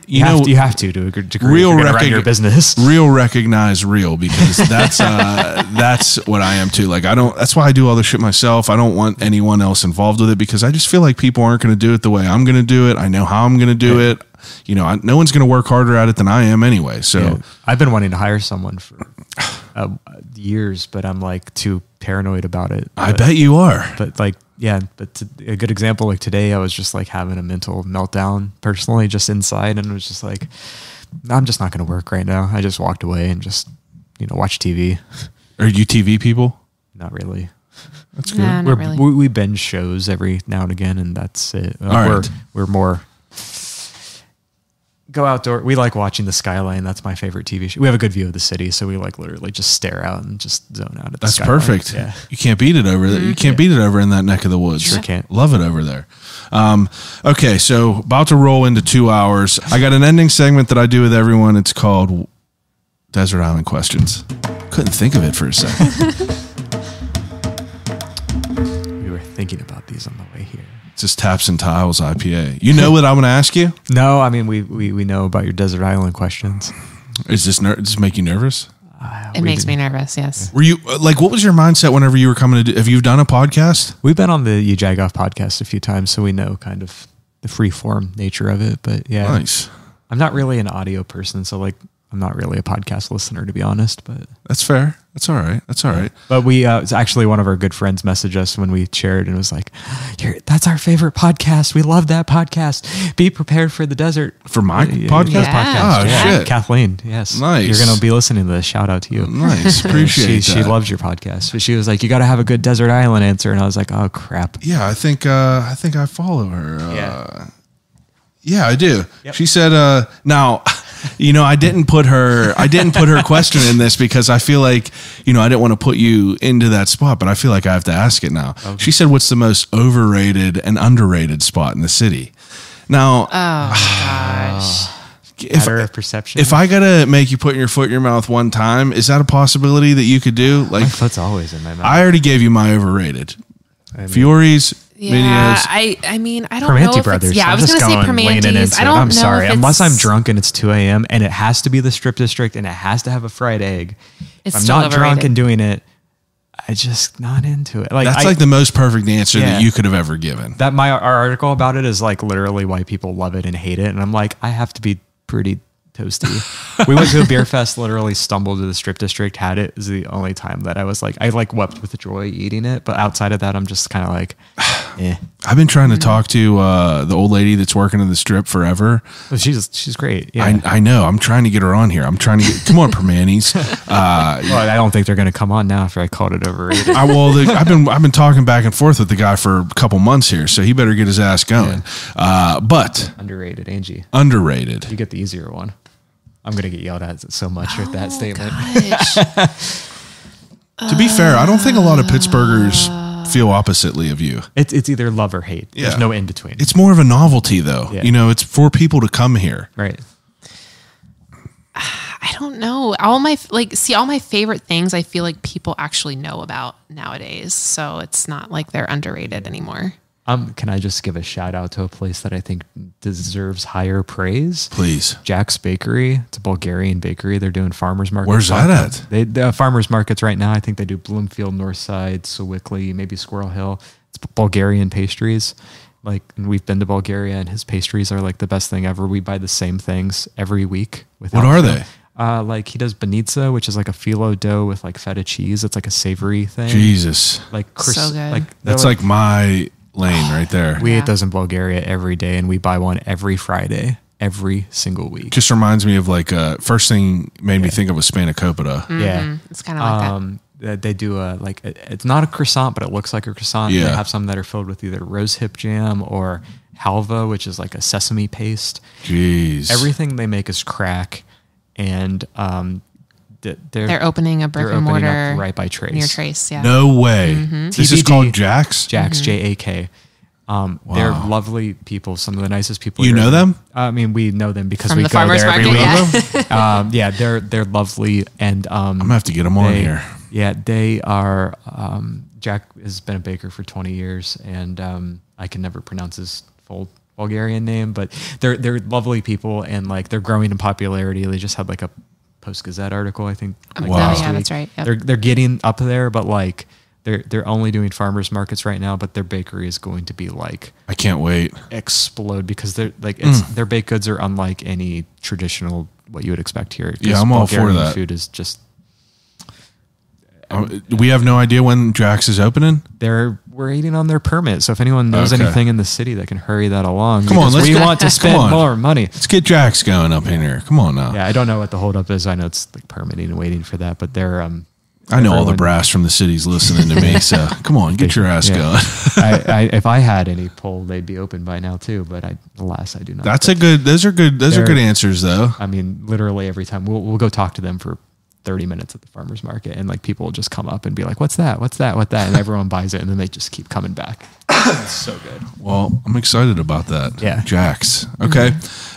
You have to a degree. Real run your business. Real recognize real, because that's what I am too. Like that's why I do all this shit myself. I don't want anyone else involved with it, because I just feel like people aren't going to do it the way I'm going to do it. I know how I'm going to do it. No one's going to work harder at it than I am anyway. So I've been wanting to hire someone for years, but I'm like too paranoid about it. I bet you are. But like, a good example, like today, I was just like having a mental meltdown personally, just inside, and it was just like, I'm just not going to work right now. I just walked away and just, watch TV. Are you TV people? Not really. That's good. Nah, not really. We binge shows every now and again, and that's it. We're more go outdoor. We like watching the skyline. That's my favorite TV show. We have a good view of the city, so we like literally just stare out and just zone out at the skyline. That's perfect. Yeah. You can't beat it over there. You can't beat it over in that neck of the woods. Sure can't. Love it over there. Okay, so about to roll into 2 hours. I got an ending segment that I do with everyone. It's called Desert Island Questions. Couldn't think of it for a second. We were thinking about these on the way here. It's just Taps and Tiles IPA. You know what I'm going to ask you? No, I mean, we know about your Desert Island questions. Is this does this make you nervous? It makes me nervous, yes. Were you like, what was your mindset whenever you were coming to do, have you done a podcast? We've been on the You Jag Off podcast a few times, so we know kind of the free form nature of it. But yeah, Nice. I'm not really an audio person, so like I'm not really a podcast listener, to be honest. But That's fair. That's all right. That's all right. But we it's actually one of our good friends messaged us when we shared and was like, "That's our favorite podcast. We love that podcast. Be prepared for the desert." For my podcast? Yeah. Oh, shit. Kathleen, yes. Nice. You're going to be listening to this. Shout out to you. Nice. Appreciate She that. loves your podcast. But she was like, "You got to have a good desert island answer." And I was like, "Oh, crap." Yeah, I think I follow her. Yeah. Yeah, I do. Yep. She said, now, I didn't put her question in this because I feel like, I didn't want to put you into that spot, but I feel like I have to ask it now. Okay. She said, what's the most overrated and underrated spot in the city? Now, Oh gosh. Matter of perception. If I got to make you put your foot in your mouth one time, is that a possibility that you could do? Like, my foot's always in my mouth. I already gave you my overrated. mean, Fiore's. Yeah, Minios. I mean, I don't Permanente know if Brothers. it's, yeah, I'm I was going to say Permanentes. I don't I'm know sorry. if Unless I'm it's- drunk and it's 2 a.m. and it has to be the strip district and it has to have a fried egg. It's if I'm still not drunk overrated. and doing it, I just not into it. Like That's like the most perfect answer Yeah. that you could have ever given. that our article about it is like literally why people love it and hate it. And I'm like, I have to be pretty toasty. We went to a beer fest, literally stumbled to the strip district, had it. It was the only time that I was like, I like wept with joy eating it. But outside of that, I'm just kind of like, eh. I've been trying to talk to the old lady that's working in the strip forever. But she's great. Yeah. I know. I'm trying to get her on here. I'm trying to get. Come on, Permanis. Well, I don't think they're going to come on now after I called it overrated. I've been talking back and forth with the guy for a couple months here, so he better get his ass going. But Underrated, Angie. underrated. You get the easier one. I'm going to get yelled at so much with that statement. To be fair, I don't think a lot of Pittsburghers feel oppositely of you. It's either love or hate. Yeah. There's no in between. It's more of a novelty, though. Yeah. You know, it's for people to come here. Right. I don't know. All my favorite things I feel like people actually know about nowadays. So it's not like they're underrated anymore. Can I just give a shout out to a place that I think deserves higher praise? Please. Jack's Bakery. It's a Bulgarian bakery. They're doing farmers markets. Where's that at? They farmers markets right now. I think they do Bloomfield, Northside, Sewickley, maybe Squirrel Hill. It's Bulgarian pastries. Like, and we've been to Bulgaria, and his pastries are like the best thing ever. We buy the same things every week. What are they? Like he does banitsa, which is like a phyllo dough with like feta cheese. It's like a savory thing. Jesus. Like So good. Like That's like my lane right there. we ate those in Bulgaria every day, and we buy one every Friday, every single week. Just reminds me of like first thing made me think of was spanakopita. Yeah. It's kind of like that. They do it's not a croissant, but it looks like a croissant. Yeah. They have some that are filled with either rose hip jam or halva, which is like a sesame paste. Jeez. Everything they make is crack, and They're opening a brick and mortar up right by Trace. near Trace. Yeah. No way. This is TBD. called Jack's? Jack's, J-A-K. They're lovely people, some of the nicest people. You here. know them? I mean, we know them because From we the go farmer's there every market, week. Yeah, they're lovely, and I'm going to have to get them on here. Yeah, they are. Jack has been a baker for 20 years, and I can never pronounce his full Bulgarian name, but they're lovely people, and like they're growing in popularity. They just had like a Post-Gazette article, I think. Like Wow. last Yeah, week. that's right. Yep. They're getting up there, but like they're only doing farmers markets right now. But their bakery is going to be like I can't wait. explode because they're like their baked goods are unlike any traditional what you would expect here. 'Cause Yeah, I'm all for Bulgarian that. Food is just We have no idea when Jack's is opening. we're waiting on their permit. So if anyone knows Okay. anything in the city that can hurry that along, Come on, because let's we get- want to come spend on. more money. Let's get Jack's going up in here. Come on now. Yeah, I don't know what the holdup is. I know it's like permitting and waiting for that, but they're I know all the everyone- brass from the city's listening to me, so come on, get your ass Yeah. going. If I had any pull, they'd be open by now too. But alas, I do not. That's a good. Those are good. Those are They're- good answers, though. I mean, literally every time we'll go talk to them for 30 minutes at the farmer's market, and like people will just come up and be like, "What's that? What's that? What's that?" And everyone buys it, and then they just keep coming back. It's so good. Well, I'm excited about that. Yeah. Jack's. Okay.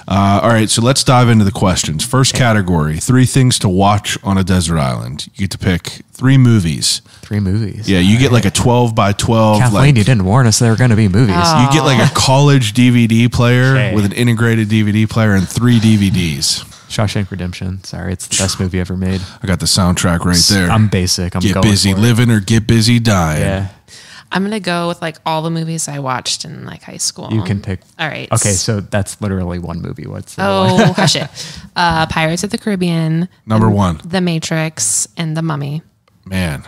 All right. So let's dive into the questions. First category: 3 things to watch on a desert island. You get to pick 3 movies. 3 movies. Yeah, you get like a 12 by 12. Kathleen, like, you didn't warn us there were going to be movies. you get like a college DVD player Okay. with an integrated DVD player and 3 DVDs. Shawshank Redemption. Sorry, it's the best movie ever made. I got the soundtrack right there. I'm basic. I'm Get going busy for it. living or get busy dying. Yeah, I'm going to go with like all the movies I watched in like high school. you can pick. All right. Okay, so that's literally one movie. What's the other one? Oh, hush it. Pirates of the Caribbean. Number 1. The Matrix and The Mummy. Man.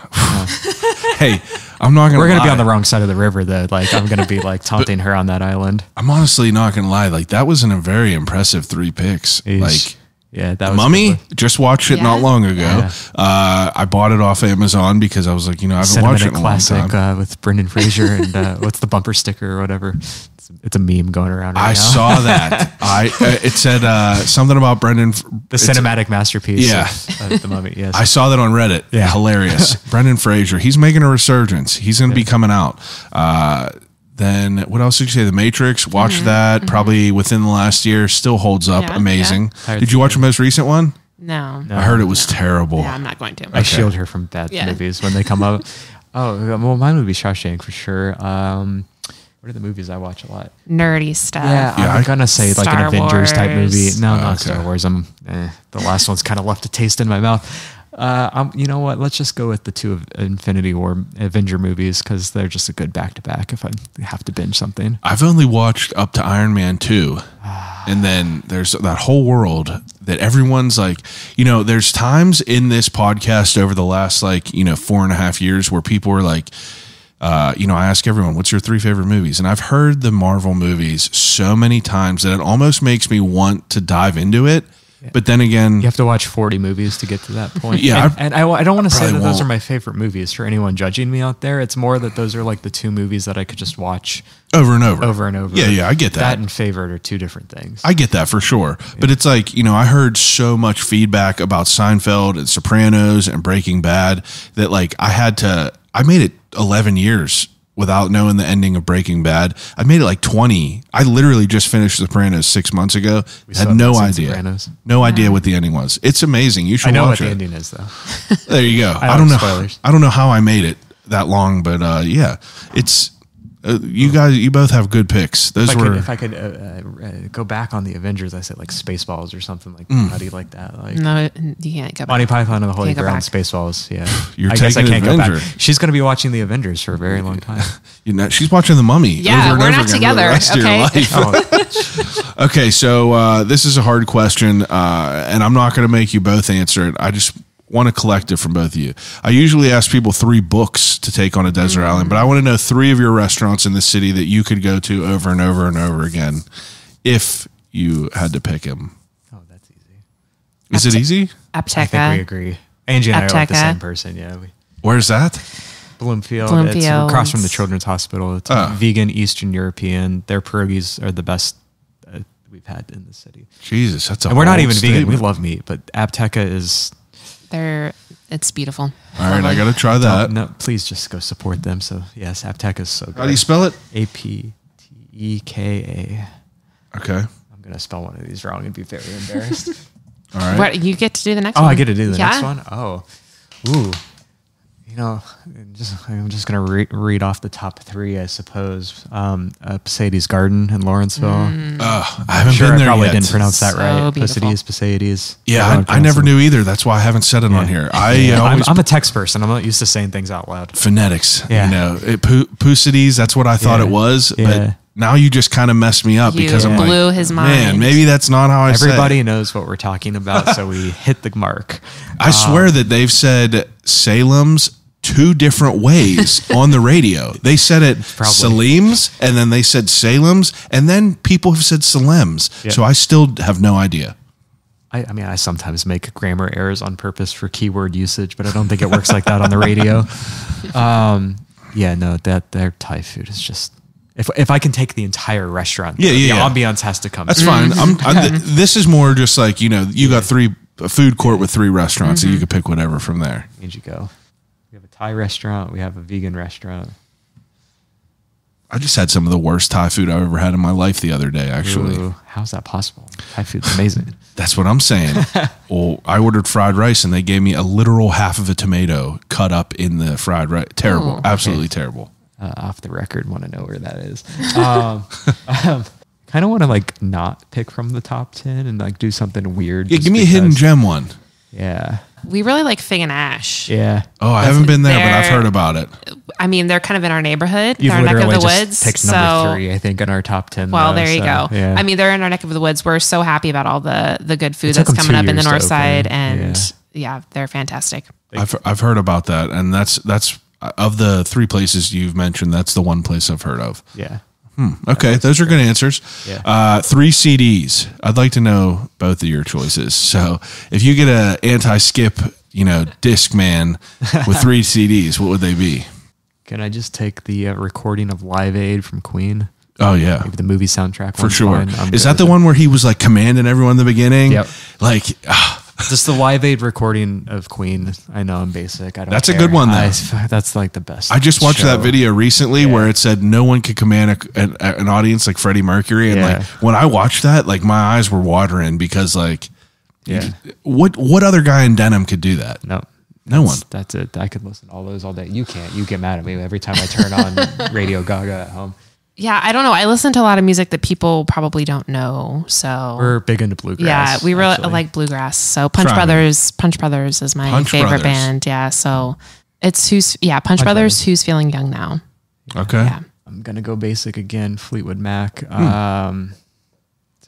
Hey, I'm not going to We're lie. gonna be on the wrong side of the river, though. Like I'm gonna be like taunting her on that island. I'm honestly not going to lie. Like, that wasn't a very impressive 3 picks. Eesh. Like, Yeah, that was Mummy, just watched it Yeah. not long ago. Yeah. I bought it off Amazon because I was like, I haven't watched it in a long classic time. with Brendan Fraser and what's the bumper sticker or whatever. It's a meme going around right I now. saw that. It said something about Brendan. The cinematic masterpiece. Yeah. Of the Mummy. Yes. I saw that on Reddit. Yeah. Hilarious. Brendan Fraser. He's making a resurgence. He's going to be coming out. Then what else did you say? The Matrix. Watch that. Probably within the last year. Still holds up. Yeah, Amazing. yeah. Did you watch the most recent one? No. I heard it was terrible. Yeah, I'm not going to. I shield her from bad Yeah. movies when they come up. Oh, well, mine would be Shawshank for sure. What are the movies I watch a lot? Nerdy stuff. Yeah, I'm gonna say like Star an Avengers type movie. Wars. No, not Okay. Star Wars. The last one's kind of left a taste in my mouth. You know what? Let's just go with the two of Infinity War Avenger movies because they're just a good back-to-back if I have to binge something. I've only watched up to Iron Man 2. And then there's that whole world that everyone's like, there's times in this podcast over the last 4.5 years where people are like, I ask everyone, what's your 3 favorite movies? And I've heard the Marvel movies so many times that it almost makes me want to dive into it. Yeah. But then again, you have to watch 40 movies to get to that point. Yeah. And I don't want to say that those are my favorite movies for anyone judging me out there. It's more that those are like the 2 movies that I could just watch over and over. Over and over. Yeah, I get that. That and favorite are 2 different things. I get that for sure. Yeah. But it's like, I heard so much feedback about Seinfeld and Sopranos and Breaking Bad that I made it 11 years without knowing the ending of Breaking Bad. I made it 20. I literally just finished Sopranos 6 months ago. Had no idea. Sopranos. No idea what the ending was. It's amazing. You should watch it. I know what the ending is though. There you go. I don't know. Spoilers. I don't know how I made it that long, but it's you both have good picks. If I could go back on the Avengers, I said Spaceballs or something how do you like that? No, you can't go back. Monty Python and the Holy Grail, Spaceballs. Yeah, I guess I can't go back. She's going to be watching the Avengers for a very long time. She's watching The Mummy. Yeah, we're not together. Okay. Okay, so this is a hard question, and I'm not going to make you both answer it. I just want to collect it from both of you. I usually ask people 3 books to take on a desert island, but I want to know 3 of your restaurants in the city that you could go to over and over and over again if you had to pick them. Oh, that's easy. Is it easy? Apteca. I think we agree. Angie and I are like the same person. Yeah. Where's that? Bloomfield. It's across from the Children's Hospital. It's vegan, Eastern European. Their pierogies are the best we've had in the city. Jesus, that's a And we're not even vegan. We love meat, but Apteca is... It's beautiful. All right, I got to try that. No, please just go support them. So yes, Apteca is so good. How do you spell it? Apteka. Okay. I'm gonna spell one of these wrong and be very embarrassed. All right. What, you get to do the next one? Oh, I get to do the next one. Oh, ooh. I'm just going to read off the top 3, I suppose. Posades Garden in Lawrenceville. I haven't been there probably yet. didn't pronounce that right. Beautiful. Posades. Yeah, I never knew either. That's why I haven't said it on here. I'm a text person. I'm not used to saying things out loud. Phonetics. Yeah. Posades, that's what I thought it was. Yeah. But now you just kind of messed me up because I'm blew his mind. Man, maybe that's not how I said it. Everybody knows what we're talking about, so we hit the mark. I swear that they've said Salem's 2 different ways on the radio. They said it Salem's, and then they said Salem's, and then people have said Salem's. Yeah. So I still have no idea. I mean, I sometimes make grammar errors on purpose for keyword usage, but I don't think it works like that on the radio. Their Thai food is just... If I can take the entire restaurant, the ambiance has to come. That's fine. This is more just you got 3 a food court with 3 restaurants, and you can pick whatever from there. Here you go. We have a Thai restaurant. We have a vegan restaurant. I just had some of the worst Thai food I've ever had in my life the other day, actually. Ooh, how's that possible? Thai food's amazing. That's what I'm saying. Well, I ordered fried rice, and they gave me a literal half of a tomato cut up in the fried rice. Terrible. Ooh, absolutely terrible. Off the record, want to know where that is. Kind of want to not pick from the top 10 and do something weird. Yeah, give me a hidden gem one. Yeah. We really like Fig and Ash. Yeah. Oh, I haven't been there, but I've heard about it. I mean, they're kind of in our neighborhood. You've our neck of the woods. Picked number 3, I think, in our top 10. Well, there you go. Yeah. I mean, they're in our neck of the woods. We're so happy about all the good food that's coming up in the north side, and they're fantastic. I've heard about that, and that's of the 3 places you've mentioned, that's the one place I've heard of. Yeah. Okay, those are good answers. Yeah. 3 CDs. I'd like to know both of your choices. So if you get a anti-skip, Discman with 3 CDs, what would they be? Can I just take the recording of Live Aid from Queen? Oh, yeah. Maybe the movie soundtrack. For sure. Is that the one where he was commanding everyone in the beginning? Yep. Just the Live Aid recording of Queen. I know I'm basic. I don't That's care. a good one, though. That's the best. I just watched that video recently where it said no one could command an audience like Freddie Mercury. And when I watched that, my eyes were watering because what other guy in denim could do that? No one. That's it. I could listen to all those all day. You can't. You get mad at me every time I turn on Radio Gaga at home. Yeah, I don't know. I listen to a lot of music that people probably don't know. So We're big into bluegrass. yeah, we really actually. like bluegrass. So Punch Try me. Brothers is my Punch favorite Brothers. band. Yeah, so it's Punch Brothers. Who's Feeling Young Now? Okay. Yeah. I'm gonna go basic again. Fleetwood Mac. Is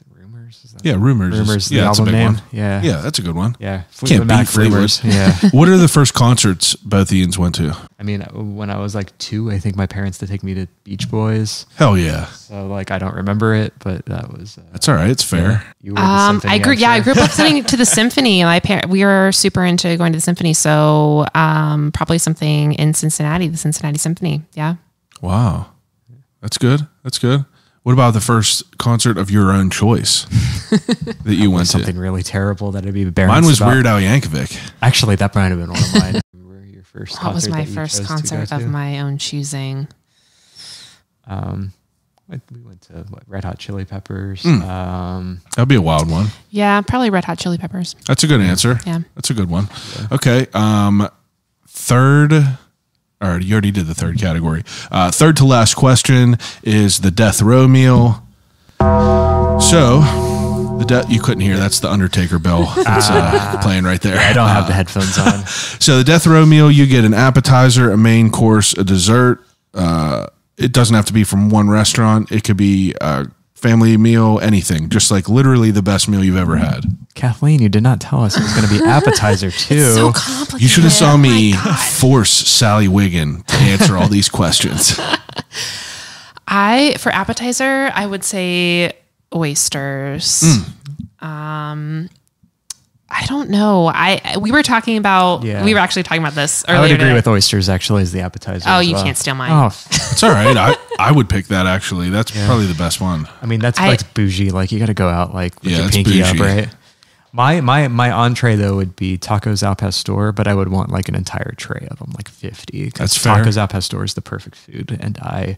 it Rumors? Is that Rumors. Rumors. The That's a album big name. one. Yeah. Yeah, that's a good one. Yeah. Can't beat Fleetwood. Rumors. Yeah. What are the first concerts both Ians went to? I mean, when I was like 2, I think my parents did take me to Beach Boys. Hell yeah. So like I don't remember it, but that was. That's all right. It's fair. You were the symphony, I grew I'm sure. up listening to the symphony. We were super into going to the symphony. So probably something in Cincinnati, the Cincinnati Symphony. Yeah. Wow. That's good. That's good. What about the first concert of your own choice that you went Something to? really terrible that I'd be embarrassed Mine was about. Weird Al Yankovic. Actually, that might have been one of mine. Remember your first What was concert my that you first chose to concert go of to? my own choosing? We went to Red Hot Chili Peppers. That'd be a wild one. Yeah, probably Red Hot Chili Peppers. That's a good answer. Yeah. That's a good one. Okay. Third, or you already did the third category. Third to last question is the death row meal. So, you couldn't hear. That's the Undertaker bell that's playing right there. I don't have the headphones on. So the death row meal, you get an appetizer, a main course, a dessert. It doesn't have to be from one restaurant. It could be a family meal, anything. Just like literally the best meal you've ever had. Kathleen, you did not tell us it was going to be appetizer too. So complicated. You should have saw Oh my me God. force Sally Wiggin to answer all these questions. For appetizer, I would say oysters. I don't know. We were talking about. Yeah. We were actually talking about this earlier. I would agree today. with oysters actually as the appetizer. Oh, as you well. can't steal mine. Oh, It's all right. I would pick that actually. That's probably the best one. I mean that's bougie. Like you got to go out like with Yeah, your it's pinky up, bougie. right? My entree though would be tacos al pastor, but I would want like an entire tray of them, like 50. 'cause That's fair. Tacos al pastor is the perfect food, and I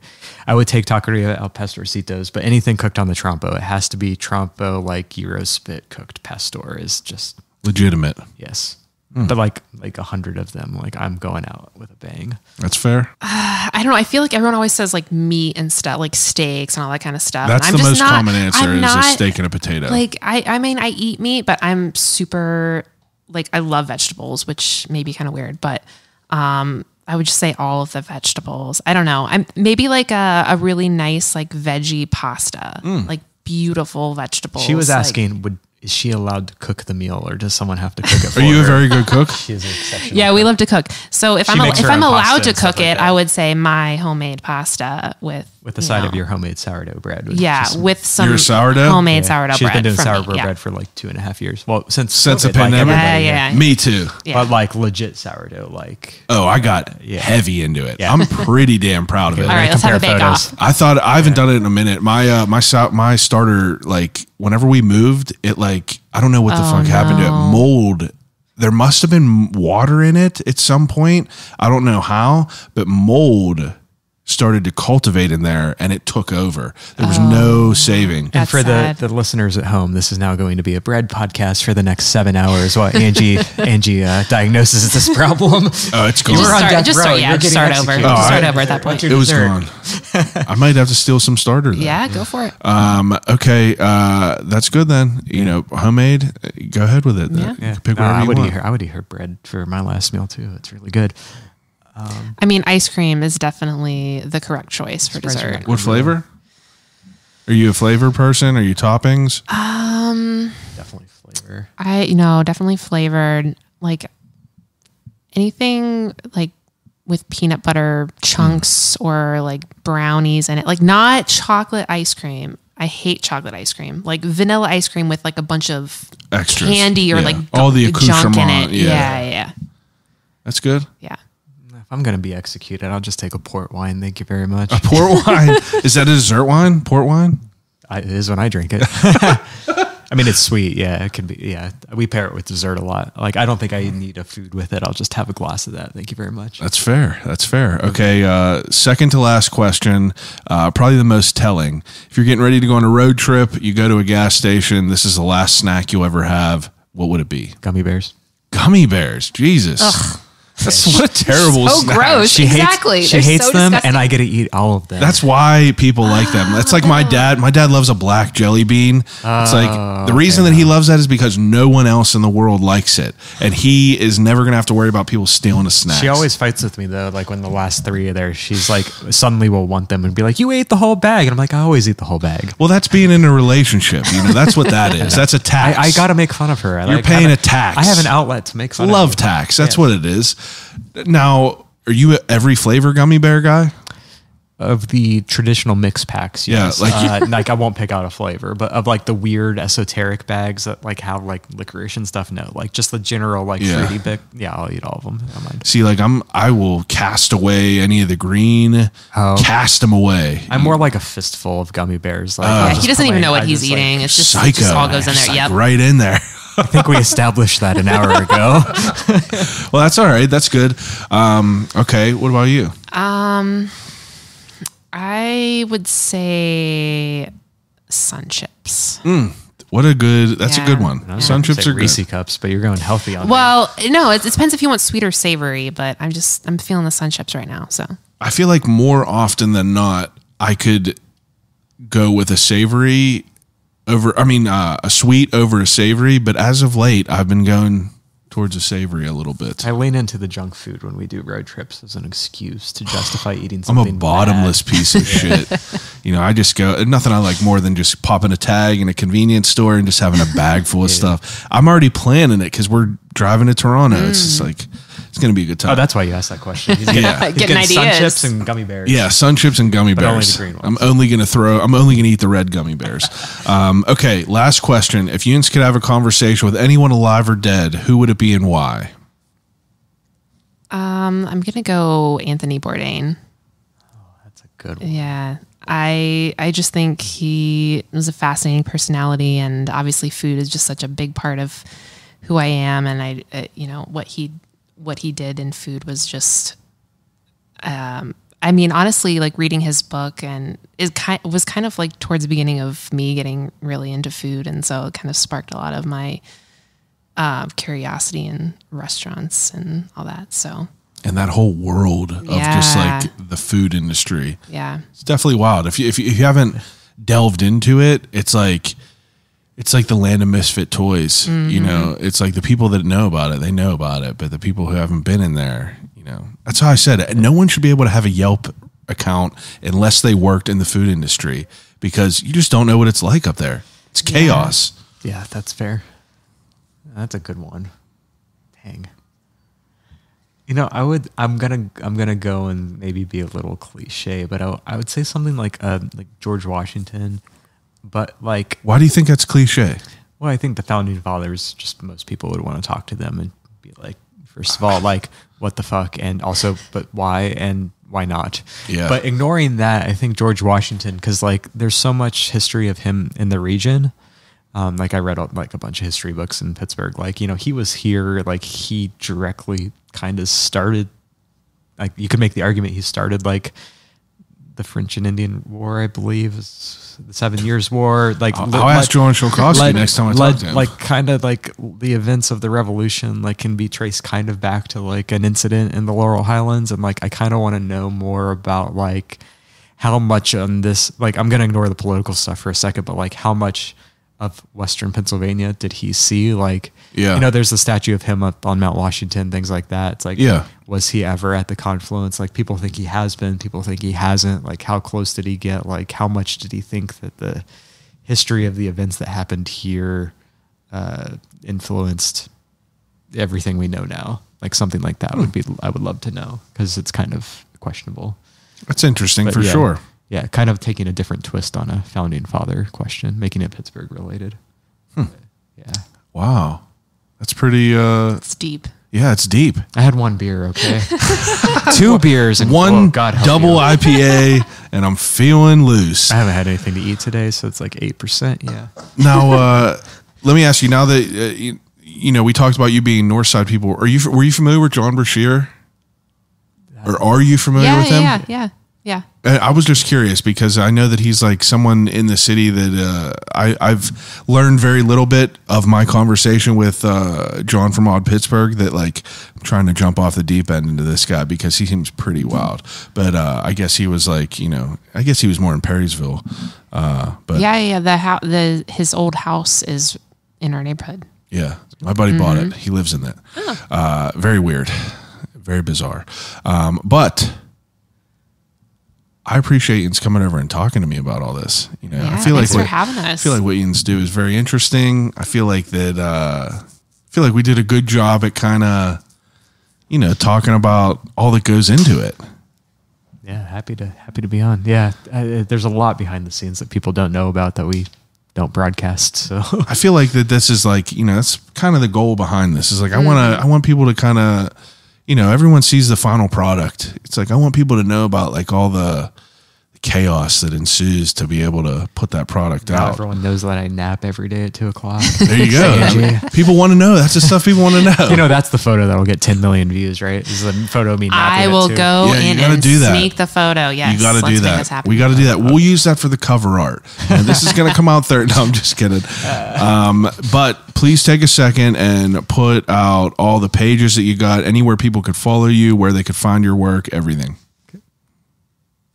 would take taqueria al pastorcitos, but anything cooked on the trompo, it has to be trompo like gyro spit cooked pastor is just Legitimate. yes. But like 100 of them, like I'm going out with a bang. That's fair. I don't know. I feel like everyone always says like meat and stuff, like steaks and all that kind of stuff. That's and the I'm most just not, common answer I'm is not, a steak and a potato. Like I mean, I eat meat, but I'm super like I love vegetables, which may be kind of weird, but I would just say all of the vegetables. I don't know. I'm maybe like a really nice like veggie pasta, like beautiful vegetables. She was like- asking, is she allowed to cook the meal, or does someone have to cook it for Are you a her? very good cook? She is an exceptional Yeah, we cook. love to cook. So if She I'm makes her if I'm own allowed pasta to and stuff cook like it, that. I would say my homemade pasta with With the you side know, of your homemade sourdough bread. with some Your sourdough? homemade sourdough She's bread. been doing from sourdough me, yeah. bread for like 2.5 years. Well, since The COVID, pandemic? everybody, Yeah. Me too. Yeah. But like legit sourdough, like Oh, I got Yeah. heavy into it. Yeah. I'm pretty damn proud of it. All right, let's have a bake off. I thought I haven't done it in a minute. My starter, like whenever we moved, it like I don't know what the fuck happened to it. Mold. There must have been water in it at some point. I don't know how, but mold started to cultivate in there and it took over. There was no saving. And That's for sad. the listeners at home, this is now going to be a bread podcast for the next 7 hours while Angie diagnoses this problem. Oh, it's gone. You were on death Just row. start, You're yeah, just getting start over. executed. Oh, Start I- over at that point. It was dessert. gone. I might have to steal some starter. Then. Yeah, go for it. Okay. That's good then. You know, homemade. Go ahead with it. Yeah. You can pick whatever I you would want. eat her. I would eat her bread for my last meal too. It's really good. I mean, ice cream is definitely the correct choice for Surprise dessert. your- What flavor? Are you a flavor person? Are you toppings? Definitely flavor. Definitely flavored. Like anything like with peanut butter chunks or like brownies in it. Like not chocolate ice cream. I hate chocolate ice cream. Like vanilla ice cream with like a bunch of Extras. candy or Yeah. like all the junk in accoutrement. it. Yeah. That's good. If I'm going to be executed, I'll just take a port wine. Thank you very much. Port wine. Is that a dessert wine? Port wine? It is when I drink it. I mean, it's sweet. Yeah, it can be. Yeah, we pair it with dessert a lot. Like, I don't think I need a food with it. I'll just have a glass of that. Thank you very much. That's fair. That's fair. Okay. Second to last question. Probably the most telling. If you're getting ready to go on a road trip, you go to a gas station. This is the last snack you'll ever have. What would it be? Gummy bears. Gummy bears. Jesus. That's what a terrible So snack. gross. Exactly. She They're hates so them, disgusting. and I get to eat all of them. That's why people like them. That's like my dad. My dad loves a black jelly bean. It's like the reason that he loves that is because no one else in the world likes it, and he is never gonna have to worry about people stealing a snack. She always fights with me though. Like when the last 3 are there, she's like suddenly will want them and be like, "You ate the whole bag," and I'm like, "I always eat the whole bag." Well, that's being in a relationship. You know, that's what that is. That's a tax. I got to make fun of her. You're paying a tax. I have an outlet to make fun Love of. tax. That's what it is. Now, are you a every flavor gummy bear guy? Of the traditional mix packs, yes. Yeah, Like I won't pick out a flavor, but of like the weird esoteric bags that like have like licorice and stuff. No, like just the general like fruity bit. Yeah, I'll eat all of them. I don't mind. See, like I will cast away any of the green. Cast them away. I'm more like a fistful of gummy bears. Like Yeah, he doesn't even know what he's eating. It's just, Psycho. it just all goes in Just there. like Yep. right in there. I think we established that an hour ago. Well, that's all right. That's good. Okay, what about you? I would say sun chips. What a good. That's a good one. I was Sun gonna chips say are good. Reese cups, but you're going healthy on me. Well, no, it depends if you want sweet or savory, but I'm feeling the sun chips right now. So I feel like more often than not, I could go with a savory over. I mean, a sweet over a savory. But as of late, I've been going towards a savory a little bit. I lean into the junk food when we do road trips as an excuse to justify eating I'm something. a bottomless bad. piece of shit. You know, I just go, nothing I like more than just popping a tag in a convenience store and just having a bag full of stuff. I'm already planning it because we're driving to Toronto. It's just like, it's going to be a good time. Oh, that's why you asked that question. He's Yeah. he's Getting sun ideas. chips and gummy bears. Yeah, sun chips and gummy But only bears. the green ones. I'm only going to eat the red gummy bears. Okay, last question. If you could have a conversation with anyone alive or dead, who would it be and why? I'm gonna go Anthony Bourdain. That's a good one. Yeah, I just think he was a fascinating personality, and obviously food is just such a big part of who I am, and what he did in food was just. I mean, honestly, like reading his book and was kind of like towards the beginning of me getting really into food, and so it kind of sparked a lot of my curiosity in restaurants and all that. So, And that whole world of just like the food industry. yeah, It's definitely wild. If you haven't delved into it, it's like the land of misfit toys. You know, it's like the people that know about it, they know about it, but the people who haven't been in there, you know, that's how I said it. No one should be able to have a Yelp account unless they worked in the food industry, because you just don't know what it's like up there. It's chaos. Yeah, that's fair. That's a good one. Dang. You know, I'm gonna go and maybe be a little cliche, but I would say something like George Washington, but like, Why do you think that's cliche? well, I think the founding fathers, just most people would want to talk to them and be like, first of all, like, what the fuck, and also, but why and why not? Yeah. But ignoring that, I think George Washington, because like, there's so much history of him in the region. Like I read like a bunch of history books in Pittsburgh. Like, you know, he was here. Like he directly kind of started. Like you could make the argument he started like the French and Indian War, I believe, is the 7 Years War. Like I'll ask John Shulkowski next time I talk to him. Like kind of like the events of the Revolution, like can be traced kind of back to like an incident in the Laurel Highlands, and like I kind of want to know more about like how much on this. Like I'm gonna ignore the political stuff for a second, but like how much of Western Pennsylvania did he see? Like, Yeah. you know, there's the statue of him up on Mount Washington, things like that. It's like, Yeah. was he ever at the confluence? Like people think he has been, people think he hasn't. Like how close did he get? Like how much did he think that the history of the events that happened here influenced everything we know now? Like something like that I would love to know, because it's kind of questionable. That's interesting But for yeah. sure. Yeah, kind of taking a different twist on a founding father question, making it Pittsburgh related. Yeah. Wow. That's pretty, it's deep. yeah, it's deep. I had one beer, okay? 2 beers and One oh, God help double you. IPA, and I'm feeling loose. I haven't had anything to eat today, so it's like 8%. Yeah. Now, let me ask you, now that, you know, we talked about you being Northside people. Were you familiar with John Brashear? Or are you familiar with him? Yeah. I was just curious because I know that he's like someone in the city that I've learned very little bit of my conversation with John from Odd Pittsburgh, that like I'm trying to jump off the deep end into this guy because he seems pretty wild. But I guess he was like, I guess he was more in Perrysville. But yeah. His old house is in our neighborhood. Yeah. My buddy bought it. He lives in it. Oh. Very weird. Very bizarre. But I appreciate Yinz coming over and talking to me about all this. I feel thanks like for having us. I feel like what Yinz do is very interesting. I feel like that. We did a good job at kind of, talking about all that goes into it. Yeah, happy to be on. Yeah, there's a lot behind the scenes that people don't know about that we don't broadcast. So I feel like that this is like, that's kind of the goal behind this. Is like I want people to kind of. Everyone sees the final product. It's like I want people to know about like all the chaos that ensues to be able to put that product out. Everyone knows that I nap every day at 2:00. There you go. People want to know. That's the stuff people want to know. That's the photo that will get 10 million views, right? This is a photo of me napping. I will go in and do that. sneak the photo. Yes, you got to do that. We got to do that. We'll use that for the cover art. And this is going to come out third. No, I'm just kidding. But please take a second and put out all the pages that you got, anywhere people could follow you, where they could find your work, everything.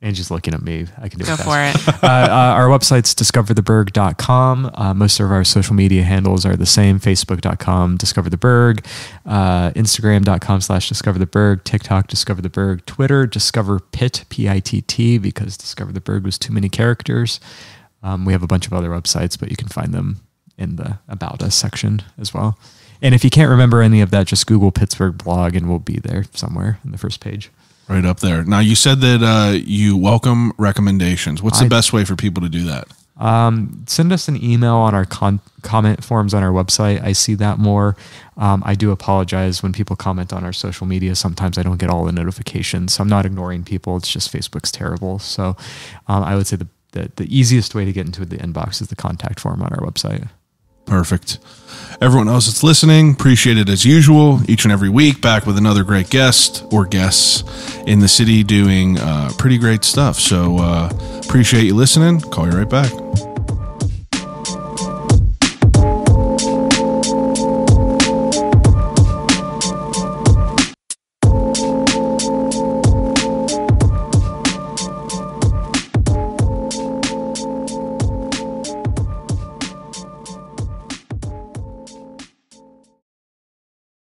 Angie's looking at me. I can do Go it. for it. Our website's discovertheburgh.com. Most of our social media handles are the same. Facebook.com, Discover The Burgh. Instagram.com/DiscoverTheBurgh. TikTok, Discover The Burgh. Twitter, Discover Pitt, P-I-T-T, because Discover The Burgh was too many characters. We have a bunch of other websites, but you can find them in the About Us section as well. And if you can't remember any of that, just Google Pittsburgh blog and we'll be there somewhere in the first page. Right up there. Now, you said that you welcome recommendations. What's the best way for people to do that? Send us an email on our comment forms on our website. I see that more. I do apologize when people comment on our social media. Sometimes I don't get all the notifications. So I'm not ignoring people. It's just Facebook's terrible. So I would say the easiest way to get into the inbox is the contact form on our website. Perfect. Everyone else that's listening, appreciate it as usual. Each and every week, back with another great guest or guests in the city doing pretty great stuff. So appreciate you listening. Call you right back.